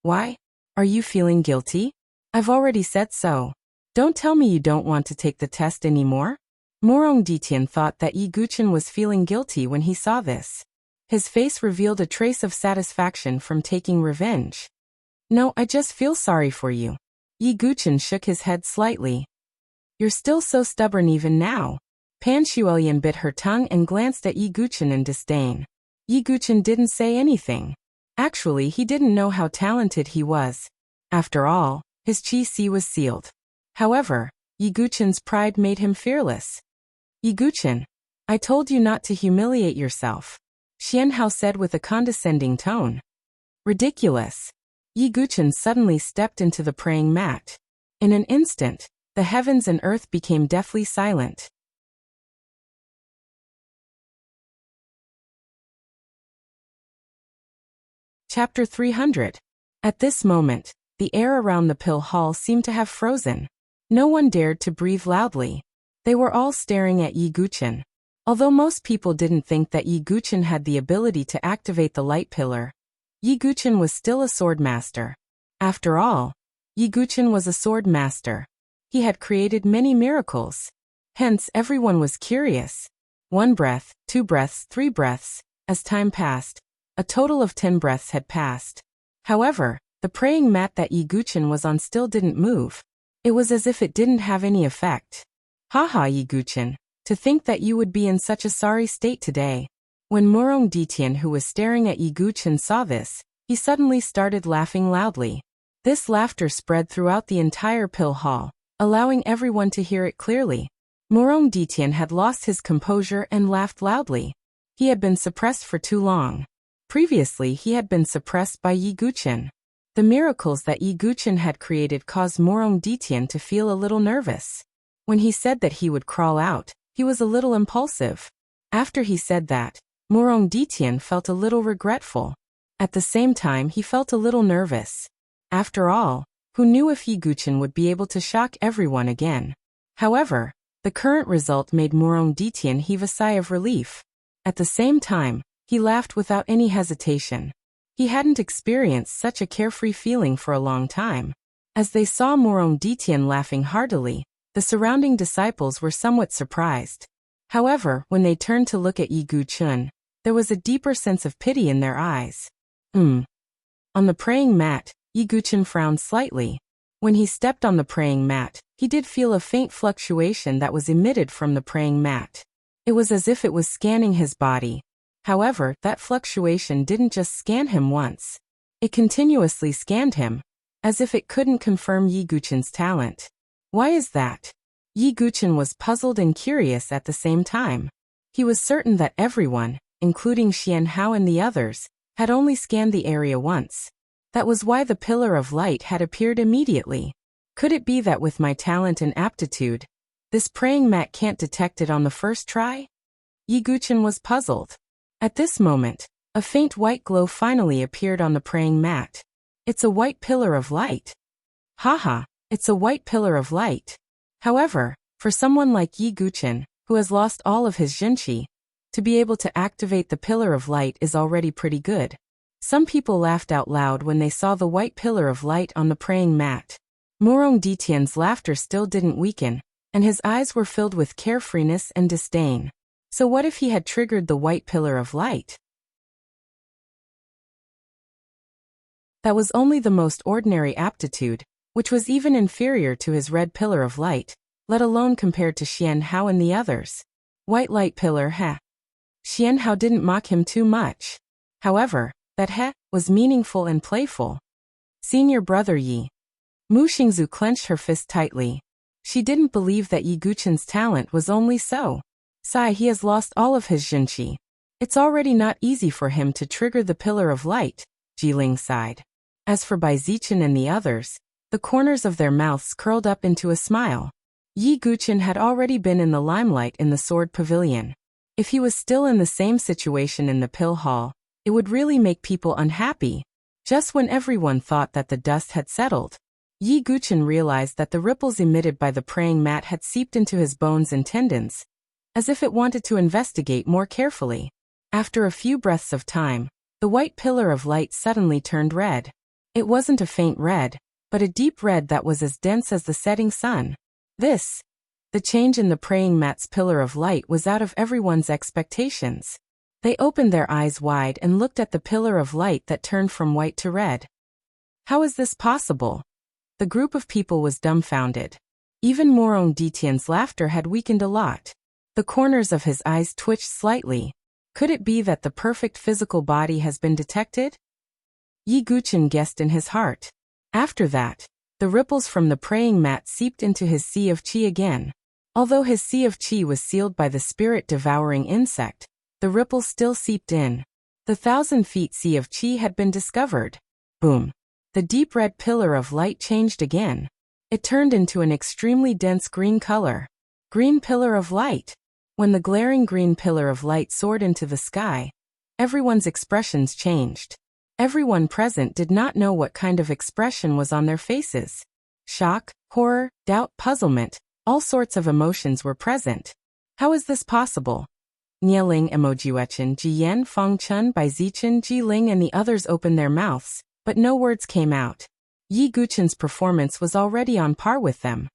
Why? Are you feeling guilty? I've already said so. Don't tell me you don't want to take the test anymore? Murong Ditian thought that Yi Guqin was feeling guilty when he saw this. His face revealed a trace of satisfaction from taking revenge. No, I just feel sorry for you. Yi Guqin shook his head slightly. You're still so stubborn even now. Pan Shuelian bit her tongue and glanced at Yi Guchen in disdain. Yi Guchen didn't say anything. Actually, he didn't know how talented he was. After all, his Qi was sealed. However, Yi Guchen's pride made him fearless. Yi Guchen, I told you not to humiliate yourself, Xian Hao said with a condescending tone. Ridiculous. Yi Guchen suddenly stepped into the praying mat. In an instant, the heavens and earth became deathly silent. Chapter 300. At this moment, the air around the pill hall seemed to have frozen. No one dared to breathe loudly. They were all staring at Yi Guchen. Although most people didn't think that Yi Guchen had the ability to activate the light pillar, Yi Guchen was still a sword master. After all, Yi Guchen was a sword master. He had created many miracles. Hence, everyone was curious. 1 breath, 2 breaths, 3 breaths. As time passed, a total of 10 breaths had passed. However, the praying mat that Yi Guchen was on still didn't move. It was as if it didn't have any effect. Haha, Yi Guchen, to think that you would be in such a sorry state today. When Murong Ditian, who was staring at Yi Guchen, saw this, he suddenly started laughing loudly. This laughter spread throughout the entire pill hall, allowing everyone to hear it clearly. Murong Ditian had lost his composure and laughed loudly. He had been suppressed for too long. Previously, he had been suppressed by Yi Guchen. The miracles that Yi Guchen had created caused Murong Ditian to feel a little nervous. When he said that he would crawl out, he was a little impulsive. After he said that, Murong Ditian felt a little regretful. At the same time, he felt a little nervous. After all, who knew if Yi Guchen would be able to shock everyone again? However, the current result made Murong Ditian heave a sigh of relief. At the same time, he laughed without any hesitation. He hadn't experienced such a carefree feeling for a long time. As they saw Murong Ditian laughing heartily, the surrounding disciples were somewhat surprised. However, when they turned to look at Yi Guchen, there was a deeper sense of pity in their eyes. On the praying mat, Yi Guchen frowned slightly. When he stepped on the praying mat, he did feel a faint fluctuation that was emitted from the praying mat. It was as if it was scanning his body. However, that fluctuation didn't just scan him once. It continuously scanned him, as if it couldn't confirm Yi Guchen's talent. Why is that? Yi Guchen was puzzled and curious at the same time. He was certain that everyone, including Xian Hao and the others, had only scanned the area once. That was why the pillar of light had appeared immediately. Could it be that with my talent and aptitude, this praying mat can't detect it on the first try? Yi Guchen was puzzled. At this moment, a faint white glow finally appeared on the praying mat. It's a white pillar of light. Haha, it's a white pillar of light. However, for someone like Yi Guchen, who has lost all of his Jinqi, to be able to activate the pillar of light is already pretty good. Some people laughed out loud when they saw the white pillar of light on the praying mat. Murong Ditian's laughter still didn't weaken, and his eyes were filled with carefreeness and disdain. So what if he had triggered the white pillar of light? That was only the most ordinary aptitude, which was even inferior to his red pillar of light, let alone compared to Xian Hao and the others. White light pillar, heh. Xian Hao didn't mock him too much. However, that heh was meaningful and playful. Senior brother Yi. Mu Xingzu clenched her fist tightly. She didn't believe that Yi Guchen's talent was only so. Sigh, he has lost all of his Jinqi. It's already not easy for him to trigger the pillar of light, Jiling sighed. As for Bai Zichen and the others, the corners of their mouths curled up into a smile. Yi Guchen had already been in the limelight in the sword pavilion. If he was still in the same situation in the pill hall, it would really make people unhappy. Just when everyone thought that the dust had settled, Yi Guchen realized that the ripples emitted by the praying mat had seeped into his bones and tendons, as if it wanted to investigate more carefully. After a few breaths of time, the white pillar of light suddenly turned red. It wasn't a faint red, but a deep red that was as dense as the setting sun. The change in the praying mat's pillar of light was out of everyone's expectations. They opened their eyes wide and looked at the pillar of light that turned from white to red. How is this possible? The group of people was dumbfounded. Even Morong Ditian's laughter had weakened a lot. The corners of his eyes twitched slightly. Could it be that the perfect physical body has been detected? Yi Guchen guessed in his heart. After that, the ripples from the praying mat seeped into his sea of qi again. Although his sea of qi was sealed by the spirit-devouring insect, the ripples still seeped in. The 1,000 feet sea of qi had been discovered. Boom! The deep red pillar of light changed again. It turned into an extremely dense green color. Green pillar of light. When the glaring green pillar of light soared into the sky, everyone's expressions changed. Everyone present did not know what kind of expression was on their faces. Shock, horror, doubt, puzzlement, all sorts of emotions were present. How is this possible? Nieling Emojiwechen, Jiyen, Fongchun, Baizichen, Jiling and the others opened their mouths, but no words came out. Yi Guchen's performance was already on par with them.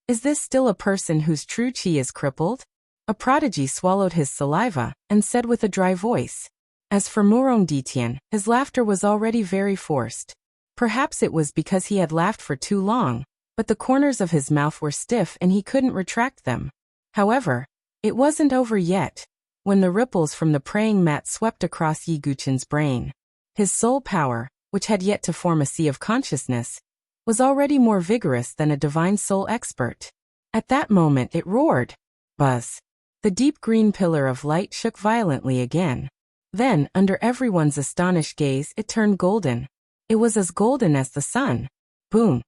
Is this still a person whose true qi is crippled? A prodigy swallowed his saliva and said with a dry voice. As for Murong Ditian, his laughter was already very forced. Perhaps it was because he had laughed for too long, but the corners of his mouth were stiff and he couldn't retract them. However, it wasn't over yet. When the ripples from the praying mat swept across Yi Guchen's brain, his soul power, which had yet to form a sea of consciousness, was already more vigorous than a divine soul expert. At that moment it roared. Buzz. The deep green pillar of light shook violently again. Then, under everyone's astonished gaze, it turned golden. It was as golden as the sun. Boom.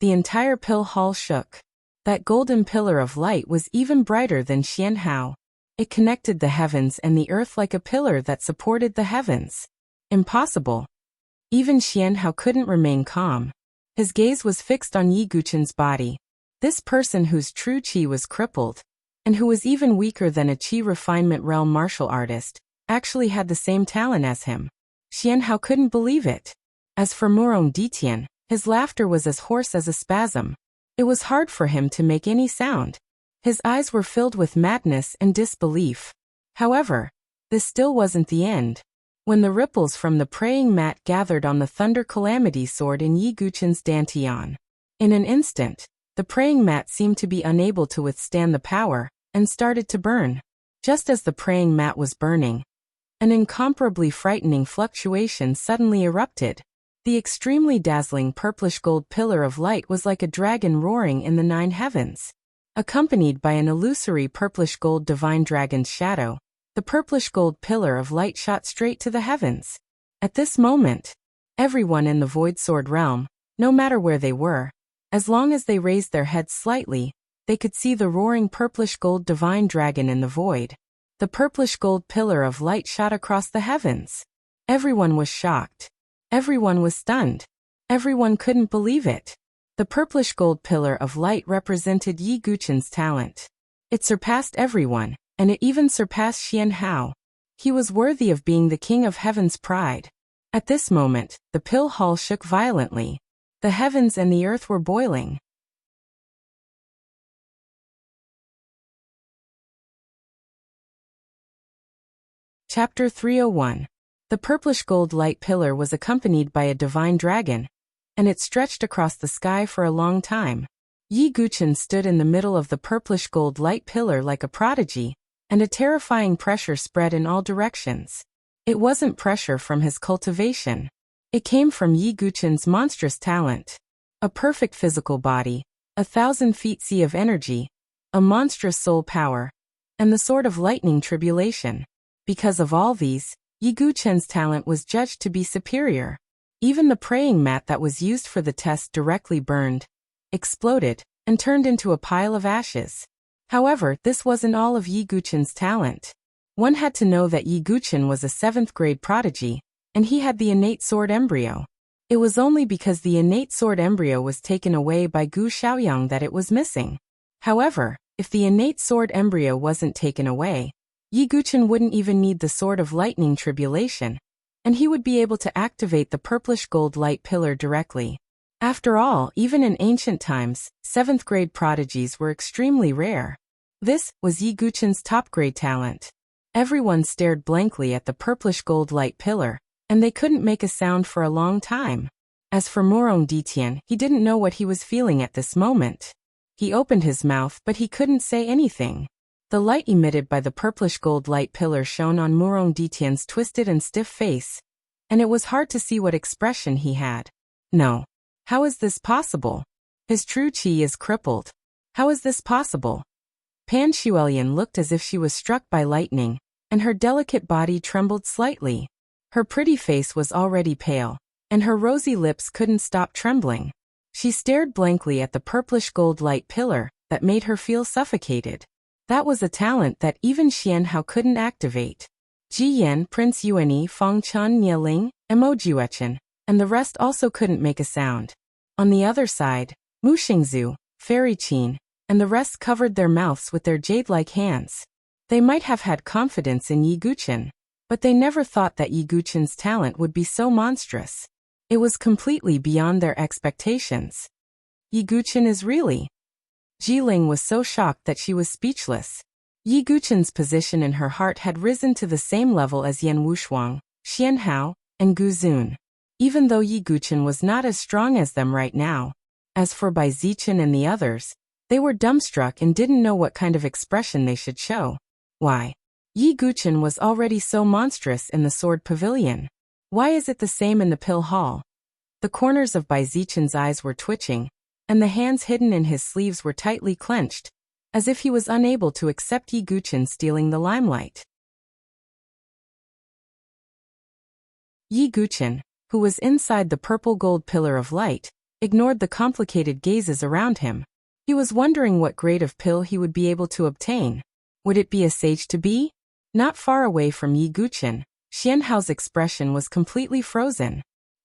The entire pill hall shook. That golden pillar of light was even brighter than Xianhao. It connected the heavens and the earth like a pillar that supported the heavens. Impossible. Even Xianhao couldn't remain calm. His gaze was fixed on Yi Guchen's body. This person whose true qi was crippled, and who was even weaker than a qi refinement realm martial artist, actually had the same talent as him. Xianhao couldn't believe it. As for Murong Ditian, his laughter was as hoarse as a spasm. It was hard for him to make any sound. His eyes were filled with madness and disbelief. However, this still wasn't the end. When the ripples from the praying mat gathered on the thunder calamity sword in Yi Guchen's dantian, in an instant, the praying mat seemed to be unable to withstand the power, and started to burn. Just as the praying mat was burning, an incomparably frightening fluctuation suddenly erupted. The extremely dazzling purplish-gold pillar of light was like a dragon roaring in the 9 heavens. Accompanied by an illusory purplish-gold divine dragon's shadow, the purplish-gold pillar of light shot straight to the heavens. At this moment, everyone in the Void Sword realm, no matter where they were, as long as they raised their heads slightly, they could see the roaring purplish-gold divine dragon in the void. The purplish-gold pillar of light shot across the heavens. Everyone was shocked. Everyone was stunned. Everyone couldn't believe it. The purplish-gold pillar of light represented Yi Guchen's talent. It surpassed everyone, and it even surpassed Xianhao. He was worthy of being the king of heaven's pride. At this moment, the pill hall shook violently. The heavens and the earth were boiling. Chapter 301. The purplish-gold light pillar was accompanied by a divine dragon, and it stretched across the sky for a long time. Yi Guchen stood in the middle of the purplish-gold light pillar like a prodigy, and a terrifying pressure spread in all directions. It wasn't pressure from his cultivation. It came from Yi Guchen's monstrous talent. A perfect physical body, 1,000 feet sea of energy, a monstrous soul power, and the sword of lightning tribulation. Because of all these, Yi Guchen's talent was judged to be superior. Even the praying mat that was used for the test directly burned, exploded, and turned into a pile of ashes. However, this wasn't all of Yi Guchen's talent. One had to know that Yi Guchen was a 7th grade prodigy, and he had the innate sword embryo. It was only because the innate sword embryo was taken away by Gu Xiaoyang that it was missing. However, if the innate sword embryo wasn't taken away, Yi Guchen wouldn't even need the sword of lightning tribulation, and he would be able to activate the purplish gold light pillar directly. After all, even in ancient times, 7th grade prodigies were extremely rare. This was Yi Guchen's top grade talent. Everyone stared blankly at the purplish gold light pillar, and they couldn't make a sound for a long time. As for Morong Ditian, he didn't know what he was feeling at this moment. He opened his mouth but he couldn't say anything. The light emitted by the purplish gold light pillar shone on Morong Ditian's twisted and stiff face, and it was hard to see what expression he had. No. How is this possible? His true qi is crippled. How is this possible? Pan Shuelian looked as if she was struck by lightning, and her delicate body trembled slightly. Her pretty face was already pale, and her rosy lips couldn't stop trembling. She stared blankly at the purplish gold light pillar that made her feel suffocated. That was a talent that even Xian Hao couldn't activate. Ji Yan, Prince Yuanyi, Feng Chun, Nieling, Emojuechen, and the rest also couldn't make a sound. On the other side, Mu Xingzu, Fairy Qin, and the rest covered their mouths with their jade-like hands. They might have had confidence in Yi Guqian, but they never thought that Yi Guqian's talent would be so monstrous. It was completely beyond their expectations. Yi Guqian is really... Jiling was so shocked that she was speechless. Yi Guqian's position in her heart had risen to the same level as Yan Wushuang, Xian Hao, and Gu Zun. Even though Yi Guqian was not as strong as them right now. As for Bai Zichen and the others, they were dumbstruck and didn't know what kind of expression they should show. Why? Yi Guqian was already so monstrous in the Sword Pavilion. Why is it the same in the Pill Hall? The corners of Bai Zichen's eyes were twitching, and the hands hidden in his sleeves were tightly clenched, as if he was unable to accept Yi Guqian stealing the limelight. Yi Guqian, who was inside the purple gold pillar of light, ignored the complicated gazes around him. He was wondering what grade of pill he would be able to obtain. Would it be a sage to be? Not far away from Yi Guqian, Xian Hao's expression was completely frozen.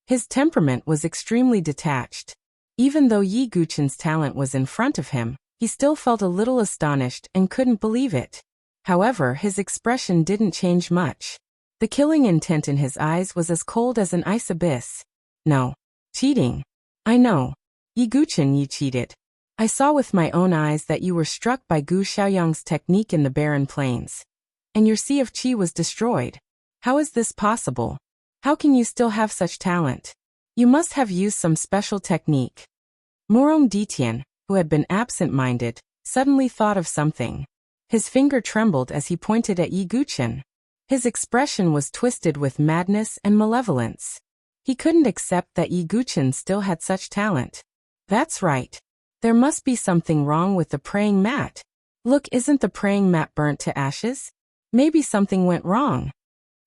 His temperament was extremely detached. Even though Yi Guqian's talent was in front of him, he still felt a little astonished and couldn't believe it. However, his expression didn't change much. The killing intent in his eyes was as cold as an ice abyss. No. Cheating. I know. Yi Guqian, you cheated. I saw with my own eyes that you were struck by Gu Xiaoyang's technique in the barren plains. And your sea of qi was destroyed. How is this possible? How can you still have such talent? You must have used some special technique. Morong Ditian, who had been absent-minded, suddenly thought of something. His finger trembled as he pointed at Yi Guqian. His expression was twisted with madness and malevolence. He couldn't accept that Yi Guqian still had such talent. That's right. There must be something wrong with the praying mat. Look, isn't the praying mat burnt to ashes? Maybe something went wrong.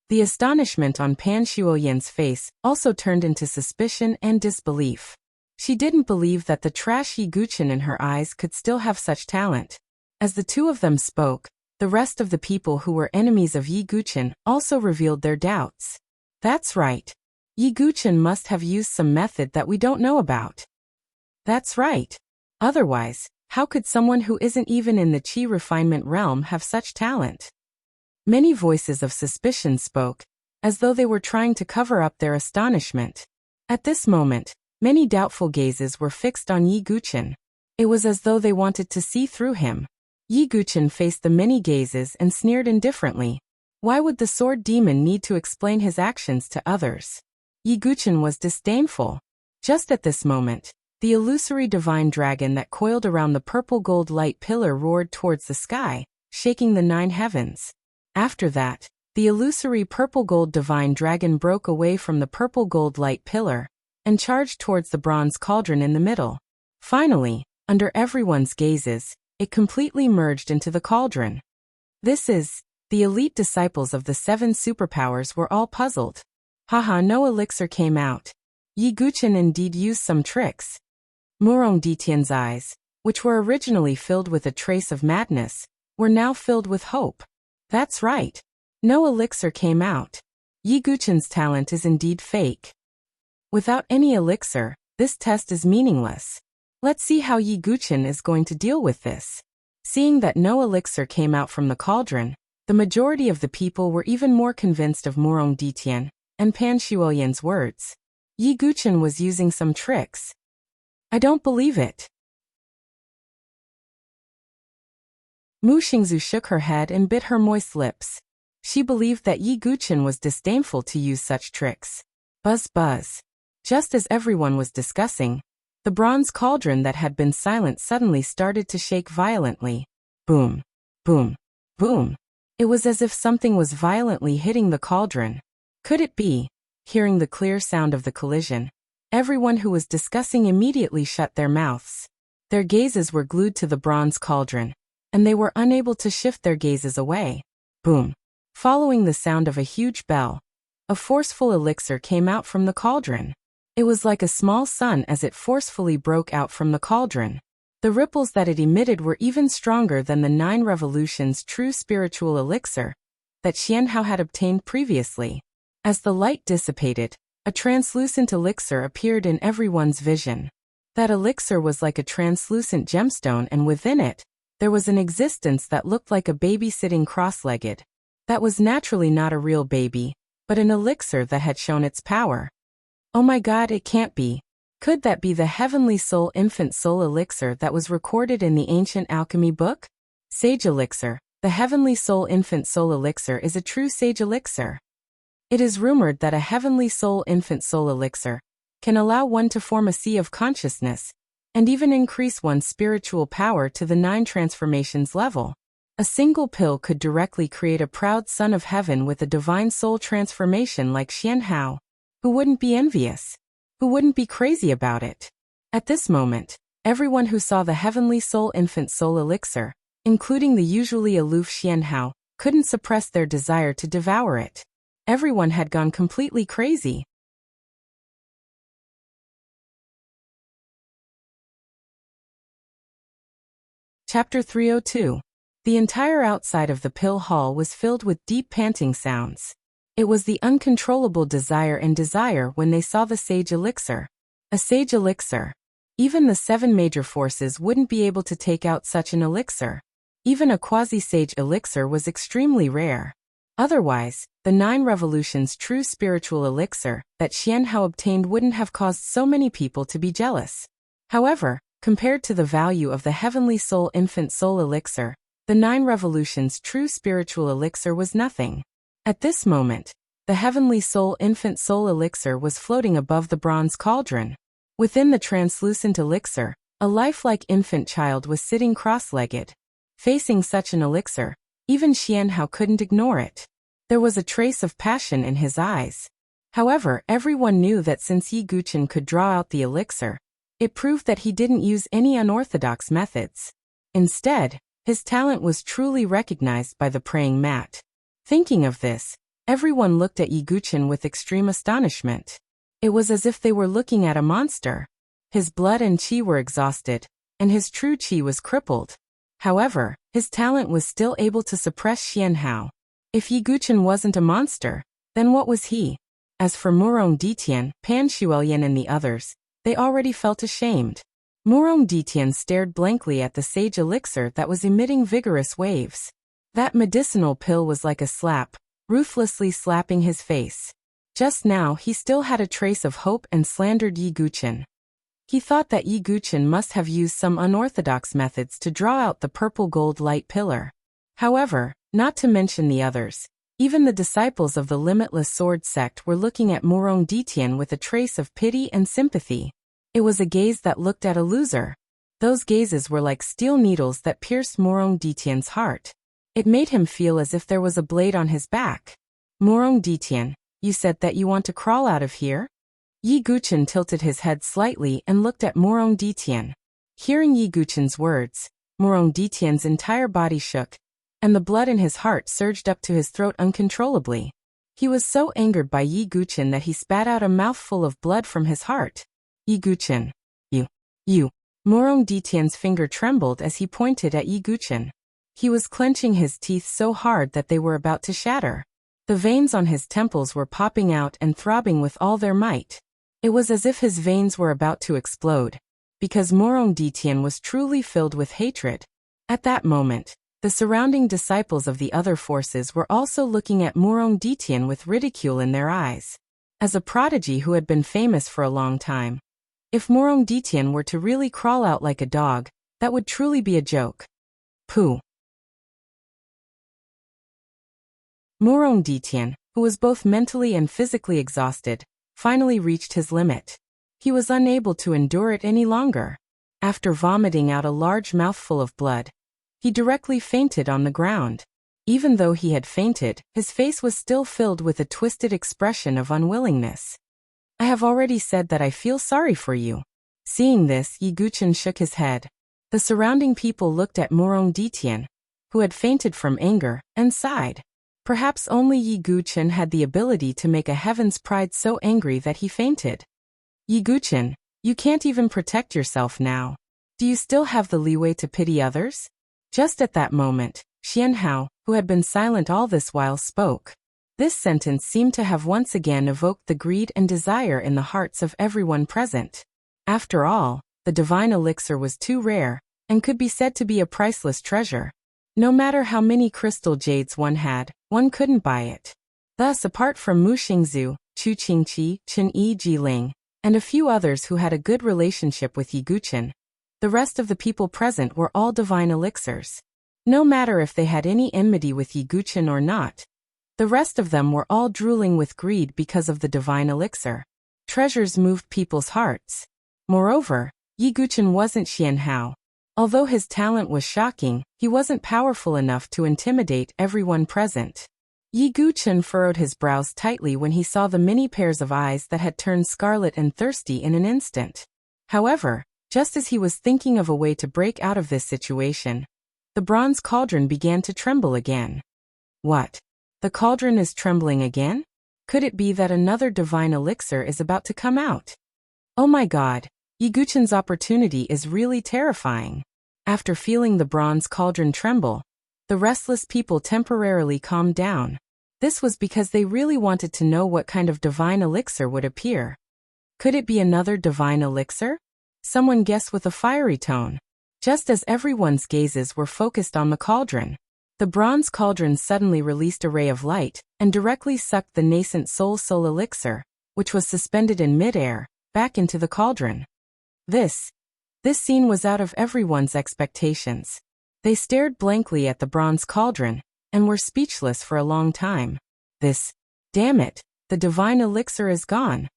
The astonishment on Pan Shuoyan's face also turned into suspicion and disbelief. She didn't believe that the trash Yi Guqian in her eyes could still have such talent. As the two of them spoke, the rest of the people who were enemies of Yi Guqian also revealed their doubts. That's right. Yi Guqian must have used some method that we don't know about. That's right. Otherwise, how could someone who isn't even in the qi refinement realm have such talent? Many voices of suspicion spoke, as though they were trying to cover up their astonishment. At this moment, many doubtful gazes were fixed on Yi Guqian. It was as though they wanted to see through him. Yi Guqian faced the many gazes and sneered indifferently. Why would the sword demon need to explain his actions to others? Yi Guqian was disdainful. Just at this moment, the illusory divine dragon that coiled around the purple gold light pillar roared towards the sky, shaking the 9 heavens. After that, the illusory purple gold divine dragon broke away from the purple gold light pillar and charged towards the bronze cauldron in the middle. Finally, under everyone's gazes, it completely merged into the cauldron. The elite disciples of the 7 superpowers were all puzzled. Haha, no elixir came out. Yi Guqian indeed used some tricks. Morong Ditian's eyes, which were originally filled with a trace of madness, were now filled with hope. That's right. No elixir came out. Yi Guqian's talent is indeed fake. Without any elixir, this test is meaningless. Let's see how Yi Guqian is going to deal with this. Seeing that no elixir came out from the cauldron, the majority of the people were even more convinced of Morong Ditian and Pan Shuoyan's words. Yi Guqian was using some tricks. I don't believe it. Mu Xingzu shook her head and bit her moist lips. She believed that Yi Guqian was disdainful to use such tricks. Buzz buzz. Just as everyone was discussing, the bronze cauldron that had been silent suddenly started to shake violently. Boom, boom, boom. It was as if something was violently hitting the cauldron. Could it be? Hearing the clear sound of the collision, everyone who was discussing immediately shut their mouths. Their gazes were glued to the bronze cauldron, and they were unable to shift their gazes away. Boom. Following the sound of a huge bell, a forceful elixir came out from the cauldron. It was like a small sun as it forcefully broke out from the cauldron. The ripples that it emitted were even stronger than the 9 revolutions true spiritual elixir that Xianhao had obtained previously. As the light dissipated, a translucent elixir appeared in everyone's vision. That elixir was like a translucent gemstone, and within it, there was an existence that looked like a baby sitting cross-legged. That was naturally not a real baby, but an elixir that had shown its power. Oh my God, it can't be. Could that be the Heavenly Soul Infant Soul Elixir that was recorded in the ancient alchemy book? Sage Elixir. The Heavenly Soul Infant Soul Elixir is a true sage elixir. It is rumored that a Heavenly Soul Infant Soul Elixir can allow one to form a sea of consciousness, and even increase one's spiritual power to the 9 transformations level. A single pill could directly create a proud son of heaven with a divine soul transformation like Xianhao. Who wouldn't be envious? Who wouldn't be crazy about it? At this moment, everyone who saw the Heavenly Soul Infant Soul Elixir, including the usually aloof Xianhao, couldn't suppress their desire to devour it. Everyone had gone completely crazy. Chapter 302. The entire outside of the pill hall was filled with deep panting sounds. It was the uncontrollable desire and desire when they saw the sage elixir. A sage elixir. Even the 7 major forces wouldn't be able to take out such an elixir. Even a quasi-sage elixir was extremely rare. Otherwise, the 9 revolutions true spiritual elixir that Xianhao obtained wouldn't have caused so many people to be jealous. However, compared to the value of the Heavenly Soul Infant Soul Elixir, the 9 revolutions true spiritual elixir was nothing. At this moment, the Heavenly Soul Infant Soul Elixir was floating above the bronze cauldron. Within the translucent elixir, a lifelike infant child was sitting cross-legged. Facing such an elixir, even Xianhao couldn't ignore it. There was a trace of passion in his eyes. However, everyone knew that since Yi Guqin could draw out the elixir, it proved that he didn't use any unorthodox methods. Instead, his talent was truly recognized by the praying mat. Thinking of this, everyone looked at Yi Guqin with extreme astonishment. It was as if they were looking at a monster. His blood and qi were exhausted, and his true qi was crippled. However, his talent was still able to suppress Xianhao. If Yi Guqin wasn't a monster, then what was he? As for Murong Ditian, Pan Shuelian and the others, they already felt ashamed. Murong Ditian stared blankly at the sage elixir that was emitting vigorous waves. That medicinal pill was like a slap, ruthlessly slapping his face. Just now he still had a trace of hope and slandered Yi Guqin. He thought that Yi Guqin must have used some unorthodox methods to draw out the purple gold light pillar. However, not to mention the others, even the disciples of the Limitless Sword sect were looking at Murong Ditian with a trace of pity and sympathy. It was a gaze that looked at a loser. Those gazes were like steel needles that pierced Murong Ditian's heart. It made him feel as if there was a blade on his back. Murong Ditian, you said that you want to crawl out of here? Yi Guqin tilted his head slightly and looked at Murong Ditian. Hearing Yi Guqin's words, Murong Ditian's entire body shook, and the blood in his heart surged up to his throat uncontrollably. He was so angered by Yi Guqin that he spat out a mouthful of blood from his heart. Yi Guqin. You. Murong Ditian's finger trembled as he pointed at Yi Guqin. He was clenching his teeth so hard that they were about to shatter. The veins on his temples were popping out and throbbing with all their might. It was as if his veins were about to explode, because Murong Ditian was truly filled with hatred. At that moment, the surrounding disciples of the other forces were also looking at Murong Ditian with ridicule in their eyes. As a prodigy who had been famous for a long time, if Murong Ditian were to really crawl out like a dog, that would truly be a joke. Pooh. Murong Ditian, who was both mentally and physically exhausted, finally reached his limit. He was unable to endure it any longer. After vomiting out a large mouthful of blood, he directly fainted on the ground. Even though he had fainted, his face was still filled with a twisted expression of unwillingness. I have already said that I feel sorry for you. Seeing this, Yi Guchen shook his head. The surrounding people looked at Morong Ditian, who had fainted from anger, and sighed. Perhaps only Yi Guchen had the ability to make a heaven's pride so angry that he fainted. Yi Guchen, you can't even protect yourself now. Do you still have the leeway to pity others? Just at that moment, Xian Hao, who had been silent all this while, spoke. This sentence seemed to have once again evoked the greed and desire in the hearts of everyone present. After all, the divine elixir was too rare, and could be said to be a priceless treasure. No matter how many crystal jades one had, one couldn't buy it. Thus, apart from Mu Xingzu, Chu Qingqi, Chen Yi Jiling, and a few others who had a good relationship with Yi Guchen, the rest of the people present were all divine elixirs. No matter if they had any enmity with Yi Guchen or not, the rest of them were all drooling with greed because of the divine elixir. Treasures moved people's hearts. Moreover, Yi Guchen wasn't Xian Hao. Although his talent was shocking, he wasn't powerful enough to intimidate everyone present. Yi Guchen furrowed his brows tightly when he saw the many pairs of eyes that had turned scarlet and thirsty in an instant. However, just as he was thinking of a way to break out of this situation, the bronze cauldron began to tremble again. What? The cauldron is trembling again? Could it be that another divine elixir is about to come out? Oh my god, Yi Guchen's opportunity is really terrifying. After feeling the bronze cauldron tremble, the restless people temporarily calmed down. This was because they really wanted to know what kind of divine elixir would appear. Could it be another divine elixir? Someone guessed with a fiery tone. Just as everyone's gazes were focused on the cauldron, the bronze cauldron suddenly released a ray of light and directly sucked the nascent soul elixir, which was suspended in mid-air, back into the cauldron. This scene was out of everyone's expectations. They stared blankly at the bronze cauldron and were speechless for a long time. Damn it, the divine elixir is gone.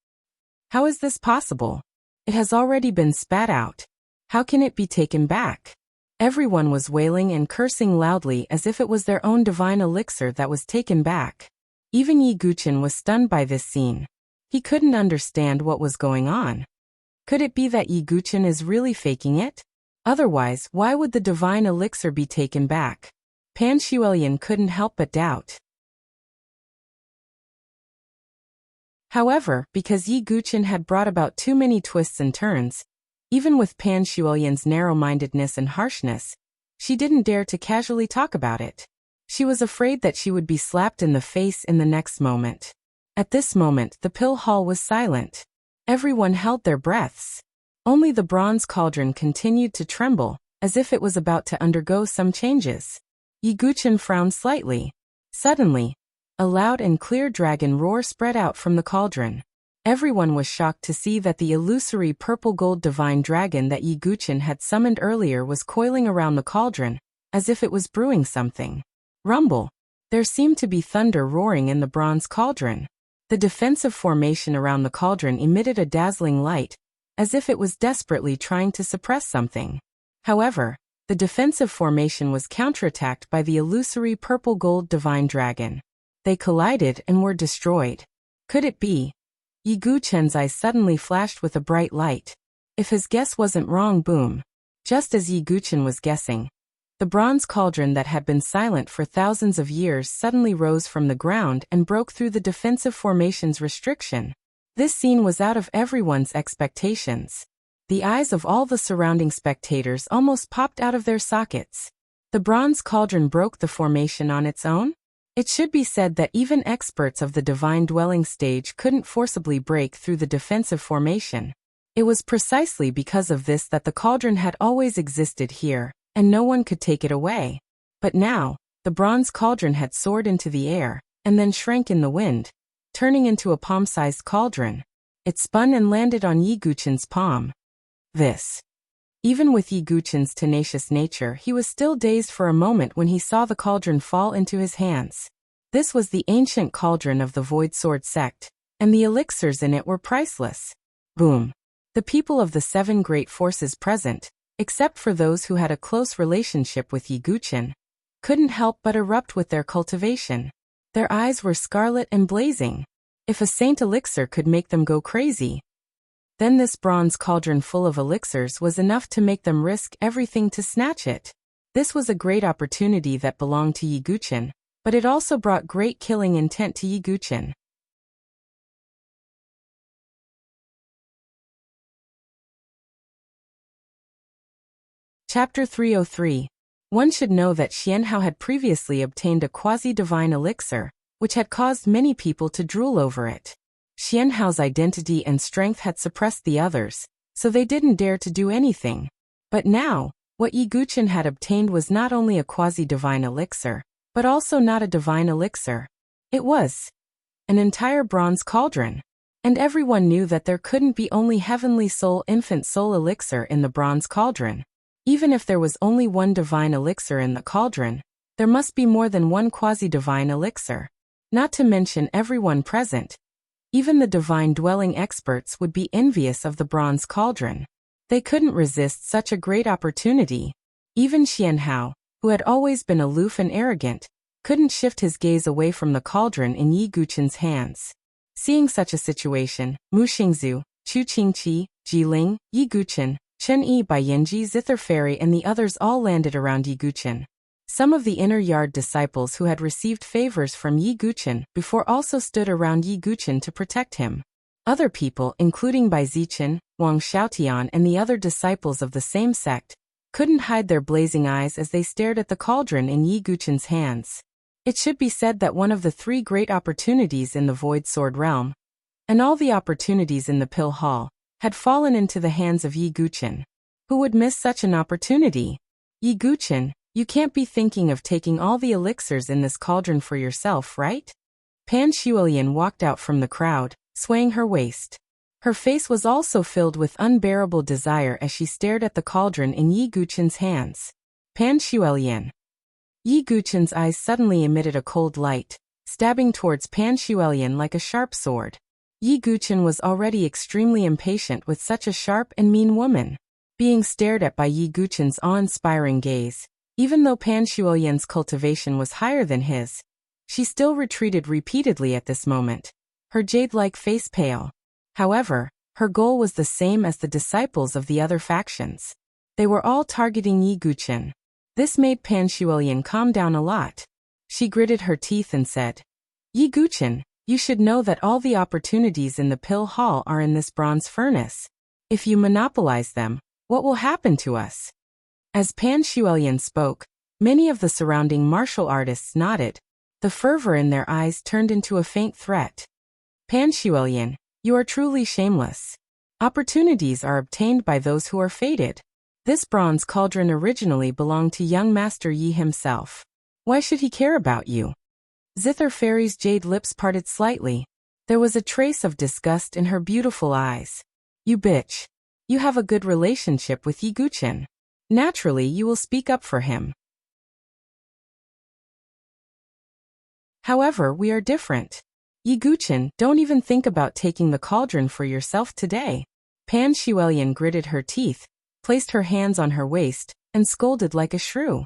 How is this possible? It has already been spat out. How can it be taken back? Everyone was wailing and cursing loudly as if it was their own divine elixir that was taken back. Even Yi Guchen was stunned by this scene. He couldn't understand what was going on. Could it be that Yi Guchen is really faking it? Otherwise, why would the divine elixir be taken back? Pan Xuelian couldn't help but doubt. However, because Yi Guchen had brought about too many twists and turns, even with Pan Xuelian's narrow-mindedness and harshness, she didn't dare to casually talk about it. She was afraid that she would be slapped in the face in the next moment. At this moment, the pill hall was silent. Everyone held their breaths. Only the bronze cauldron continued to tremble, as if it was about to undergo some changes. Yi Guchen frowned slightly. Suddenly, a loud and clear dragon roar spread out from the cauldron. Everyone was shocked to see that the illusory purple-gold divine dragon that Yi Guchen had summoned earlier was coiling around the cauldron, as if it was brewing something. Rumble! There seemed to be thunder roaring in the bronze cauldron. The defensive formation around the cauldron emitted a dazzling light, as if it was desperately trying to suppress something. However, the defensive formation was counterattacked by the illusory purple-gold divine dragon. They collided and were destroyed. Could it be? Yi Guchen's eyes suddenly flashed with a bright light. If his guess wasn't wrong, boom. Just as Yi Guchen was guessing, the bronze cauldron that had been silent for thousands of years suddenly rose from the ground and broke through the defensive formation's restriction. This scene was out of everyone's expectations. The eyes of all the surrounding spectators almost popped out of their sockets. The bronze cauldron broke the formation on its own? It should be said that even experts of the divine dwelling stage couldn't forcibly break through the defensive formation. It was precisely because of this that the cauldron had always existed here, and no one could take it away. But now, the bronze cauldron had soared into the air, and then shrank in the wind, turning into a palm-sized cauldron. It spun and landed on Yi Guchen's palm. Even with Yi Guchen's tenacious nature, he was still dazed for a moment when he saw the cauldron fall into his hands. This was the ancient cauldron of the Void Sword sect, and the elixirs in it were priceless. Boom. The people of the 7 great forces present, except for those who had a close relationship with Yi Guqin, couldn't help but erupt with their cultivation. Their eyes were scarlet and blazing. If a saint elixir could make them go crazy, then this bronze cauldron full of elixirs was enough to make them risk everything to snatch it. This was a great opportunity that belonged to Yi Guqin, but it also brought great killing intent to Yi Guqin. Chapter 303. One should know that Xianhao had previously obtained a quasi-divine elixir, which had caused many people to drool over it. Xianhao's identity and strength had suppressed the others, so they didn't dare to do anything. But now, what Yi Guqin had obtained was not only a quasi-divine elixir, but also not a divine elixir. It was an entire bronze cauldron. And everyone knew that there couldn't be only heavenly soul infant soul elixir in the bronze cauldron. Even if there was only one divine elixir in the cauldron, there must be more than one quasi-divine elixir. Not to mention everyone present. Even the divine dwelling experts would be envious of the bronze cauldron. They couldn't resist such a great opportunity. Even Xianhao, who had always been aloof and arrogant, couldn't shift his gaze away from the cauldron in Yi Guqin's hands. Seeing such a situation, Mu Xingzu, Chu Qingqi, Jiling, Yi Guqin, Chen Yi Bai Yanji Zitherfairy and the others all landed around Yi Guqin. Some of the inner yard disciples who had received favors from Yi Guqin before also stood around Yi Guqin to protect him. Other people, including Bai Zichen, Wang Xiaotian and the other disciples of the same sect, couldn't hide their blazing eyes as they stared at the cauldron in Yi Guqin's hands. It should be said that one of the 3 great opportunities in the Void Sword realm, and all the opportunities in the Pill Hall, had fallen into the hands of Yi Guqin. Who would miss such an opportunity? Yi Guqin, you can't be thinking of taking all the elixirs in this cauldron for yourself, right? Pan Shuilian walked out from the crowd, swaying her waist. Her face was also filled with unbearable desire as she stared at the cauldron in Yi Guqin's hands. Pan Shuilian. Yi Guqin's eyes suddenly emitted a cold light, stabbing towards Pan Shuilian like a sharp sword. Yi Guqin was already extremely impatient with such a sharp and mean woman. Being stared at by Yi Guqin's awe-inspiring gaze, even though Pan Shuilian's cultivation was higher than his, she still retreated repeatedly at this moment, her jade-like face pale. However, her goal was the same as the disciples of the other factions. They were all targeting Yi Guqin. This made Pan Shuilian calm down a lot. She gritted her teeth and said, Yi Guqin, you should know that all the opportunities in the Pill Hall are in this bronze furnace. If you monopolize them, what will happen to us? As Pan Shuilian spoke, many of the surrounding martial artists nodded. The fervor in their eyes turned into a faint threat. Pan Shuilian, you are truly shameless. Opportunities are obtained by those who are fated. This bronze cauldron originally belonged to young Master Yi himself. Why should he care about you? Zitherfairy's jade lips parted slightly. There was a trace of disgust in her beautiful eyes. You bitch. You have a good relationship with Yi Guqin. Naturally, you will speak up for him. However, we are different. Yi Guqin, don't even think about taking the cauldron for yourself today. Pan Shuilian gritted her teeth, placed her hands on her waist, and scolded like a shrew.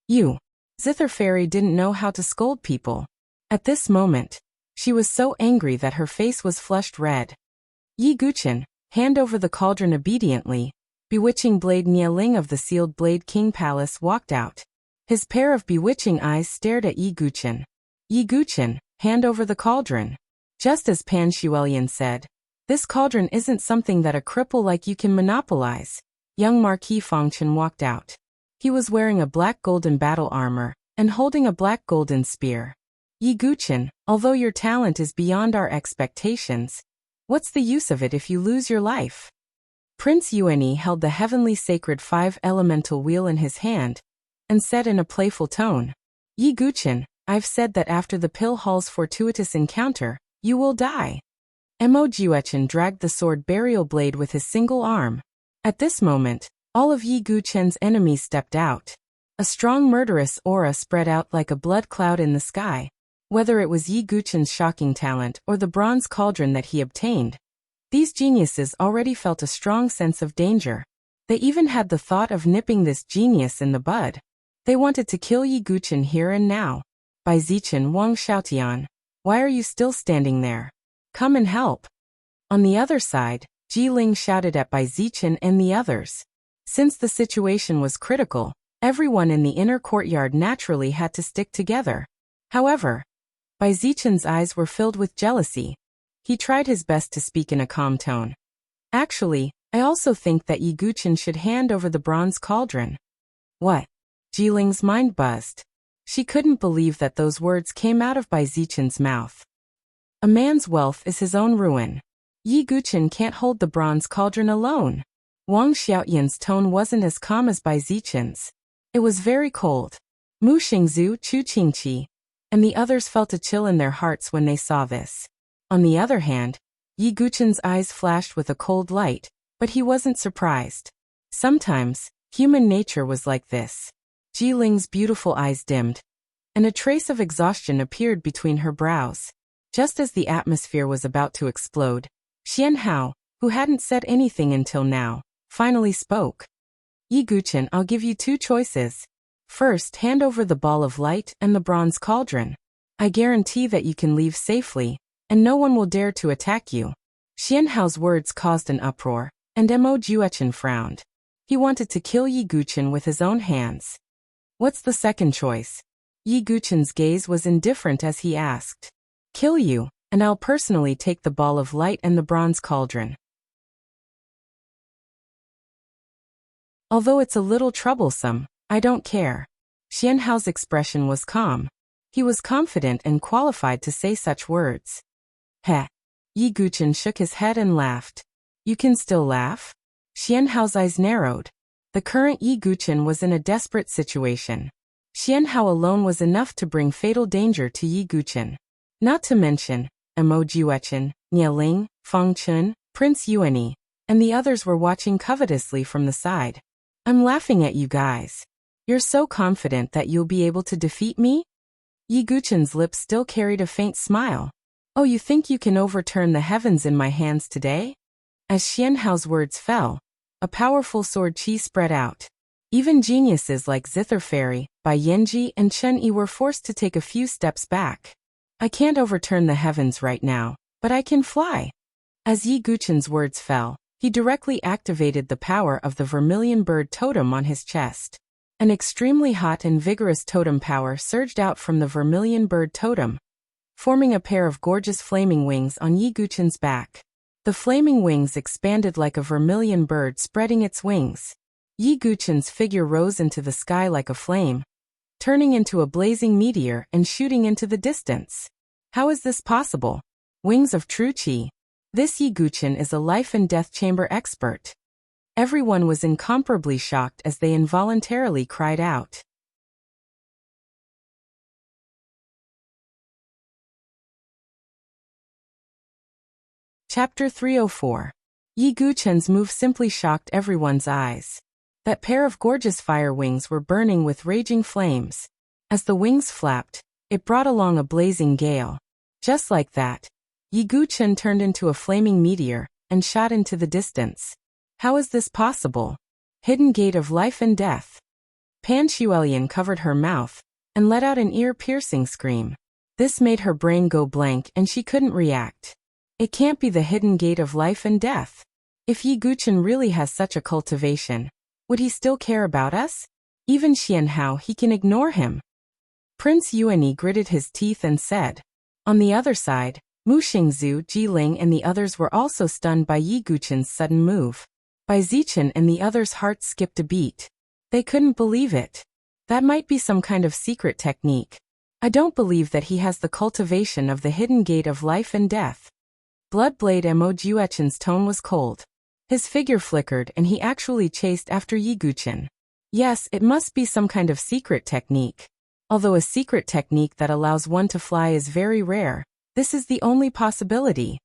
You. Zitherfairy didn't know how to scold people. At this moment, she was so angry that her face was flushed red. Yi Guqin, hand over the cauldron obediently. Bewitching Blade Nieling of the Sealed Blade King Palace walked out. His pair of bewitching eyes stared at Yi Guqin. Yi Guqin, hand over the cauldron. Just as Pan Shuilian said, this cauldron isn't something that a cripple like you can monopolize. Young Marquis Fengchen walked out. He was wearing a black golden battle armor, and holding a black golden spear. Yi Guqin, although your talent is beyond our expectations, what's the use of it if you lose your life? Prince Yuanyi held the heavenly sacred 5-elemental wheel in his hand, and said in a playful tone, Yi Guqin, I've said that after the Pill Hall's fortuitous encounter, you will die. Mo Juechen dragged the sword burial blade with his single arm. At this moment, all of Yi Guqin's enemies stepped out. A strong murderous aura spread out like a blood cloud in the sky. Whether it was Yi Guchen's shocking talent or the bronze cauldron that he obtained, these geniuses already felt a strong sense of danger. They even had the thought of nipping this genius in the bud. They wanted to kill Yi Guchen here and now. Bai Zichen Wang Xiaotian, why are you still standing there? Come and help. On the other side, Ji Ling shouted at Bai Zichen and the others. Since the situation was critical, everyone in the inner courtyard naturally had to stick together. However, Bai Zichen's eyes were filled with jealousy. He tried his best to speak in a calm tone. Actually, I also think that Yi Guchen should hand over the bronze cauldron. What? Ji Ling's mind buzzed. She couldn't believe that those words came out of Bai Zichen's mouth. A man's wealth is his own ruin. Yi Guchen can't hold the bronze cauldron alone. Wang Xiaoyan's tone wasn't as calm as Bai Zichen's. It was very cold. Mu Xingzu, Chu Qingqi, and the others felt a chill in their hearts when they saw this. On the other hand, Yi Guchen's eyes flashed with a cold light, but he wasn't surprised. Sometimes, human nature was like this. Ji Ling's beautiful eyes dimmed, and a trace of exhaustion appeared between her brows. Just as the atmosphere was about to explode, Xian Hao, who hadn't said anything until now, finally spoke. Yi Guchen, I'll give you two choices. First, hand over the ball of light and the bronze cauldron. I guarantee that you can leave safely, and no one will dare to attack you. Xian Hao's words caused an uproar, and Mo Juechen frowned. He wanted to kill Yi Guchen with his own hands. What's the second choice? Yi Guchen's gaze was indifferent as he asked. Kill you, and I'll personally take the ball of light and the bronze cauldron. Although it's a little troublesome, I don't care. Xian Hao's expression was calm. He was confident and qualified to say such words. Heh. Yi Guchen shook his head and laughed. You can still laugh? Xian Hao's eyes narrowed. The current Yi Guchen was in a desperate situation. Xian Hao alone was enough to bring fatal danger to Yi Guchen. Not to mention, Mo Juechen, Nie Ling, Feng Chun, Prince Yuanyi, and the others were watching covetously from the side. I'm laughing at you guys. You're so confident that you'll be able to defeat me? Yi Guchen's lips still carried a faint smile. Oh, you think you can overturn the heavens in my hands today? As Xian Hao's words fell, a powerful sword qi spread out. Even geniuses like Zither Fairy, Bai Yanji and Chen Yi were forced to take a few steps back. I can't overturn the heavens right now, but I can fly. As Yi Guchen's words fell, he directly activated the power of the vermilion bird totem on his chest. An extremely hot and vigorous totem power surged out from the vermilion bird totem, forming a pair of gorgeous flaming wings on Yi Guchen's back. The flaming wings expanded like a vermilion bird spreading its wings. Yi Guchen's figure rose into the sky like a flame, turning into a blazing meteor and shooting into the distance. How is this possible? Wings of true qi. This Yi Guchen is a life and death chamber expert. Everyone was incomparably shocked as they involuntarily cried out. Chapter 304. Yi Guchen's move simply shocked everyone's eyes. That pair of gorgeous fire wings were burning with raging flames. As the wings flapped, it brought along a blazing gale. Just like that, Yi Guchen turned into a flaming meteor and shot into the distance. How is this possible? Hidden gate of life and death. Pan Xuelian covered her mouth and let out an ear-piercing scream. This made her brain go blank and she couldn't react. It can't be the hidden gate of life and death. If Yi Guchen really has such a cultivation, would he still care about us? Even Xian Hao, he can ignore him. Prince Yuanyi gritted his teeth and said. On the other side, Mu Xingzu, Ji Ling and the others were also stunned by Yi Guchen's sudden move. Bai Zichen and the others' hearts skipped a beat. They couldn't believe it. That might be some kind of secret technique. I don't believe that he has the cultivation of the hidden gate of life and death. Bloodblade Mo Juechen's tone was cold. His figure flickered and he actually chased after Yi Guchen. Yes, it must be some kind of secret technique. Although a secret technique that allows one to fly is very rare, this is the only possibility.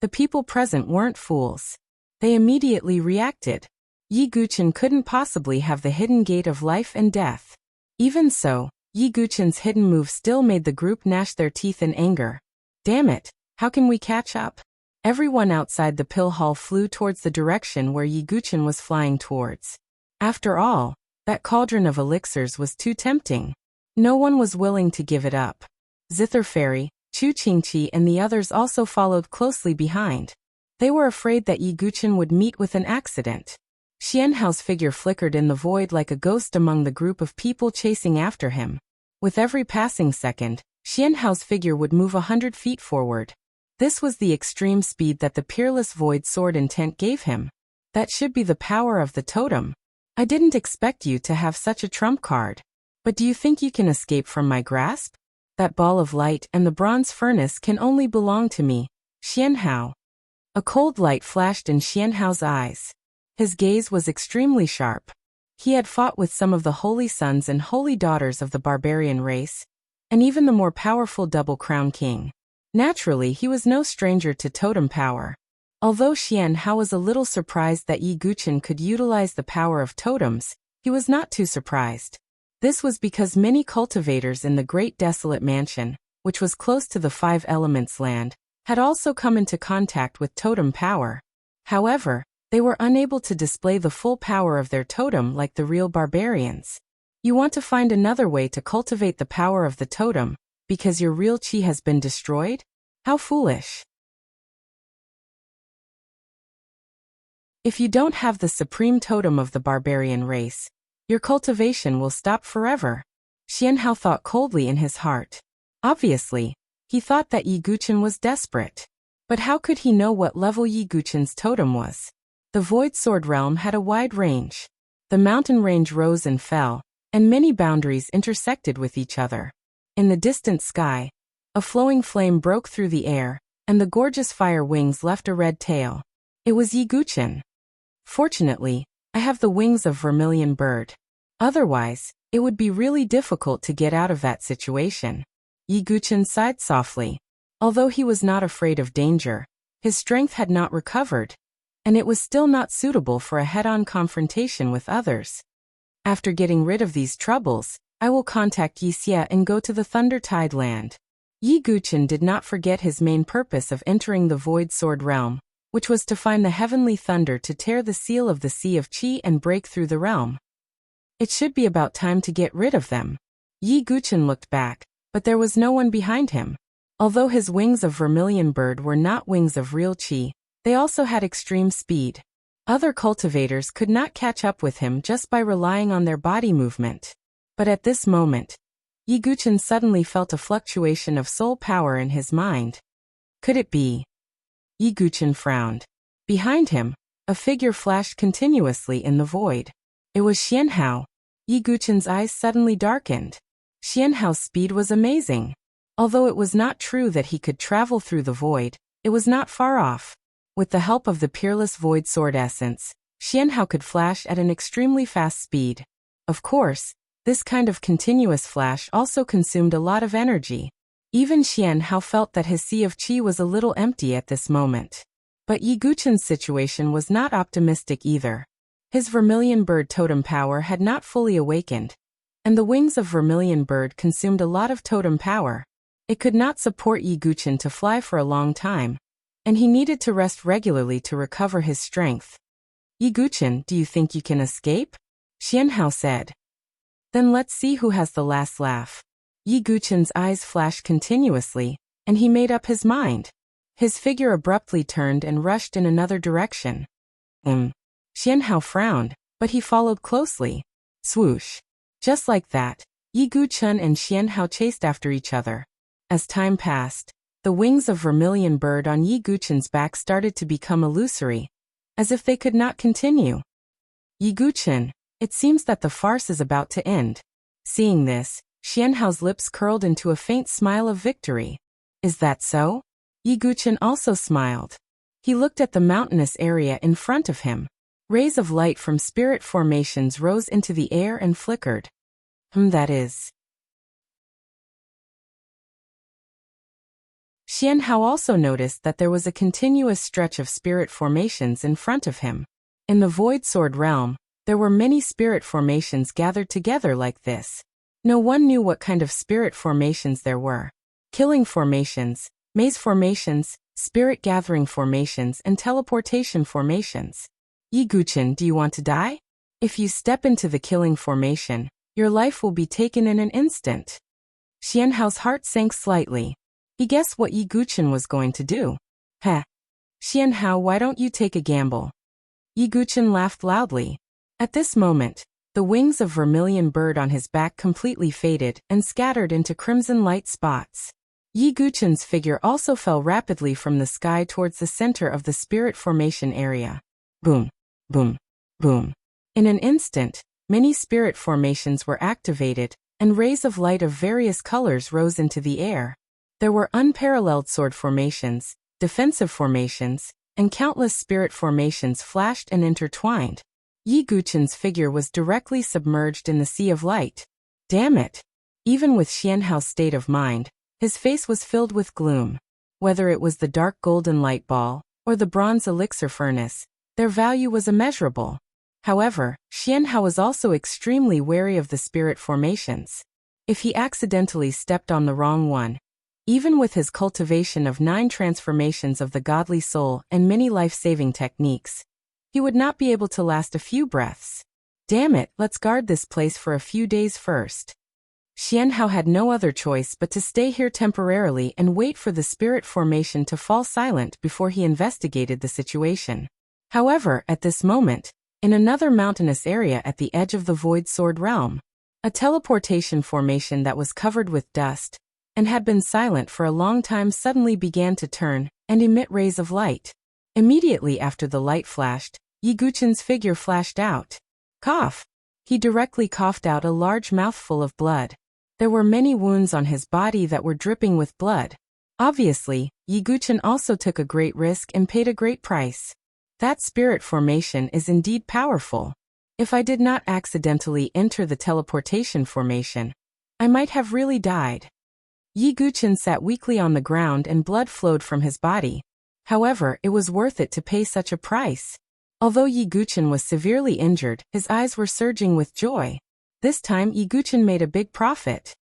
The people present weren't fools. They immediately reacted. Yi Guchen couldn't possibly have the hidden gate of life and death. Even so, Yi Guchen's hidden move still made the group gnash their teeth in anger. Damn it, how can we catch up? Everyone outside the pill hall flew towards the direction where Yi Guchen was flying towards. After all, that cauldron of elixirs was too tempting. No one was willing to give it up. Zither Fairy, Chu Qingqi and the others also followed closely behind. They were afraid that Yi Guchen would meet with an accident. Xianhao's figure flickered in the void like a ghost among the group of people chasing after him. With every passing second, Xianhao's figure would move 100 feet forward. This was the extreme speed that the peerless void sword intent gave him. That should be the power of the totem. I didn't expect you to have such a trump card. But do you think you can escape from my grasp? That ball of light and the bronze furnace can only belong to me, Xianhao. A cold light flashed in Xianhao's eyes. His gaze was extremely sharp. He had fought with some of the holy sons and holy daughters of the barbarian race, and even the more powerful Double Crown King. Naturally, he was no stranger to totem power. Although Xianhao was a little surprised that Yi Guchen could utilize the power of totems, he was not too surprised. This was because many cultivators in the Great Desolate Mansion, which was close to the Five Elements land, had also come into contact with totem power. However, they were unable to display the full power of their totem like the real barbarians. You want to find another way to cultivate the power of the totem, because your real qi has been destroyed? How foolish. If you don't have the supreme totem of the barbarian race, your cultivation will stop forever. Xianhao thought coldly in his heart. Obviously, he thought that Yi Guchen was desperate. But how could he know what level Yi Guchen's totem was? The Void Sword realm had a wide range. The mountain range rose and fell, and many boundaries intersected with each other. In the distant sky, a flowing flame broke through the air, and the gorgeous fire wings left a red tail. It was Yi Guchen. Fortunately, I have the wings of Vermilion Bird. Otherwise, it would be really difficult to get out of that situation. Yi Guchen sighed softly. Although he was not afraid of danger, his strength had not recovered, and it was still not suitable for a head-on confrontation with others. After getting rid of these troubles, I will contact Yi Xie and go to the Thunder Tide land. Yi Guchen did not forget his main purpose of entering the Void Sword realm, which was to find the heavenly thunder to tear the seal of the Sea of Qi and break through the realm. It should be about time to get rid of them. Yi Guchen looked back, but there was no one behind him. Although his wings of Vermilion Bird were not wings of real qi, they also had extreme speed. Other cultivators could not catch up with him just by relying on their body movement. But at this moment, Yi Guchen suddenly felt a fluctuation of soul power in his mind. Could it be? Yi Guchen frowned. Behind him, a figure flashed continuously in the void. It was Xianhao. Yi Guchen's eyes suddenly darkened. Xianhao's speed was amazing. Although it was not true that he could travel through the void, it was not far off. With the help of the peerless void sword essence, Xianhao could flash at an extremely fast speed. Of course, this kind of continuous flash also consumed a lot of energy. Even Xianhao felt that his sea of qi was a little empty at this moment. But Yi Guchen's situation was not optimistic either. His Vermilion Bird totem power had not fully awakened, and the wings of Vermilion Bird consumed a lot of totem power. It could not support Yi Guchen to fly for a long time, and he needed to rest regularly to recover his strength. Yi Guchen, do you think you can escape? Xianhao said. Then let's see who has the last laugh. Yi Guchen's eyes flashed continuously, and he made up his mind. His figure abruptly turned and rushed in another direction. Xianhao frowned, but he followed closely. Swoosh. Just like that, Yi Guchen and Xianhao chased after each other. As time passed, the wings of Vermilion Bird on Yi Guchen's back started to become illusory, as if they could not continue. Yi Guchen, it seems that the farce is about to end. Seeing this, Xianhao's lips curled into a faint smile of victory. Is that so? Yi Guchen also smiled. He looked at the mountainous area in front of him. Rays of light from spirit formations rose into the air and flickered. That is. Xianhao also noticed that there was a continuous stretch of spirit formations in front of him. In the Void Sword realm, there were many spirit formations gathered together like this. No one knew what kind of spirit formations there were. Killing formations, maze formations, spirit gathering formations, and teleportation formations. Yi Guchen, do you want to die? If you step into the killing formation, your life will be taken in an instant. Xianhao's heart sank slightly. He guessed what Yi Guchen was going to do. Heh. Xianhao, why don't you take a gamble? Yi Guchen laughed loudly. At this moment, the wings of vermilion bird on his back completely faded and scattered into crimson light spots. Yi Guchen's figure also fell rapidly from the sky towards the center of the spirit formation area. Boom, boom, boom. In an instant, many spirit formations were activated, and rays of light of various colors rose into the air. There were unparalleled sword formations, defensive formations, and countless spirit formations flashed and intertwined. Yi Guchen's figure was directly submerged in the sea of light. Damn it! Even with Xianhao's state of mind, his face was filled with gloom. Whether it was the dark golden light ball, or the bronze elixir furnace, their value was immeasurable. However, Xianhao was also extremely wary of the spirit formations. If he accidentally stepped on the wrong one, even with his cultivation of 9 transformations of the godly soul and many life-saving techniques, he would not be able to last a few breaths. Damn it, let's guard this place for a few days first. Xianhao had no other choice but to stay here temporarily and wait for the spirit formation to fall silent before he investigated the situation. However, at this moment, in another mountainous area at the edge of the Void Sword Realm, a teleportation formation that was covered with dust and had been silent for a long time suddenly began to turn and emit rays of light. Immediately after the light flashed, Yi Guchen's figure flashed out. Cough! He directly coughed out a large mouthful of blood. There were many wounds on his body that were dripping with blood. Obviously, Yi Guchen also took a great risk and paid a great price. That spirit formation is indeed powerful. If I did not accidentally enter the teleportation formation, I might have really died. Yi Guchen sat weakly on the ground and blood flowed from his body. However, it was worth it to pay such a price. Although Yi Guchen was severely injured, his eyes were surging with joy. This time Yi Guchen made a big profit.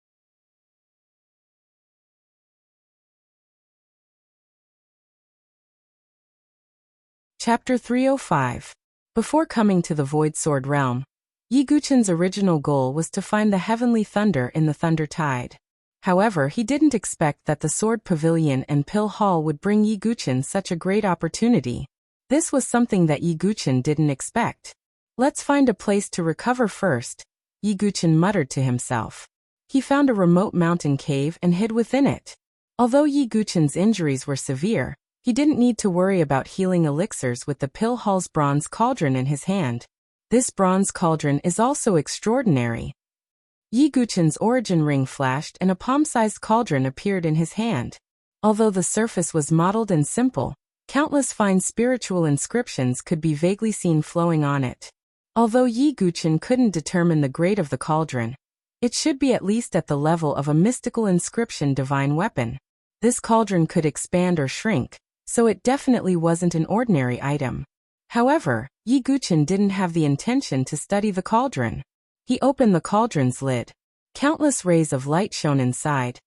Chapter 305. Before coming to the Void Sword Realm, Yi Guchen's original goal was to find the heavenly thunder in the Thunder Tide. However, he didn't expect that the Sword Pavilion and Pill Hall would bring Yi Guchen such a great opportunity. This was something that Yi Guchen didn't expect. Let's find a place to recover first, Yi Guchen muttered to himself. He found a remote mountain cave and hid within it. Although Yi Guchen's injuries were severe, he didn't need to worry about healing elixirs with the Pill Hall's bronze cauldron in his hand. This bronze cauldron is also extraordinary. Yi Guchen's origin ring flashed and a palm-sized cauldron appeared in his hand. Although the surface was mottled and simple, countless fine spiritual inscriptions could be vaguely seen flowing on it. Although Yi Guchen couldn't determine the grade of the cauldron, it should be at least at the level of a mystical inscription divine weapon. This cauldron could expand or shrink, so it definitely wasn't an ordinary item. However, Yi Guchen didn't have the intention to study the cauldron. He opened the cauldron's lid. Countless rays of light shone inside,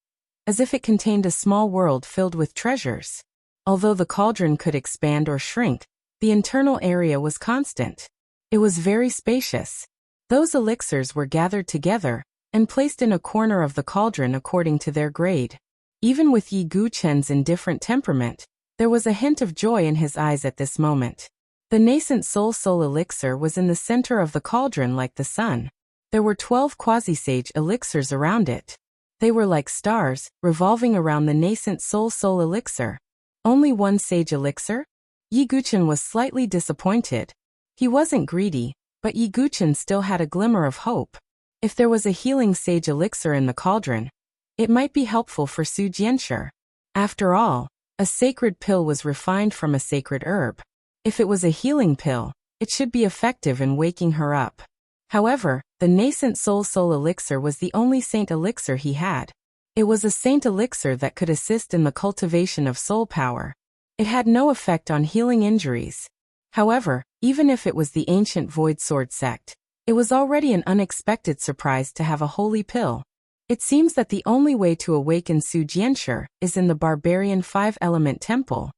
as if it contained a small world filled with treasures. Although the cauldron could expand or shrink, the internal area was constant. It was very spacious. Those elixirs were gathered together and placed in a corner of the cauldron according to their grade. Even with Yi Guchen's indifferent temperament, there was a hint of joy in his eyes at this moment. The nascent soul elixir was in the center of the cauldron like the sun. There were 12 quasi-sage elixirs around it. They were like stars, revolving around the nascent soul elixir. Only one sage elixir? Yi Guchen was slightly disappointed. He wasn't greedy, but Yi Guchen still had a glimmer of hope. If there was a healing sage elixir in the cauldron, it might be helpful for Su Jianshi. After all, a sacred pill was refined from a sacred herb. If it was a healing pill, it should be effective in waking her up. However, the nascent soul elixir was the only saint elixir he had. It was a saint elixir that could assist in the cultivation of soul power. It had no effect on healing injuries. However, even if it was the ancient Void Sword sect, It was already an unexpected surprise to have a holy pill. It seems that the only way to awaken Su Jianshi is in the barbarian 5-element temple.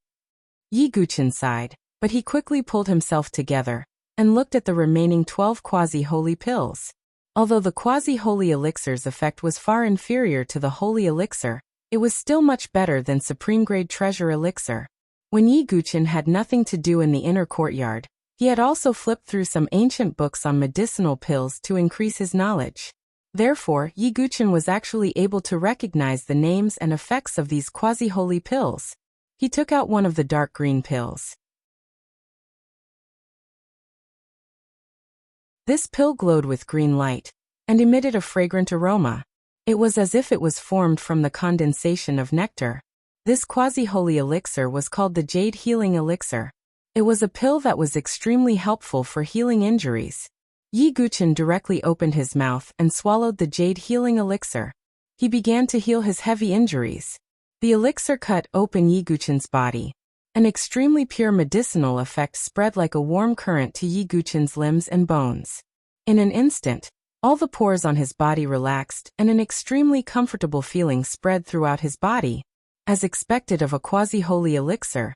Yi Guqin sighed, but he quickly pulled himself together and looked at the remaining 12 quasi-holy pills. Although the quasi-holy elixir's effect was far inferior to the holy elixir, it was still much better than supreme-grade treasure elixir. When Yi Guqin had nothing to do in the inner courtyard, he had also flipped through some ancient books on medicinal pills to increase his knowledge. Therefore, Yi Guqin was actually able to recognize the names and effects of these quasi-holy pills. He took out one of the dark green pills. This pill glowed with green light and emitted a fragrant aroma. It was as if it was formed from the condensation of nectar. This quasi-holy elixir was called the Jade Healing Elixir. It was a pill that was extremely helpful for healing injuries. Yi Guqin directly opened his mouth and swallowed the Jade Healing Elixir. He began to heal his heavy injuries. The elixir cut open Yi Guqin's body. An extremely pure medicinal effect spread like a warm current to Yi Guqin's limbs and bones. In an instant, all the pores on his body relaxed and an extremely comfortable feeling spread throughout his body. As expected of a quasi-holy elixir,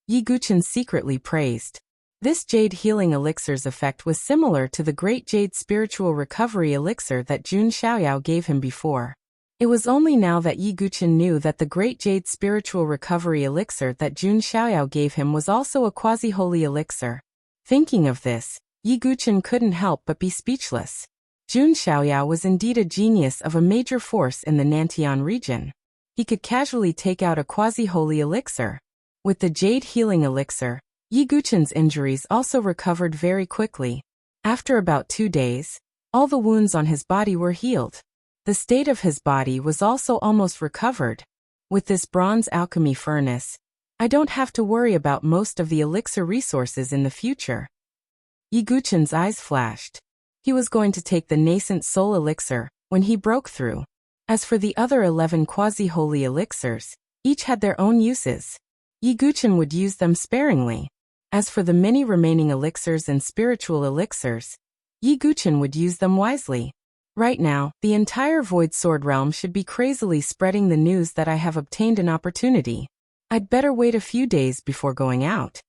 Yi Guqin secretly praised. This Jade Healing Elixir's effect was similar to the Great Jade Spiritual Recovery Elixir that Jun Xiaoyao gave him before. It was only now that Yi Guqin knew that the Great Jade Spiritual Recovery Elixir that Jun Xiaoyao gave him was also a quasi-holy elixir. Thinking of this, Yi Guqin couldn't help but be speechless. Jun Xiaoyao was indeed a genius of a major force in the Nantian region. He could casually take out a quasi-holy elixir. With the Jade Healing Elixir, Yi Guqin's injuries also recovered very quickly. After about 2 days, all the wounds on his body were healed. The state of his body was also almost recovered. With this bronze alchemy furnace, I don't have to worry about most of the elixir resources in the future. Yi Guqin's eyes flashed. He was going to take the nascent soul elixir when he broke through. As for the other 11 quasi-holy elixirs, each had their own uses. Yi Guqin would use them sparingly. As for the many remaining elixirs and spiritual elixirs, Yi Guqin would use them wisely. Right now, the entire Void Sword realm should be crazily spreading the news that I have obtained an opportunity. I'd better wait a few days before going out.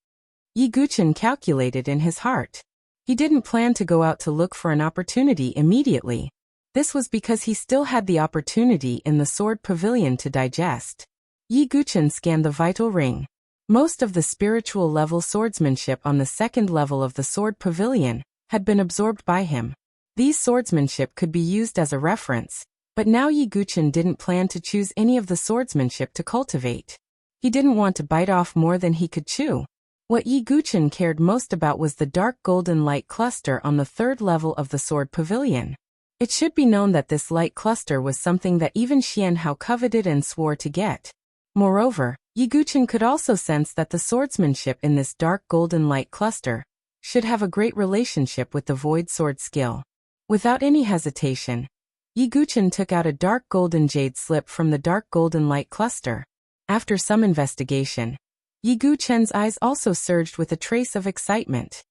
Yi Guqin calculated in his heart. He didn't plan to go out to look for an opportunity immediately. This was because he still had the opportunity in the Sword Pavilion to digest. Yi Guqin scanned the vital ring. Most of the spiritual level swordsmanship on the second level of the Sword Pavilion had been absorbed by him. These swordsmanship could be used as a reference, but now Yi Guqin didn't plan to choose any of the swordsmanship to cultivate. He didn't want to bite off more than he could chew. What Yi Guqin cared most about was the dark golden light cluster on the third level of the Sword Pavilion. It should be known that this light cluster was something that even Xian Hao coveted and swore to get. Moreover, Yi Guqin could also sense that the swordsmanship in this dark golden light cluster should have a great relationship with the void sword skill. Without any hesitation, Yi Guqin took out a dark golden jade slip from the dark golden light cluster. After some investigation, Yi Guqin's eyes also surged with a trace of excitement.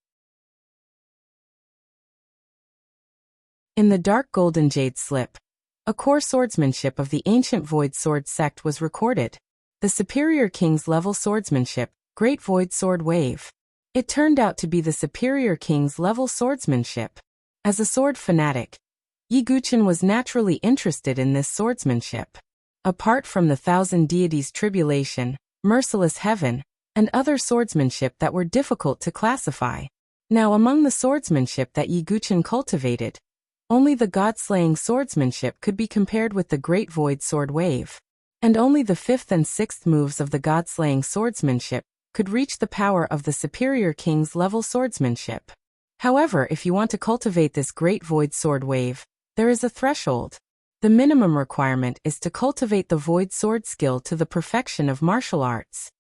In the dark golden jade slip, a core swordsmanship of the ancient void sword sect was recorded. The Superior King's level swordsmanship, Great Void Sword Wave. It turned out to be the Superior King's level swordsmanship. As a sword fanatic, Yi Guqin was naturally interested in this swordsmanship. Apart from the Thousand Deities Tribulation, Merciless Heaven, and other swordsmanship that were difficult to classify. Now among the swordsmanship that Yi Guqin cultivated, only the god-slaying swordsmanship could be compared with the Great Void Sword Wave. And only the 5th and 6th moves of the god-slaying swordsmanship could reach the power of the Superior King's level swordsmanship. However, if you want to cultivate this Great Void Sword Wave, there is a threshold. The minimum requirement is to cultivate the Void Sword skill to the perfection of martial arts.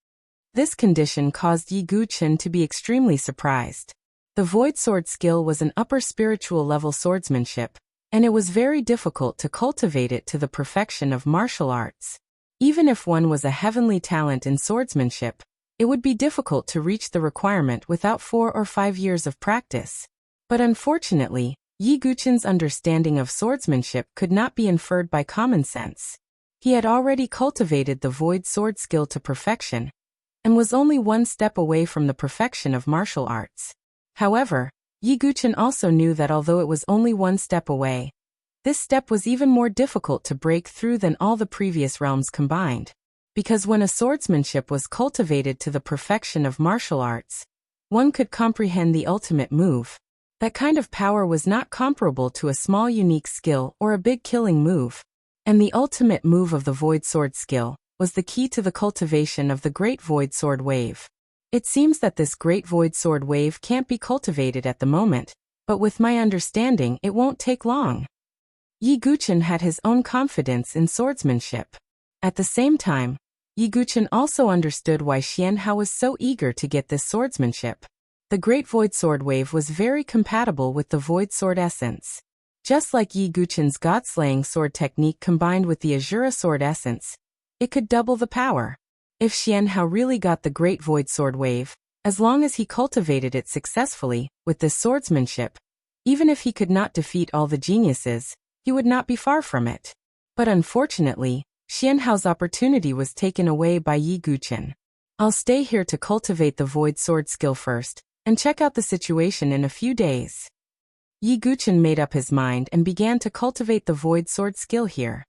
This condition caused Yi Guqin to be extremely surprised. The Void Sword skill was an upper spiritual level swordsmanship, and it was very difficult to cultivate it to the perfection of martial arts. Even if one was a heavenly talent in swordsmanship, it would be difficult to reach the requirement without 4 or 5 years of practice. But unfortunately, Yi Guchen's understanding of swordsmanship could not be inferred by common sense. He had already cultivated the void sword skill to perfection, and was only one step away from the perfection of martial arts. However, Yi Guchen also knew that although it was only one step away, this step was even more difficult to break through than all the previous realms combined. Because when a swordsmanship was cultivated to the perfection of martial arts, one could comprehend the ultimate move. That kind of power was not comparable to a small unique skill or a big killing move. And the ultimate move of the void sword skill was the key to the cultivation of the great void sword wave. It seems that this great void sword wave can't be cultivated at the moment, but with my understanding it won't take long. Yi Guchen had his own confidence in swordsmanship. At the same time, Yi Guchen also understood why Xianhao was so eager to get this swordsmanship. The great void sword wave was very compatible with the void sword essence. Just like Yi Guchen's god-slaying sword technique combined with the Azura sword essence, it could double the power. If Xianhao really got the great void sword wave, as long as he cultivated it successfully, with this swordsmanship, even if he could not defeat all the geniuses, he would not be far from it. But unfortunately, Xianhao's opportunity was taken away by Yi Guchen. I'll stay here to cultivate the void sword skill first, and check out the situation in a few days. Yi Guchen made up his mind and began to cultivate the void sword skill here.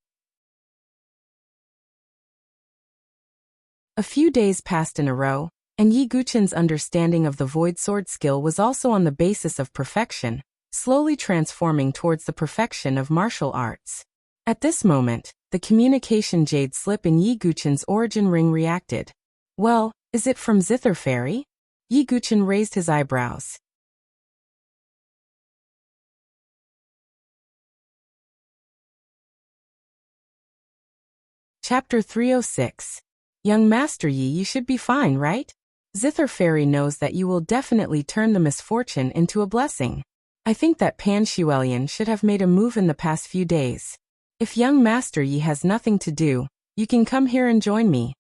A few days passed in a row, and Yi Guchen's understanding of the void sword skill was also on the basis of perfection, slowly transforming towards the perfection of martial arts. At this moment, the communication jade slip in Yi Guchen's origin ring reacted. Well, is it from Zither Fairy? Yi Guchen raised his eyebrows. Chapter 306. Young Master Yi, you should be fine, right? Zither Fairy knows that you will definitely turn the misfortune into a blessing. I think that Pan Shuelian should have made a move in the past few days. If young Master Yi has nothing to do, you can come here and join me.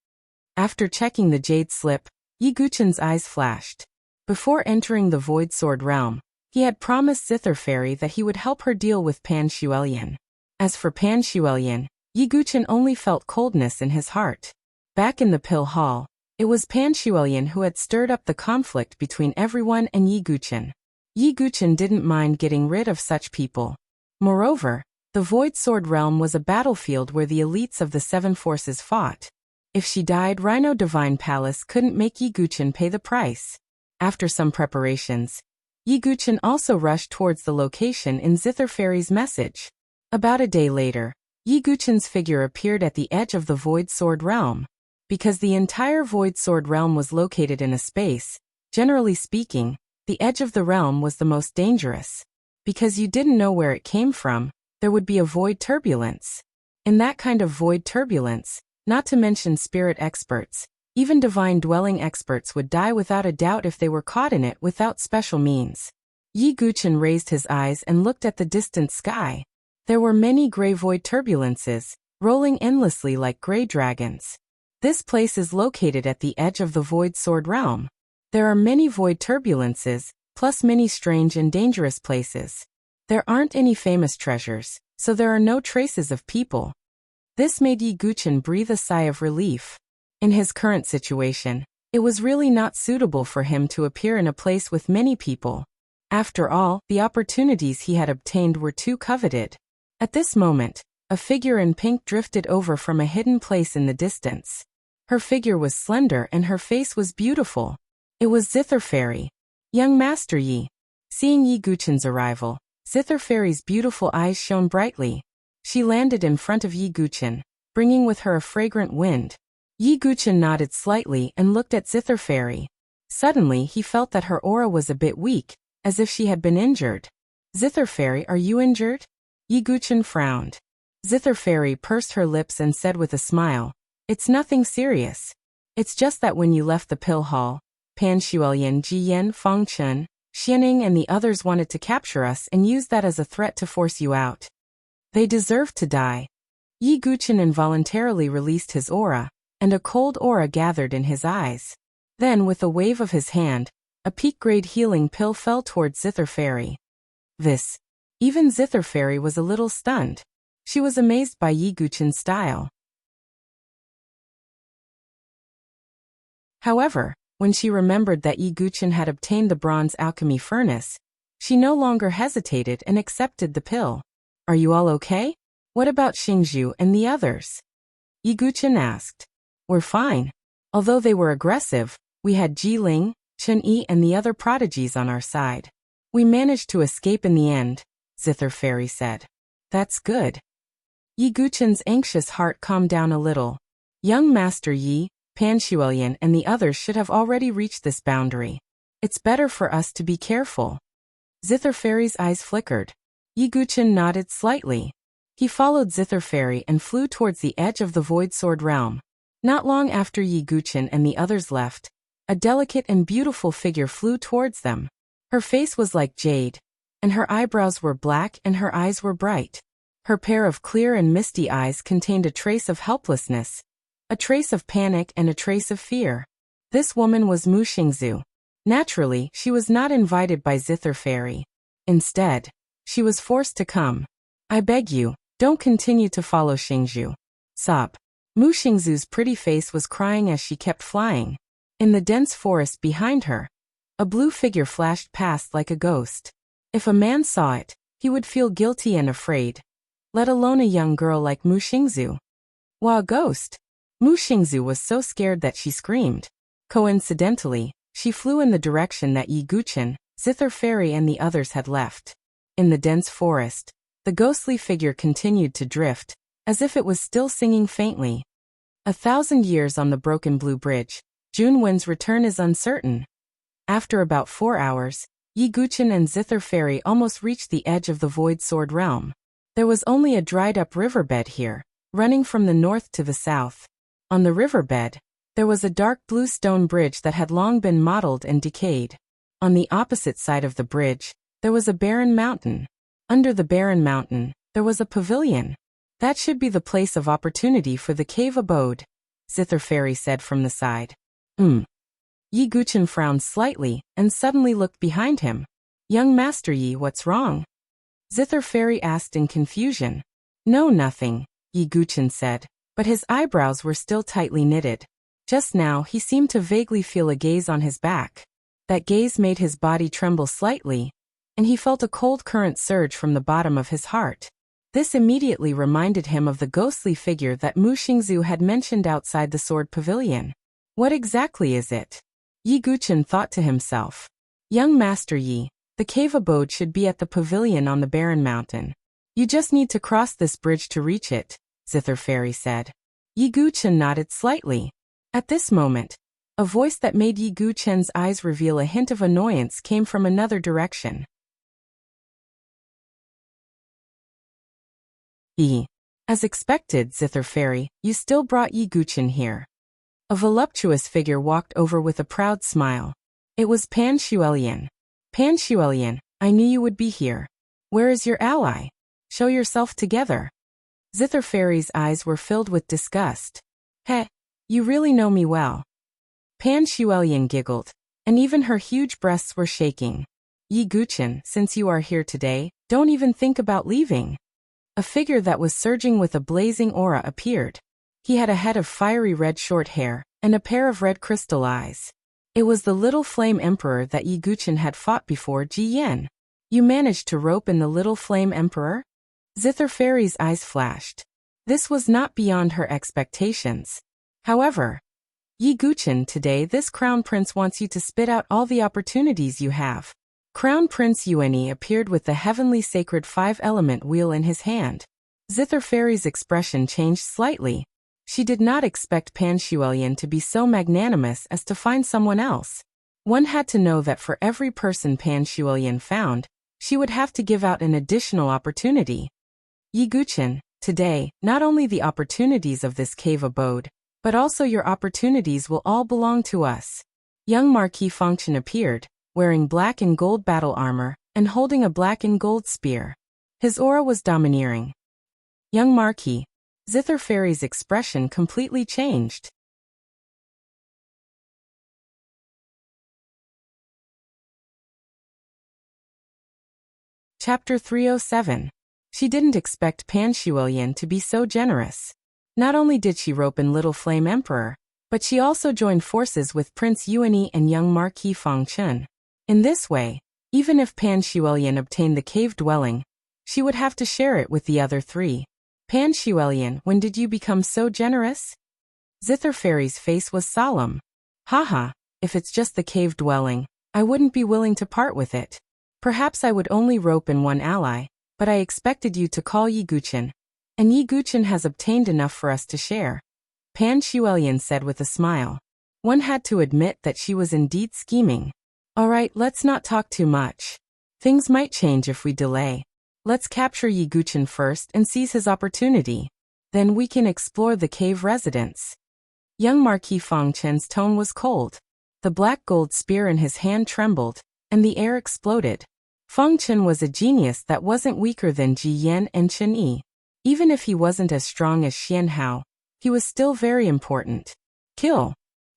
After checking the jade slip, Yi Guchen's eyes flashed. Before entering the Void Sword realm, he had promised Zither Fairy that he would help her deal with Pan Shuelian. As for Pan Shuelian, Yi Guchen only felt coldness in his heart. Back in the pill hall, it was Pan Shuelian who had stirred up the conflict between everyone and Yi Guchen. Yi Guchen didn't mind getting rid of such people. Moreover, the Void Sword realm was a battlefield where the elites of the Seven Forces fought. If she died, Rhino Divine Palace couldn't make Yi Guchen pay the price. After some preparations, Yi Guchen also rushed towards the location in Zither Fairy's message. About a day later, Yi Guchen's figure appeared at the edge of the Void Sword realm. Because the entire Void Sword realm was located in a space, generally speaking, the edge of the realm was the most dangerous. Because you didn't know where it came from, there would be a void turbulence. In that kind of void turbulence, not to mention spirit experts, even divine dwelling experts would die without a doubt if they were caught in it without special means. Yi Guchen raised his eyes and looked at the distant sky. There were many gray void turbulences, rolling endlessly like gray dragons. This place is located at the edge of the Void Sword realm. There are many void turbulences, plus many strange and dangerous places. There aren't any famous treasures, so there are no traces of people. This made Yi Guchen breathe a sigh of relief. In his current situation, it was really not suitable for him to appear in a place with many people. After all, the opportunities he had obtained were too coveted. At this moment, a figure in pink drifted over from a hidden place in the distance. Her figure was slender and her face was beautiful. It was Zither Fairy. Young Master Yi. Seeing Yi Guchen's arrival, Zither Fairy's beautiful eyes shone brightly. She landed in front of Yi Guchen, bringing with her a fragrant wind. Yi Guchen nodded slightly and looked at Zither Fairy. Suddenly he felt that her aura was a bit weak, as if she had been injured. Zither Fairy, are you injured? Yi Guchen frowned. Zither Fairy pursed her lips and said with a smile, "It's nothing serious. It's just that when you left the pill hall, Pan Shuelian, Jiyan, Fangchen, Xianing and the others wanted to capture us and used that as a threat to force you out. They deserved to die." Yi Guchen involuntarily released his aura, and a cold aura gathered in his eyes. Then with a wave of his hand, a peak-grade healing pill fell towards Zither Fairy. This. Even Zither Fairy was a little stunned. She was amazed by Yi Guchen's style. However, when she remembered that Yi Guchen had obtained the bronze alchemy furnace, she no longer hesitated and accepted the pill. Are you all okay? What about Xingzhu and the others? Yi Guchen asked. We're fine. Although they were aggressive, we had Ji Ling, Chen Yi and the other prodigies on our side. We managed to escape in the end, Zither Fairy said. That's good. Yi Guchen's anxious heart calmed down a little. Young Master Yi, Pan Xuelian and the others should have already reached this boundary. It's better for us to be careful. Zither Fairy's eyes flickered. Yi Guchen nodded slightly. He followed Zither Fairy and flew towards the edge of the Void Sword realm. Not long after Yi Guchen and the others left, a delicate and beautiful figure flew towards them. Her face was like jade, and her eyebrows were black and her eyes were bright. Her pair of clear and misty eyes contained a trace of helplessness, a trace of panic and a trace of fear. This woman was Mu Xingzhu. Naturally, she was not invited by Zither Fairy. Instead, she was forced to come. I beg you, don't continue to follow Xingzhu. Sob. Mu Xingzhu's pretty face was crying as she kept flying. In the dense forest behind her, a blue figure flashed past like a ghost. If a man saw it, he would feel guilty and afraid, let alone a young girl like Mu Xingzhu. While a ghost, Mu Xingzhu was so scared that she screamed. Coincidentally, she flew in the direction that Yi Guchen, Zither Fairy and the others had left. In the dense forest, the ghostly figure continued to drift, as if it was still singing faintly. 1,000 years on the broken blue bridge. Junwen's return is uncertain. After about 4 hours, Yi Guchen and Zither Fairy almost reached the edge of the Void Sword realm. There was only a dried-up riverbed here, running from the north to the south. On the riverbed, there was a dark blue stone bridge that had long been mottled and decayed. On the opposite side of the bridge, there was a barren mountain. Under the barren mountain, there was a pavilion. That should be the place of opportunity for the cave abode, Zither Fairy said from the side. Yi Guchen frowned slightly and suddenly looked behind him. Young Master Yi, what's wrong? Zither Fairy asked in confusion. No, nothing, Yi Guchen said, but his eyebrows were still tightly knitted. Just now he seemed to vaguely feel a gaze on his back. That gaze made his body tremble slightly, and he felt a cold current surge from the bottom of his heart. This immediately reminded him of the ghostly figure that Mu Xingzhu had mentioned outside the sword pavilion. What exactly is it? Yi Guchen thought to himself. Young Master Yi, the cave abode should be at the pavilion on the barren mountain. You just need to cross this bridge to reach it, Zither Fairy said. Yi Guchen nodded slightly. At this moment, a voice that made Yi Guchen's eyes reveal a hint of annoyance came from another direction. As expected, Zither Fairy, you still brought Yi Guchen here. A voluptuous figure walked over with a proud smile. It was Pan Xuelian. Pan Xuelian, I knew you would be here. Where is your ally? Show yourself together. Zither Fairy's eyes were filled with disgust. Heh, you really know me well. Pan Xuelian giggled, and even her huge breasts were shaking. Yi Guchen, since you are here today, don't even think about leaving. A figure that was surging with a blazing aura appeared. He had a head of fiery red short hair, and a pair of red crystal eyes. It was the little flame emperor that Yi Guchen had fought before, Ji Yan. You managed to rope in the little flame emperor? Zither Fairy's eyes flashed. This was not beyond her expectations. However, Yi Guchen, today this Crown Prince wants you to spit out all the opportunities you have. Crown Prince Yuanyi appeared with the heavenly sacred 5-element wheel in his hand. Zither Fairy's expression changed slightly. She did not expect Pan Xuelian to be so magnanimous as to find someone else. One had to know that for every person Pan Xuelian found, she would have to give out an additional opportunity. Yi Guchen, today, not only the opportunities of this cave abode, but also your opportunities will all belong to us. Young Marquis Fengchen appeared, wearing black and gold battle armor, and holding a black and gold spear. His aura was domineering. Young Marquis, Zither Fairy's expression completely changed. Chapter 307. She didn't expect Pan Shuoyan to be so generous. Not only did she rope in Little Flame Emperor, but she also joined forces with Prince Yuanyi and young Marquis Feng Chun. In this way, even if Pan Shuoyan obtained the cave dwelling, she would have to share it with the other three. Pan Shuoyan, when did you become so generous? Zither Fairy's face was solemn. Haha, if it's just the cave dwelling, I wouldn't be willing to part with it. Perhaps I would only rope in one ally, but I expected you to call Yi Guchen. And Yi Guchen has obtained enough for us to share. Pan Shuoyan said with a smile. One had to admit that she was indeed scheming. Alright, let's not talk too much. Things might change if we delay. Let's capture Yi Guchen first and seize his opportunity. Then we can explore the cave residence. Young Marquis Feng Chen's tone was cold. The black gold spear in his hand trembled, and the air exploded. Feng Chen was a genius that wasn't weaker than Ji Yan and Chen Yi. Even if he wasn't as strong as Xian Hao, he was still very important. Kill.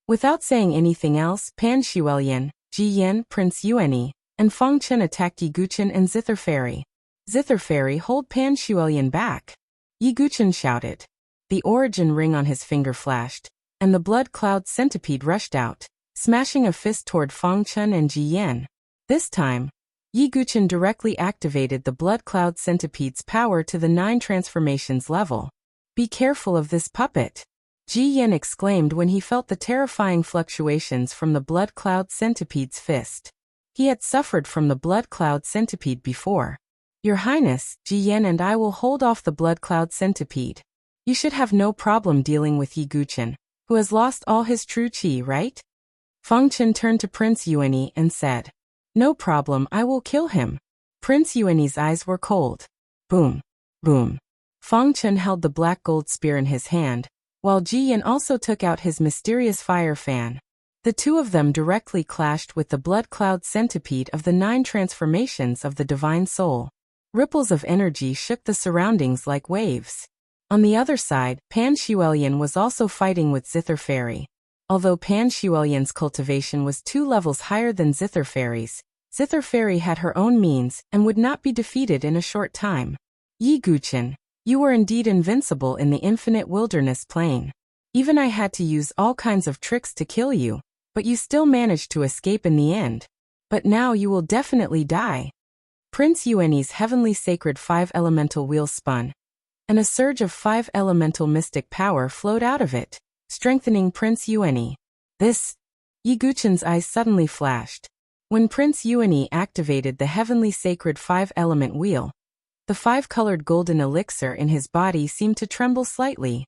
Without saying anything else, Pan Shuoyan, Ji Yan, Prince Yuanyi, and Feng Chen attacked Yi Guchen and Zither Fairy. Zither Fairy hold Pan Shuoyan back. Yi Guchen shouted. The origin ring on his finger flashed, and the blood cloud centipede rushed out, smashing a fist toward Feng Chen and Ji Yan. This time, Yi Guchen directly activated the blood cloud centipede's power to the 9 transformations level. Be careful of this puppet, Ji Yan exclaimed when he felt the terrifying fluctuations from the blood cloud centipede's fist. He had suffered from the blood cloud centipede before. Your Highness, Ji Yan and I will hold off the blood cloud centipede. You should have no problem dealing with Yi Guchen, who has lost all his true qi, right? Feng Chen turned to Prince Yuanyi and said, No problem, I will kill him. Prince Yuanyi's eyes were cold. Boom. Boom. Feng Chen held the black gold spear in his hand, while Ji Yan also took out his mysterious fire fan. The two of them directly clashed with the blood cloud centipede of the 9 transformations of the divine soul. Ripples of energy shook the surroundings like waves. On the other side, Pan Shuoyan was also fighting with Zither Fairy. Although Pan Shuoyan's cultivation was 2 levels higher than Zither Fairy's, Zither Fairy had her own means and would not be defeated in a short time. Yi Guchen, you were indeed invincible in the infinite wilderness plain. Even I had to use all kinds of tricks to kill you, but you still managed to escape in the end. But now you will definitely die. Prince Yuanyi's heavenly sacred 5 elemental wheel spun, and a surge of 5 elemental mystic power flowed out of it, strengthening Prince Yuanyi. This, Yi Guchen's eyes suddenly flashed. When Prince Yuanyi activated the heavenly sacred 5-element wheel, the 5-colored golden elixir in his body seemed to tremble slightly.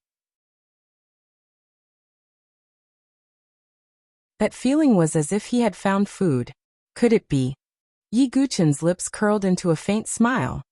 That feeling was as if he had found food. Could it be? Yi Guchen's lips curled into a faint smile.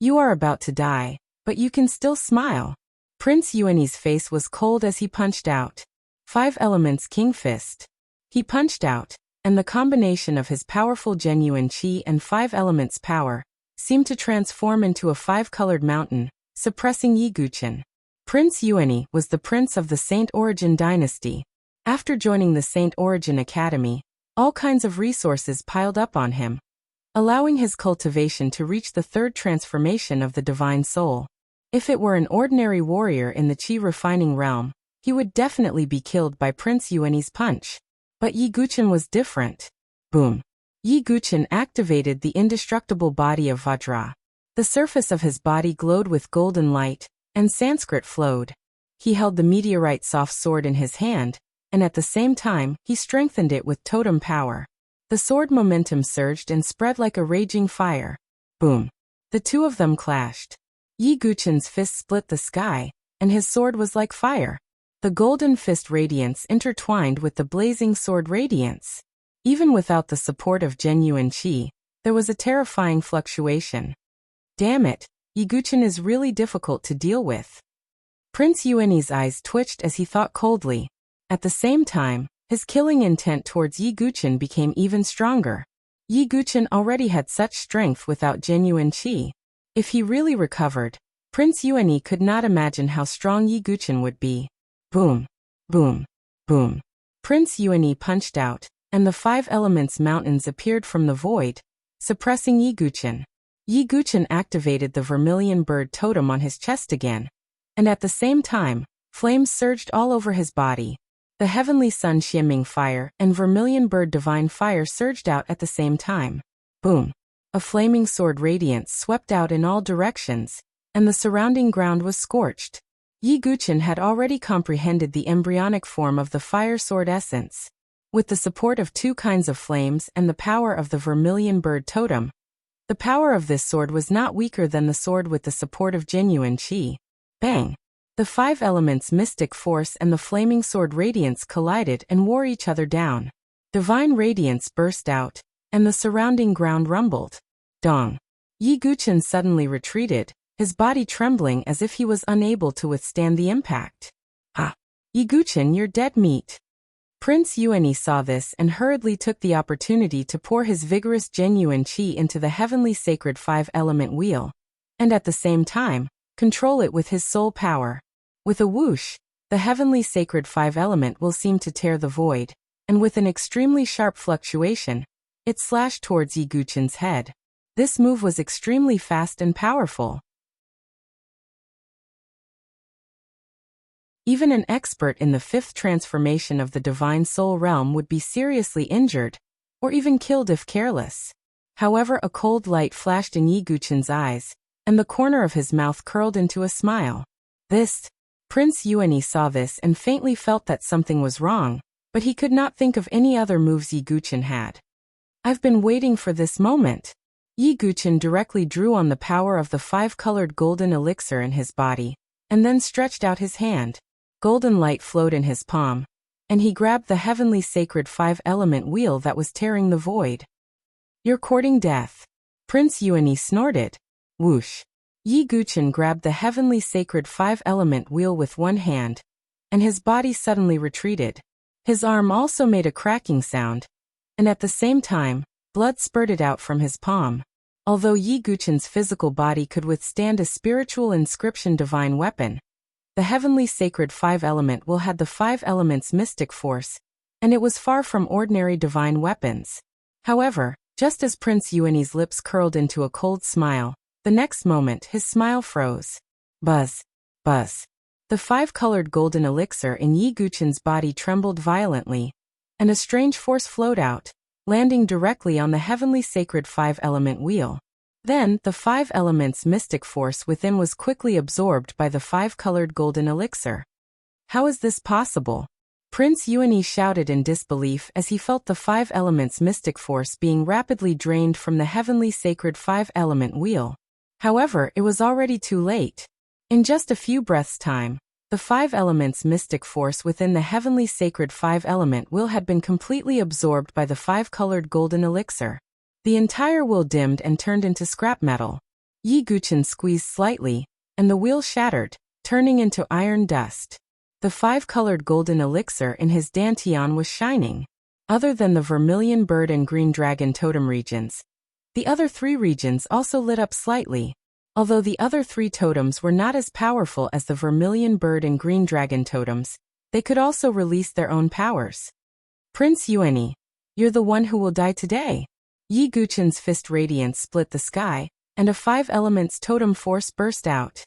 You are about to die, but you can still smile. Prince Yuanyi's face was cold as he punched out. 5 elements King Fist. He punched out, and the combination of his powerful genuine qi and 5 elements power seemed to transform into a 5-colored mountain, suppressing Yi Guchen. Prince Yuanyi was the prince of the Saint Origin dynasty. After joining the Saint Origin Academy, all kinds of resources piled up on him, allowing his cultivation to reach the 3rd transformation of the divine soul. If it were an ordinary warrior in the qi refining realm, he would definitely be killed by Prince Yuanyi's punch. But Yi Guchen was different. Boom. Yi Guchen activated the indestructible body of Vajra. The surface of his body glowed with golden light, and Sanskrit flowed. He held the meteorite soft sword in his hand, and at the same time, he strengthened it with totem power. The sword momentum surged and spread like a raging fire. Boom. The two of them clashed. Yi Guchen's fist split the sky, and his sword was like fire. The golden fist radiance intertwined with the blazing sword radiance. Even without the support of genuine qi, there was a terrifying fluctuation. Damn it, Yi Guchen is really difficult to deal with. Prince Yuanyi's eyes twitched as he thought coldly. At the same time, his killing intent towards Yi Guchen became even stronger. Yi Guchen already had such strength without genuine qi. If he really recovered, Prince Yuanyi could not imagine how strong Yi Guchen would be. Boom. Boom. Boom. Prince Yuanyi punched out, and the 5 elements mountains appeared from the void, suppressing Yi Guchen. Yi Guchen activated the vermilion bird totem on his chest again, and at the same time, flames surged all over his body. The heavenly sun Xianming fire and vermilion bird divine fire surged out at the same time. Boom! A flaming sword radiance swept out in all directions, and the surrounding ground was scorched. Yi Guchen had already comprehended the embryonic form of the fire sword essence. With the support of two kinds of flames and the power of the vermilion bird totem, the power of this sword was not weaker than the sword with the support of genuine qi. Bang! The five elements mystic force and the flaming sword radiance collided and wore each other down. Divine radiance burst out, and the surrounding ground rumbled. Dong! Yi Guchen suddenly retreated, his body trembling as if he was unable to withstand the impact. Ah! Yi Guchen, you're dead meat. Prince Yuanyi saw this and hurriedly took the opportunity to pour his vigorous genuine qi into the heavenly sacred five-element wheel, and at the same time, control it with his soul power. With a whoosh, the heavenly sacred five-element will seem to tear the void, and with an extremely sharp fluctuation, it slashed towards Yi Guchen's head. This move was extremely fast and powerful. Even an expert in the fifth transformation of the divine soul realm would be seriously injured, or even killed if careless. However, a cold light flashed in Yi Guchen's eyes, and the corner of his mouth curled into a smile. Prince Yuanyi saw this and faintly felt that something was wrong, but he could not think of any other moves Yi Guchen had. I've been waiting for this moment. Yi Guchen directly drew on the power of the five-colored golden elixir in his body, and then stretched out his hand. Golden light flowed in his palm, and he grabbed the heavenly sacred five-element wheel that was tearing the void. You're courting death. Prince Yuanyi snorted. Whoosh! Yi Guchen grabbed the heavenly sacred five-element wheel with one hand, and his body suddenly retreated. His arm also made a cracking sound, and at the same time, blood spurted out from his palm. Although Yi Guchen's physical body could withstand a spiritual inscription divine weapon, the heavenly sacred five-element will had the five elements mystic force, and it was far from ordinary divine weapons. However, just as Prince Yuanyi's lips curled into a cold smile, the next moment his smile froze. Buzz! Buzz! The five-colored golden elixir in Yi Guchen's body trembled violently, and a strange force flowed out, landing directly on the heavenly sacred five-element wheel. Then, the five elements mystic force within was quickly absorbed by the five-colored golden elixir. How is this possible? Prince Yuanyi shouted in disbelief as he felt the five elements mystic force being rapidly drained from the heavenly sacred five-element wheel. However, it was already too late. In just a few breaths' time, the five elements mystic force within the heavenly sacred five-element wheel had been completely absorbed by the five-colored golden elixir. The entire wheel dimmed and turned into scrap metal. Yi Guchen squeezed slightly, and the wheel shattered, turning into iron dust. The five-colored golden elixir in his dantian was shining. Other than the vermilion bird and green dragon totem regions, the other three regions also lit up slightly. Although the other three totems were not as powerful as the vermilion bird and green dragon totems, they could also release their own powers. Prince Yuanyi, you're the one who will die today. Yi Guchen's fist radiance split the sky, and a five elements totem force burst out.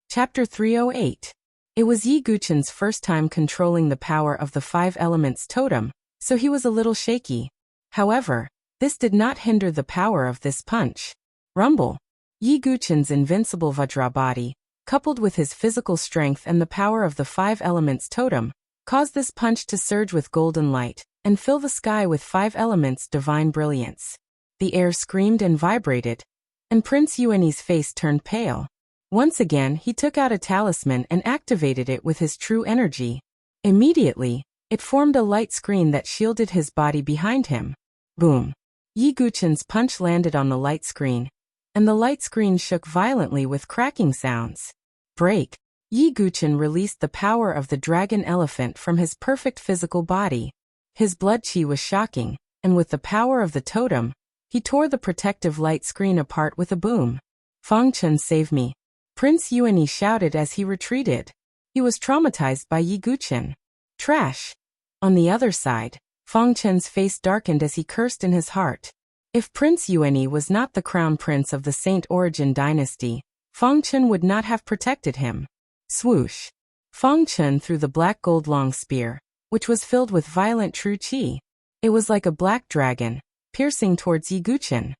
Chapter 308. It was Yi Guchen's first time controlling the power of the five elements totem, so he was a little shaky. However, this did not hinder the power of this punch. Rumble! Yi Guchen's invincible Vajra body, coupled with his physical strength and the power of the five elements totem, caused this punch to surge with golden light and fill the sky with five elements divine brilliance. The air screamed and vibrated, and Prince Yuanyi's face turned pale. Once again, he took out a talisman and activated it with his true energy. Immediately, it formed a light screen that shielded his body behind him. Boom! Yi Guchen's punch landed on the light screen, and the light screen shook violently with cracking sounds. Break! Yi Guchen released the power of the dragon elephant from his perfect physical body. His blood qi was shocking, and with the power of the totem, he tore the protective light screen apart with a boom. Fang Chen, save me! Prince Yuanyi shouted as he retreated. He was traumatized by Yi Guchen. Trash. On the other side, Feng Chen's face darkened as he cursed in his heart. If Prince Yuanyi was not the crown prince of the Saint Origin dynasty, Feng Chen would not have protected him. Swoosh. Feng Chen threw the black gold long spear, which was filled with violent true qi. It was like a black dragon, piercing towards Yi Guchen.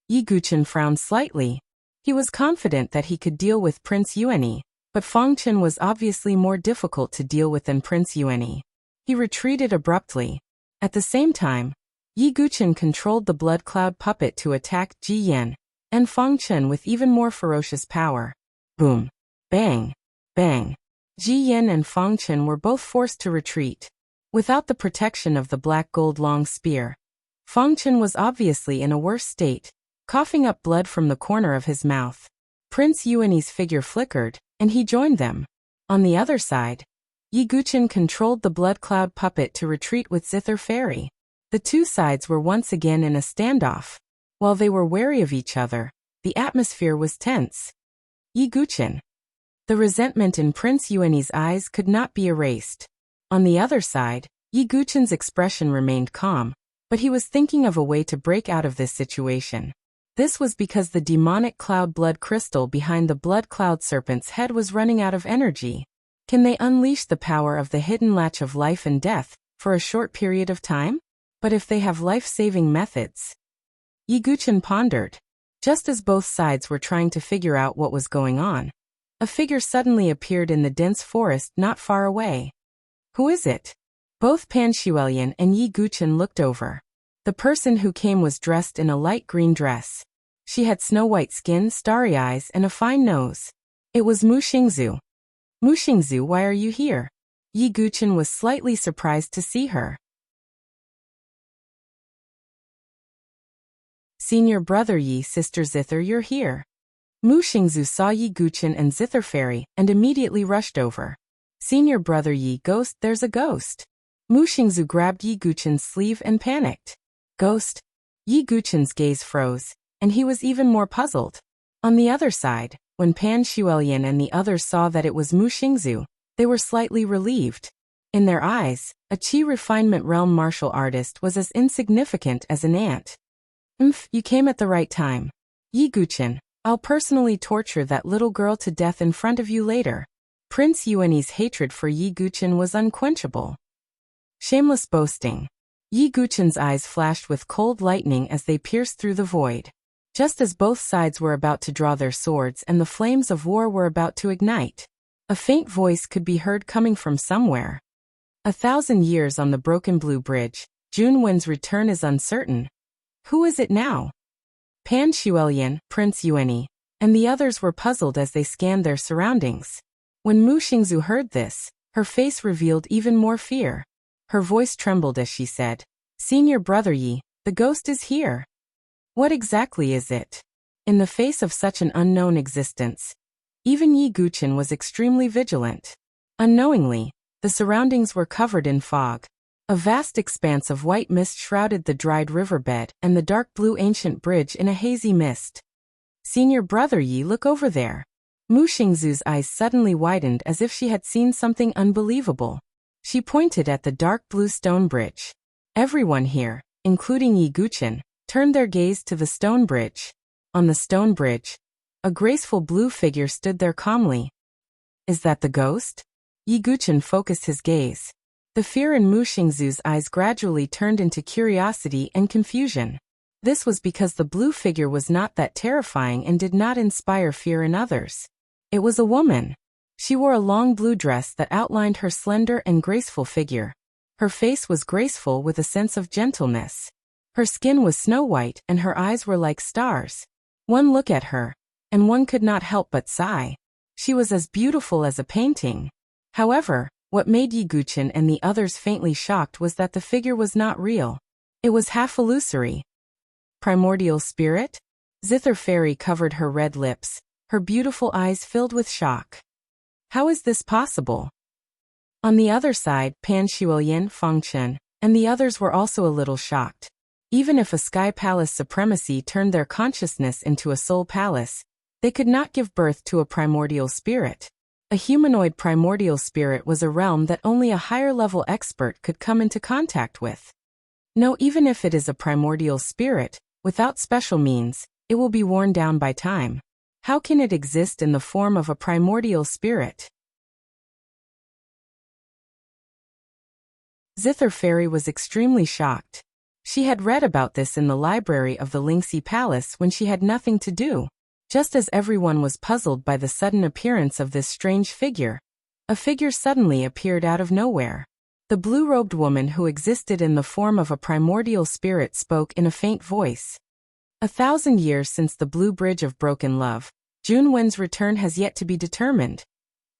Yi Guchen frowned slightly. He was confident that he could deal with Prince Yuanyi, but Feng Chen was obviously more difficult to deal with than Prince Yuanyi. He retreated abruptly. At the same time, Yi Guchen controlled the blood cloud puppet to attack Ji Yan and Feng Chen with even more ferocious power. Boom. Bang. Bang. Ji Yan and Feng Chen were both forced to retreat. Without the protection of the black gold long spear, Feng Chen was obviously in a worse state, coughing up blood from the corner of his mouth. Prince Yuanyi's figure flickered, and he joined them. On the other side, Yi Guchen controlled the blood cloud puppet to retreat with Zither Fairy. The two sides were once again in a standoff. While they were wary of each other, the atmosphere was tense. Yi Guchen. The resentment in Prince Yuanyi's eyes could not be erased. On the other side, Yi Guchen's expression remained calm, but he was thinking of a way to break out of this situation. This was because the demonic cloud blood crystal behind the blood cloud serpent's head was running out of energy. Can they unleash the power of the hidden latch of life and death for a short period of time? But if they have life-saving methods? Yi Guchen pondered. Just as both sides were trying to figure out what was going on, a figure suddenly appeared in the dense forest not far away. Who is it? Both Pan Shuelian and Yi Guchen looked over. The person who came was dressed in a light green dress. She had snow-white skin, starry eyes, and a fine nose. It was Mu Xingzu. Mu Xingzu, why are you here? Yi Guchen was slightly surprised to see her. Senior brother Yi, sister Zither, you're here. Mu Xingzu saw Yi Guchen and Zither Fairy and immediately rushed over. Senior brother Yi, ghost, there's a ghost. Mu Xingzu grabbed Yi Guchen's sleeve and panicked. Ghost? Yi Guchen's gaze froze, and he was even more puzzled. On the other side, when Pan Shuelian and the others saw that it was Mu Xingzu, they were slightly relieved. In their eyes, a Qi refinement realm martial artist was as insignificant as an ant. You came at the right time. Yi Guchen, I'll personally torture that little girl to death in front of you later. Prince Yuanyi's hatred for Yi Guchen was unquenchable. Shameless boasting. Yi Guchen's eyes flashed with cold lightning as they pierced through the void. Just as both sides were about to draw their swords and the flames of war were about to ignite, a faint voice could be heard coming from somewhere. 1,000 years on the broken blue bridge, Jun Wen's return is uncertain. Who is it now? Pan Shuelian, Prince Yuanyi, and the others were puzzled as they scanned their surroundings. When Mu Xingzu heard this, her face revealed even more fear. Her voice trembled as she said, Senior brother Yi, the ghost is here. What exactly is it? In the face of such an unknown existence, even Yi Guchen was extremely vigilant. Unknowingly, the surroundings were covered in fog. A vast expanse of white mist shrouded the dried riverbed and the dark blue ancient bridge in a hazy mist. Senior brother Yi, look over there. Mu Xingzu's eyes suddenly widened as if she had seen something unbelievable. She pointed at the dark blue stone bridge. Everyone here, including Yi Guchen, turned their gaze to the stone bridge. On the stone bridge, a graceful blue figure stood there calmly. Is that the ghost? Yi Guchen focused his gaze. The fear in Mu Xingzu's eyes gradually turned into curiosity and confusion. This was because the blue figure was not that terrifying and did not inspire fear in others. It was a woman. She wore a long blue dress that outlined her slender and graceful figure. Her face was graceful with a sense of gentleness. Her skin was snow-white and her eyes were like stars. One look at her, and one could not help but sigh. She was as beautiful as a painting. However, what made Yi Guchen and the others faintly shocked was that the figure was not real. It was half illusory. Primordial spirit? Zither Fairy covered her red lips, her beautiful eyes filled with shock. How is this possible? On the other side, Pan Shuelian, Feng Chen, and the others were also a little shocked. Even if a sky palace supremacy turned their consciousness into a soul palace, they could not give birth to a primordial spirit. A humanoid primordial spirit was a realm that only a higher-level expert could come into contact with. No, even if it is a primordial spirit, without special means, it will be worn down by time. How can it exist in the form of a primordial spirit? Zither Fairy was extremely shocked. She had read about this in the library of the Lingxi Palace when she had nothing to do. Just as everyone was puzzled by the sudden appearance of this strange figure, a figure suddenly appeared out of nowhere. The blue-robed woman who existed in the form of a primordial spirit spoke in a faint voice. 1,000 years since the Blue Bridge of Broken Love, Junwen's return has yet to be determined.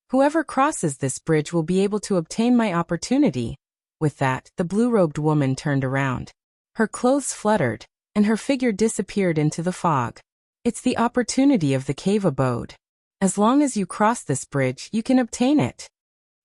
Whoever crosses this bridge will be able to obtain my opportunity. With that, the blue-robed woman turned around. Her clothes fluttered, and her figure disappeared into the fog. It's the opportunity of the cave abode. As long as you cross this bridge, you can obtain it.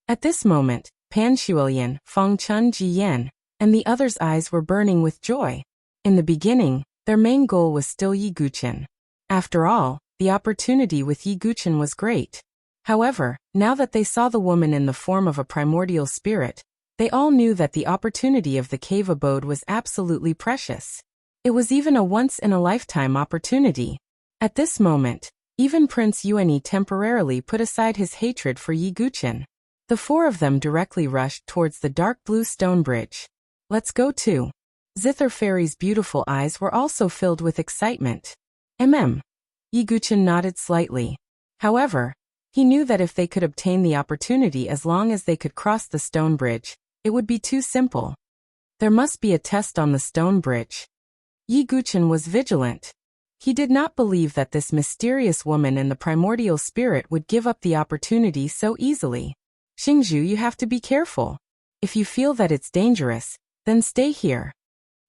At this moment, Pan Shuilian, Feng Chun Jiyan, and the others' eyes were burning with joy. In the beginning, their main goal was still Yi Guchen. After all, the opportunity with Yi Guchen was great. However, now that they saw the woman in the form of a primordial spirit, they all knew that the opportunity of the cave abode was absolutely precious. It was even a once-in-a-lifetime opportunity. At this moment, even Prince Yuanyi temporarily put aside his hatred for Yi Guchen. The four of them directly rushed towards the dark blue stone bridge. Let's go too. Zither Fairy's beautiful eyes were also filled with excitement. Yi Guchen nodded slightly. However, he knew that if they could obtain the opportunity as long as they could cross the stone bridge, it would be too simple. There must be a test on the stone bridge. Yi Guchen was vigilant. He did not believe that this mysterious woman and the primordial spirit would give up the opportunity so easily. Xingzhu, you have to be careful. If you feel that it's dangerous, then stay here.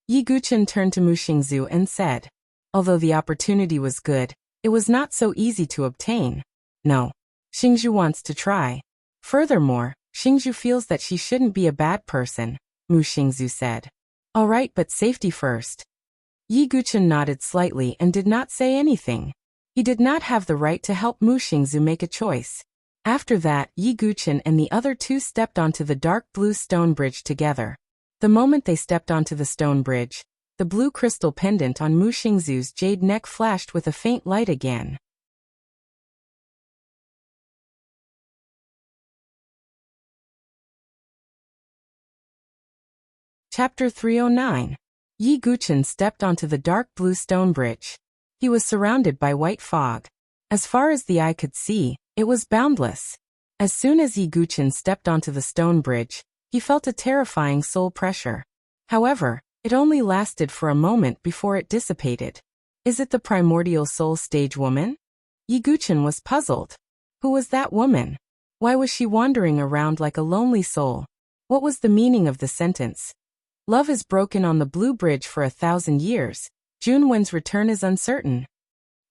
Yi Guchen turned to Mu Xingzhu and said. Although the opportunity was good, it was not so easy to obtain. No. Xingzhu wants to try. Furthermore, Xingzhu feels that she shouldn't be a bad person, Mu Xingzhu said. All right, but safety first. Yi Guchen nodded slightly and did not say anything. He did not have the right to help Mu Xingzhu make a choice. After that, Yi Guchen and the other two stepped onto the dark blue stone bridge together. The moment they stepped onto the stone bridge, the blue crystal pendant on Mu Xingzhu's jade neck flashed with a faint light again. Chapter 309. Yi Guchen stepped onto the dark blue stone bridge. He was surrounded by white fog. As far as the eye could see, it was boundless. As soon as Yi Guchen stepped onto the stone bridge, he felt a terrifying soul pressure. However, it only lasted for a moment before it dissipated. Is it the primordial soul stage woman? Yi Guchen was puzzled. Who was that woman? Why was she wandering around like a lonely soul? What was the meaning of the sentence? Love is broken on the blue bridge for 1,000 years. Junwen's return is uncertain.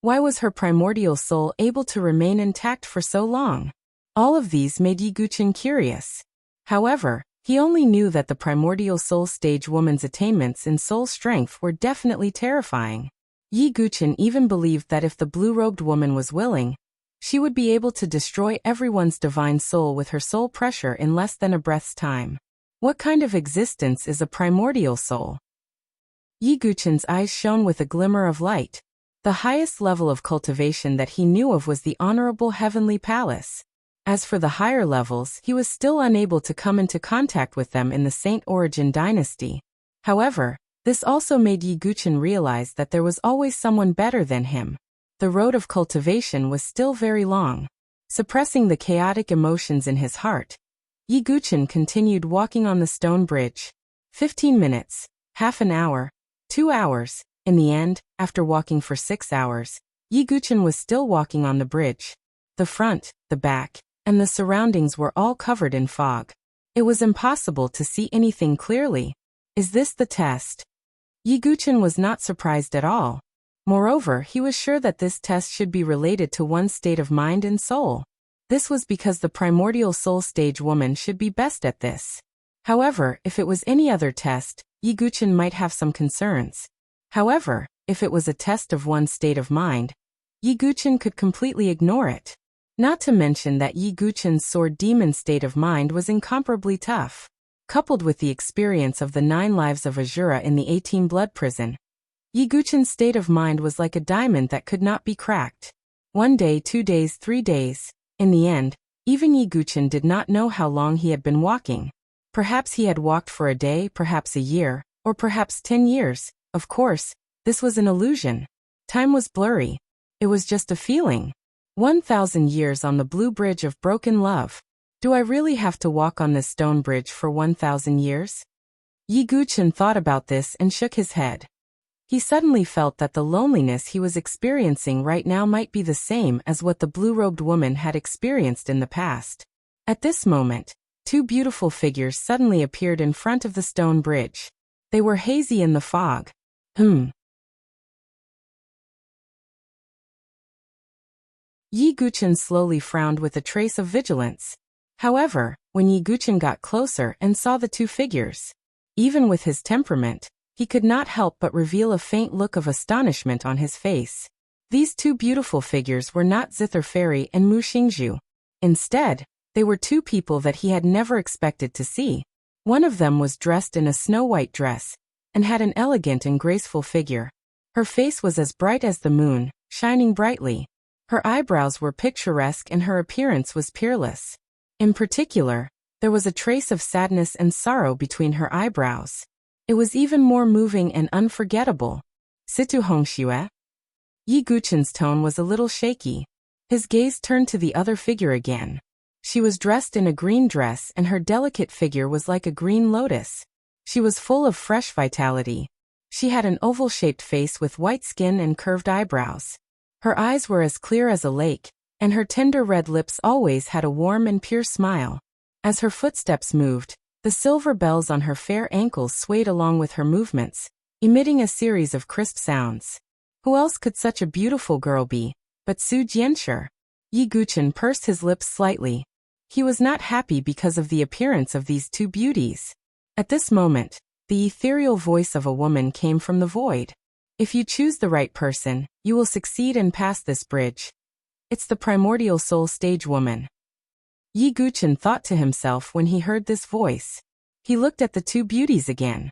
Why was her primordial soul able to remain intact for so long? All of these made Yi Guchen curious. However, he only knew that the primordial soul stage woman's attainments in soul strength were definitely terrifying. Yi Guchen even believed that if the blue-robed woman was willing, she would be able to destroy everyone's divine soul with her soul pressure in less than a breath's time. What kind of existence is a primordial soul? Yi Guchen's eyes shone with a glimmer of light. The highest level of cultivation that he knew of was the Honorable Heavenly Palace. As for the higher levels, he was still unable to come into contact with them in the Saint Origin dynasty. However, this also made Yi Guchen realize that there was always someone better than him. The road of cultivation was still very long. Suppressing the chaotic emotions in his heart, Yi Guchen continued walking on the stone bridge. 15 minutes, half an hour, 2 hours. In the end, after walking for 6 hours, Yi Guchen was still walking on the bridge. The front, the back, and the surroundings were all covered in fog. It was impossible to see anything clearly. Is this the test? Yi Guchen was not surprised at all. Moreover, he was sure that this test should be related to one's state of mind and soul. This was because the primordial soul stage woman should be best at this. However, if it was any other test, Yi Guchen might have some concerns. However, if it was a test of one's state of mind, Yi Guchen could completely ignore it. Not to mention that Yi Guchen's sword demon state of mind was incomparably tough. Coupled with the experience of the 9 lives of Azura in the 18 blood prison, Yi Guchen's state of mind was like a diamond that could not be cracked. 1 day, 2 days, 3 days. In the end, even Yi Guchen did not know how long he had been walking. Perhaps he had walked for a day, perhaps a year, or perhaps 10 years. Of course, this was an illusion. Time was blurry. It was just a feeling. 1,000 years on the blue bridge of broken love. Do I really have to walk on this stone bridge for 1,000 years? Yi Guchen thought about this and shook his head. He suddenly felt that the loneliness he was experiencing right now might be the same as what the blue-robed woman had experienced in the past. At this moment, 2 beautiful figures suddenly appeared in front of the stone bridge. They were hazy in the fog. Yi Guchen slowly frowned with a trace of vigilance. However, when Yi Guchen got closer and saw the 2 figures, even with his temperament, he could not help but reveal a faint look of astonishment on his face. These 2 beautiful figures were not Zither Fairy and Mu Xingzhu. Instead, they were 2 people that he had never expected to see. One of them was dressed in a snow-white dress, and had an elegant and graceful figure. Her face was as bright as the moon, shining brightly. Her eyebrows were picturesque and her appearance was peerless. In particular, there was a trace of sadness and sorrow between her eyebrows. It was even more moving and unforgettable. Situ Hongxue? Yi Guchen's tone was a little shaky. His gaze turned to the other figure again. She was dressed in a green dress and her delicate figure was like a green lotus. She was full of fresh vitality. She had an oval-shaped face with white skin and curved eyebrows. Her eyes were as clear as a lake, and her tender red lips always had a warm and pure smile. As her footsteps moved, the silver bells on her fair ankles swayed along with her movements, emitting a series of crisp sounds. Who else could such a beautiful girl be, but Su Jianshi? Yi Guchen pursed his lips slightly. He was not happy because of the appearance of these 2 beauties. At this moment, the ethereal voice of a woman came from the void. If you choose the right person, you will succeed and pass this bridge. It's the primordial soul stage woman. Yi Guchen thought to himself when he heard this voice. He looked at the 2 beauties again.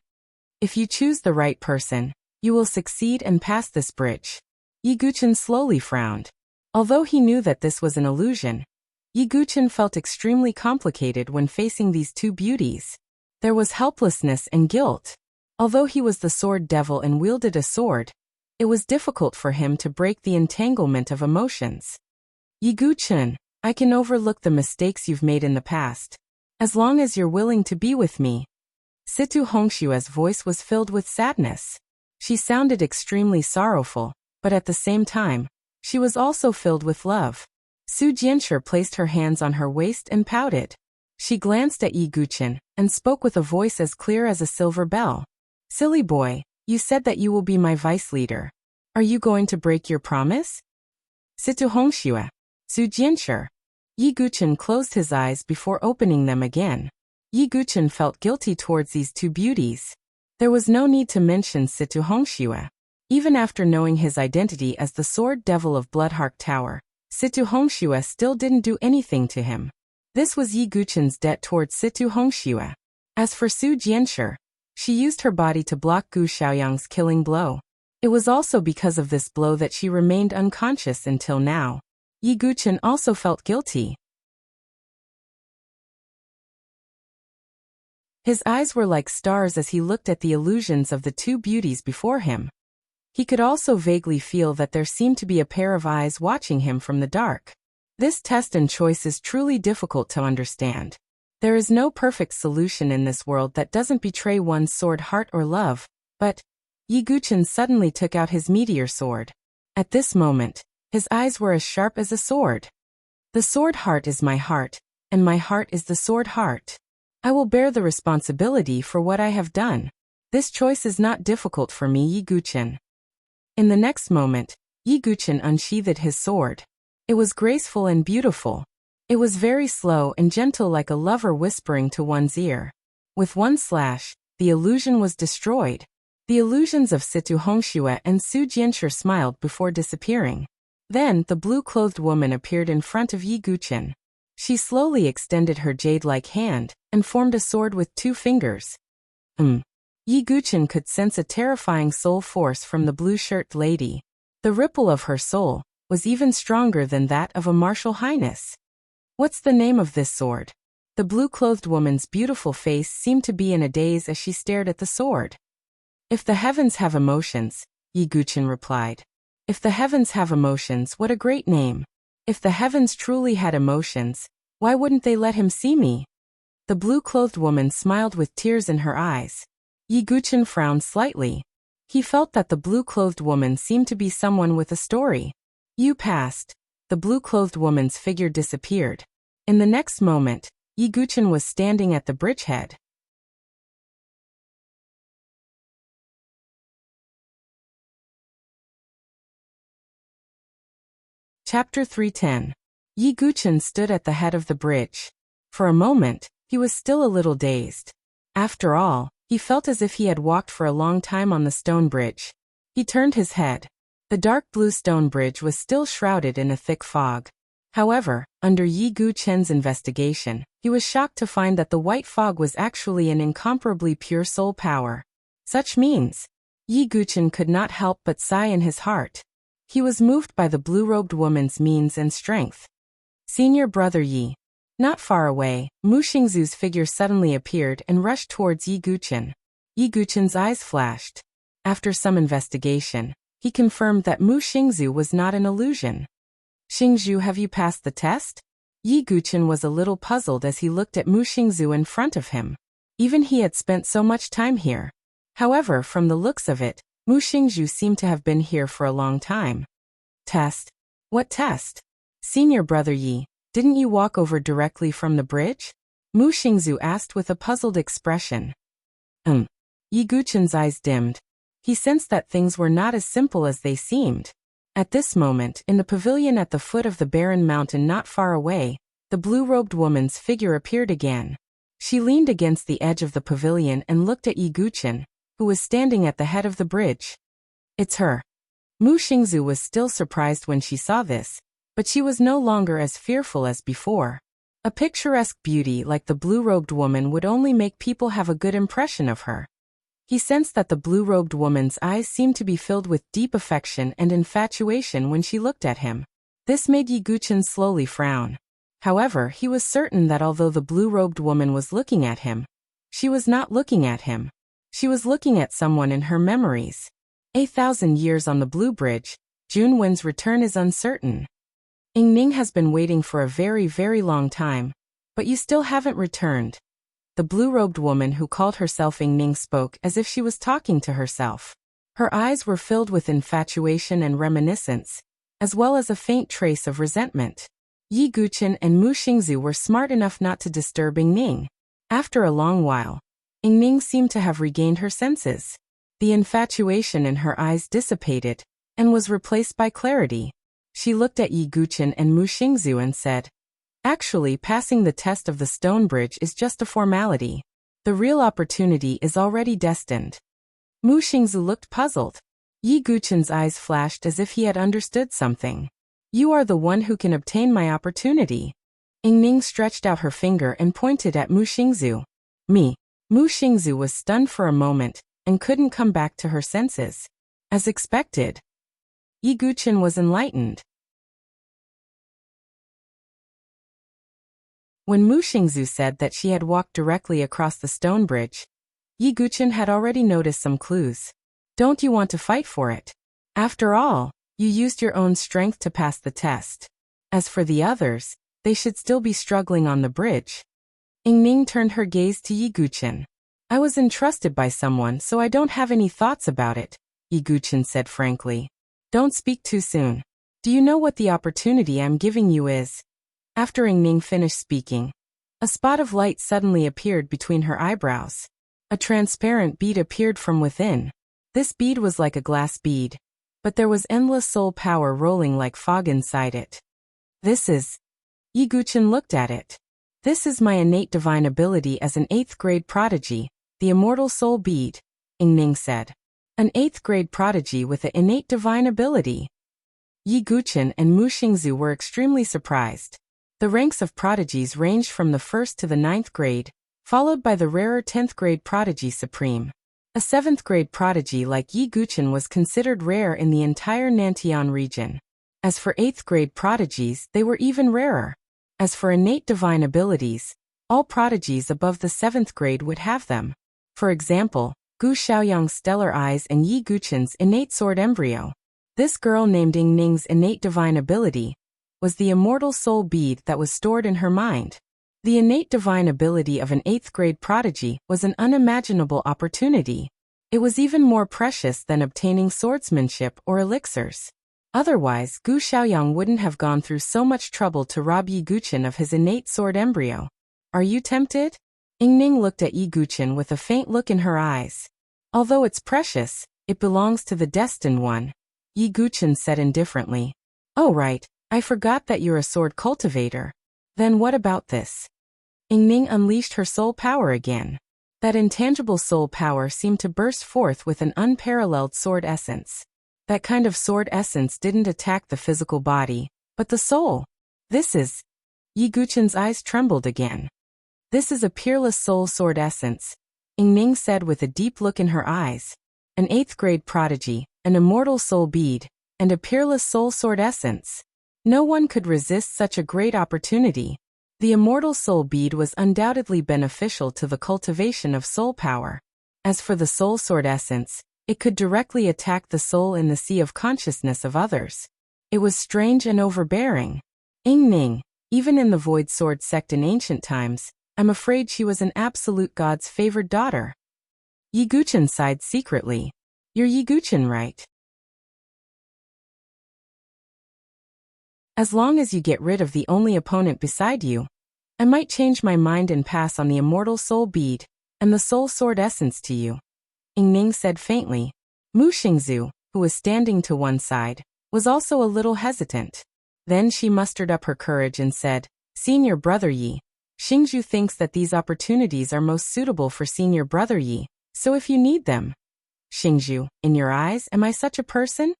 If you choose the right person, you will succeed and pass this bridge. Yi Guchen slowly frowned. Although he knew that this was an illusion, Yi Guchen felt extremely complicated when facing these 2 beauties. There was helplessness and guilt. Although he was the sword devil and wielded a sword, it was difficult for him to break the entanglement of emotions. Yi Guchen, I can overlook the mistakes you've made in the past, as long as you're willing to be with me. Situ Hongshue's voice was filled with sadness. She sounded extremely sorrowful, but at the same time, she was also filled with love. Su Jianshi placed her hands on her waist and pouted. She glanced at Yi Guchen and spoke with a voice as clear as a silver bell. Silly boy, you said that you will be my vice leader. Are you going to break your promise? Situ Hongxue. Su Jianshi. Yi Guchen closed his eyes before opening them again. Yi Guchen felt guilty towards these 2 beauties. There was no need to mention Situ Hongxue. Even after knowing his identity as the Sword Devil of Bloodhark Tower, Situ Hongxue still didn't do anything to him. This was Yi Guchen's debt towards Situ Hongxue. As for Su Jianshi, she used her body to block Gu Xiaoyang's killing blow. It was also because of this blow that she remained unconscious until now. Yi Guchen also felt guilty. His eyes were like stars as he looked at the illusions of the 2 beauties before him. He could also vaguely feel that there seemed to be a pair of eyes watching him from the dark. This test and choice is truly difficult to understand. There is no perfect solution in this world that doesn't betray one's sword heart or love, but Yi Guchen suddenly took out his meteor sword. At this moment, his eyes were as sharp as a sword. The sword heart is my heart, and my heart is the sword heart. I will bear the responsibility for what I have done. This choice is not difficult for me, Yi Guchen. In the next moment, Yi Guchen unsheathed his sword. It was graceful and beautiful. It was very slow and gentle, like a lover whispering to one's ear. With one slash, the illusion was destroyed. The illusions of Situ Hongxue and Su Jianshi smiled before disappearing. Then, the blue-clothed woman appeared in front of Yi Guchen. She slowly extended her jade-like hand, and formed a sword with 2 fingers. Yi Guchen could sense a terrifying soul force from the blue-shirted lady. The ripple of her soul was even stronger than that of a martial highness. What's the name of this sword? The blue-clothed woman's beautiful face seemed to be in a daze as she stared at the sword. If the heavens have emotions, Yi Guchen replied. If the heavens have emotions, what a great name. If the heavens truly had emotions, why wouldn't they let him see me? The blue-clothed woman smiled with tears in her eyes. Yi Guchen frowned slightly. He felt that the blue-clothed woman seemed to be someone with a story. You passed. The blue-clothed woman's figure disappeared. In the next moment, Yi Guchen was standing at the bridgehead. Chapter 310. Yi Guchen stood at the head of the bridge. For a moment, he was still a little dazed. After all, he felt as if he had walked for a long time on the stone bridge. He turned his head. The dark blue stone bridge was still shrouded in a thick fog. However, under Yi Guchen's investigation, he was shocked to find that the white fog was actually an incomparably pure soul power. Such means, Yi Guchen could not help but sigh in his heart. He was moved by the blue-robed woman's means and strength. Senior brother Yi. Not far away, Mu Xingzu's figure suddenly appeared and rushed towards Yi Guchen. Yi Guchen's eyes flashed. After some investigation, he confirmed that Mu Xingzu was not an illusion. Xingzhu, have you passed the test? Yi Guchen was a little puzzled as he looked at Mu Xingzu in front of him. Even he had spent so much time here. However, from the looks of it, Mu Xingzhu seemed to have been here for a long time. Test? What test? Senior brother Yi, didn't you walk over directly from the bridge? Mu Xingzu asked with a puzzled expression. Yi Guchen's eyes dimmed. He sensed that things were not as simple as they seemed. At this moment, in the pavilion at the foot of the barren mountain not far away, the blue-robed woman's figure appeared again. She leaned against the edge of the pavilion and looked at Yi Guchen, who was standing at the head of the bridge. It's her. Mu Xingzu was still surprised when she saw this, but she was no longer as fearful as before. A picturesque beauty like the blue-robed woman would only make people have a good impression of her. He sensed that the blue-robed woman's eyes seemed to be filled with deep affection and infatuation when she looked at him. This made Yi Guchen slowly frown. However, he was certain that although the blue-robed woman was looking at him, she was not looking at him. She was looking at someone in her memories. 1,000 years on the Blue Bridge, Junwen's return is uncertain. Yingning has been waiting for a very, very long time, but you still haven't returned. The blue-robed woman who called herself Yingning spoke as if she was talking to herself. Her eyes were filled with infatuation and reminiscence, as well as a faint trace of resentment. Yi Guchen and Mu Xingzu were smart enough not to disturb Yingning. After a long while, Yingning seemed to have regained her senses. The infatuation in her eyes dissipated, and was replaced by clarity. She looked at Yi Guchen and Mu Xingzu and said, Actually, passing the test of the stone bridge is just a formality. The real opportunity is already destined. Mu Xingzu looked puzzled. Yi Guchen's eyes flashed as if he had understood something. You are the one who can obtain my opportunity. Yingning stretched out her finger and pointed at Mu Xingzu. Me. Mu Xingzu was stunned for a moment, and couldn't come back to her senses. As expected, Yi Guchen was enlightened. When Mu Xingzu said that she had walked directly across the stone bridge, Yi Guchen had already noticed some clues. Don't you want to fight for it? After all, you used your own strength to pass the test. As for the others, they should still be struggling on the bridge. Yingning turned her gaze to Yi Guchen. I was entrusted by someone, so I don't have any thoughts about it, Yi Guchen said frankly. Don't speak too soon. Do you know what the opportunity I'm giving you is? After Yingning finished speaking, a spot of light suddenly appeared between her eyebrows. A transparent bead appeared from within. This bead was like a glass bead, but there was endless soul power rolling like fog inside it. This is... Yi Guchen looked at it. This is my innate divine ability as an 8th grade prodigy, the immortal soul bead, Yingning said. An 8th grade prodigy with an innate divine ability. Yi Guqin and Mu Xingzu were extremely surprised. The ranks of prodigies ranged from the 1st to the 9th grade, followed by the rarer 10th grade prodigy supreme. A 7th grade prodigy like Yi Guqin was considered rare in the entire Nantian region. As for 8th grade prodigies, they were even rarer. As for innate divine abilities, all prodigies above the 7th grade would have them. For example, Gu Xiaoyang's stellar eyes and Yi Guqin's innate sword embryo. This girl named Yingning's innate divine ability was the immortal soul bead that was stored in her mind. The innate divine ability of an 8th grade prodigy was an unimaginable opportunity. It was even more precious than obtaining swordsmanship or elixirs. Otherwise, Gu Xiaoyang wouldn't have gone through so much trouble to rob Yi Guqin of his innate sword embryo. Are you tempted? Yingning looked at Yi Guqin with a faint look in her eyes. Although it's precious, it belongs to the destined one, Yi Guqin said indifferently. Oh right, I forgot that you're a sword cultivator. Then what about this? Yingning unleashed her soul power again. That intangible soul power seemed to burst forth with an unparalleled sword essence. That kind of sword essence didn't attack the physical body, but the soul. This is... Yi Guqin's eyes trembled again. This is a peerless soul sword essence, Yingning said with a deep look in her eyes. An 8th grade prodigy, an immortal soul bead, and a peerless soul sword essence. No one could resist such a great opportunity. The immortal soul bead was undoubtedly beneficial to the cultivation of soul power. As for the soul sword essence, it could directly attack the soul in the sea of consciousness of others. It was strange and overbearing. Yingning, even in the Void Sword sect in ancient times, I'm afraid she was an absolute god's favored daughter. Yi Guqin sighed secretly. You're Yi Guqin, right? As long as you get rid of the only opponent beside you, I might change my mind and pass on the immortal soul bead and the soul sword essence to you, Yingning said faintly. Mu Xingzu, who was standing to one side, was also a little hesitant. Then she mustered up her courage and said, Senior brother Yi, Xingzhu thinks that these opportunities are most suitable for senior brother Yi, so if you need them. Xingzhu, in your eyes, am I such a person?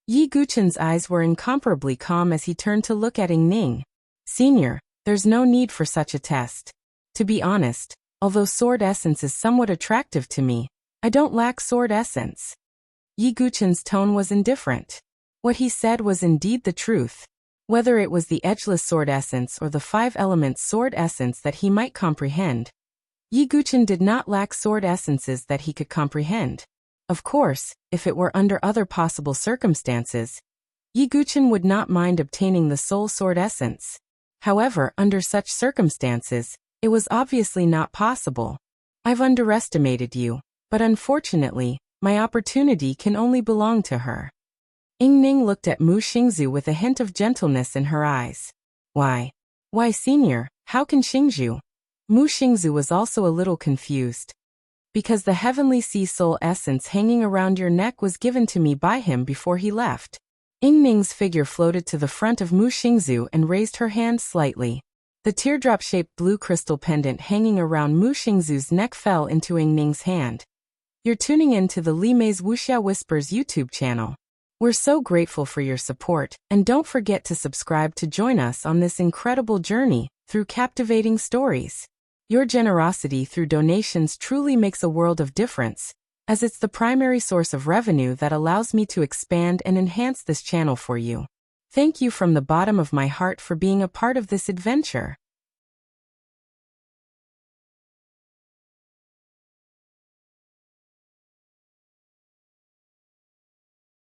Yi Guqin's eyes were incomparably calm as he turned to look at Yingning. Senior, there's no need for such a test. To be honest, although sword essence is somewhat attractive to me, I don't lack sword essence. Yi Guqin's tone was indifferent. What he said was indeed the truth. Whether it was the edgeless sword essence or the 5-element sword essence that he might comprehend, Yi Guqin did not lack sword essences that he could comprehend. Of course, if it were under other possible circumstances, Yi Guqin would not mind obtaining the soul sword essence. However, under such circumstances, it was obviously not possible. I've underestimated you, but unfortunately, my opportunity can only belong to her. Yingning looked at Mu Xingzu with a hint of gentleness in her eyes. Why, senior, how can Xingzhu? Mu Xingzu was also a little confused. Because the heavenly sea soul essence hanging around your neck was given to me by him before he left. Yingning's figure floated to the front of Mu Xingzu and raised her hand slightly. The teardrop-shaped blue crystal pendant hanging around Mu Xingzu's neck fell into Yingning's hand. You're tuning in to the Li Mei's Wuxia Whispers YouTube channel. We're so grateful for your support, and don't forget to subscribe to join us on this incredible journey through captivating stories. Your generosity through donations truly makes a world of difference, as it's the primary source of revenue that allows me to expand and enhance this channel for you. Thank you from the bottom of my heart for being a part of this adventure.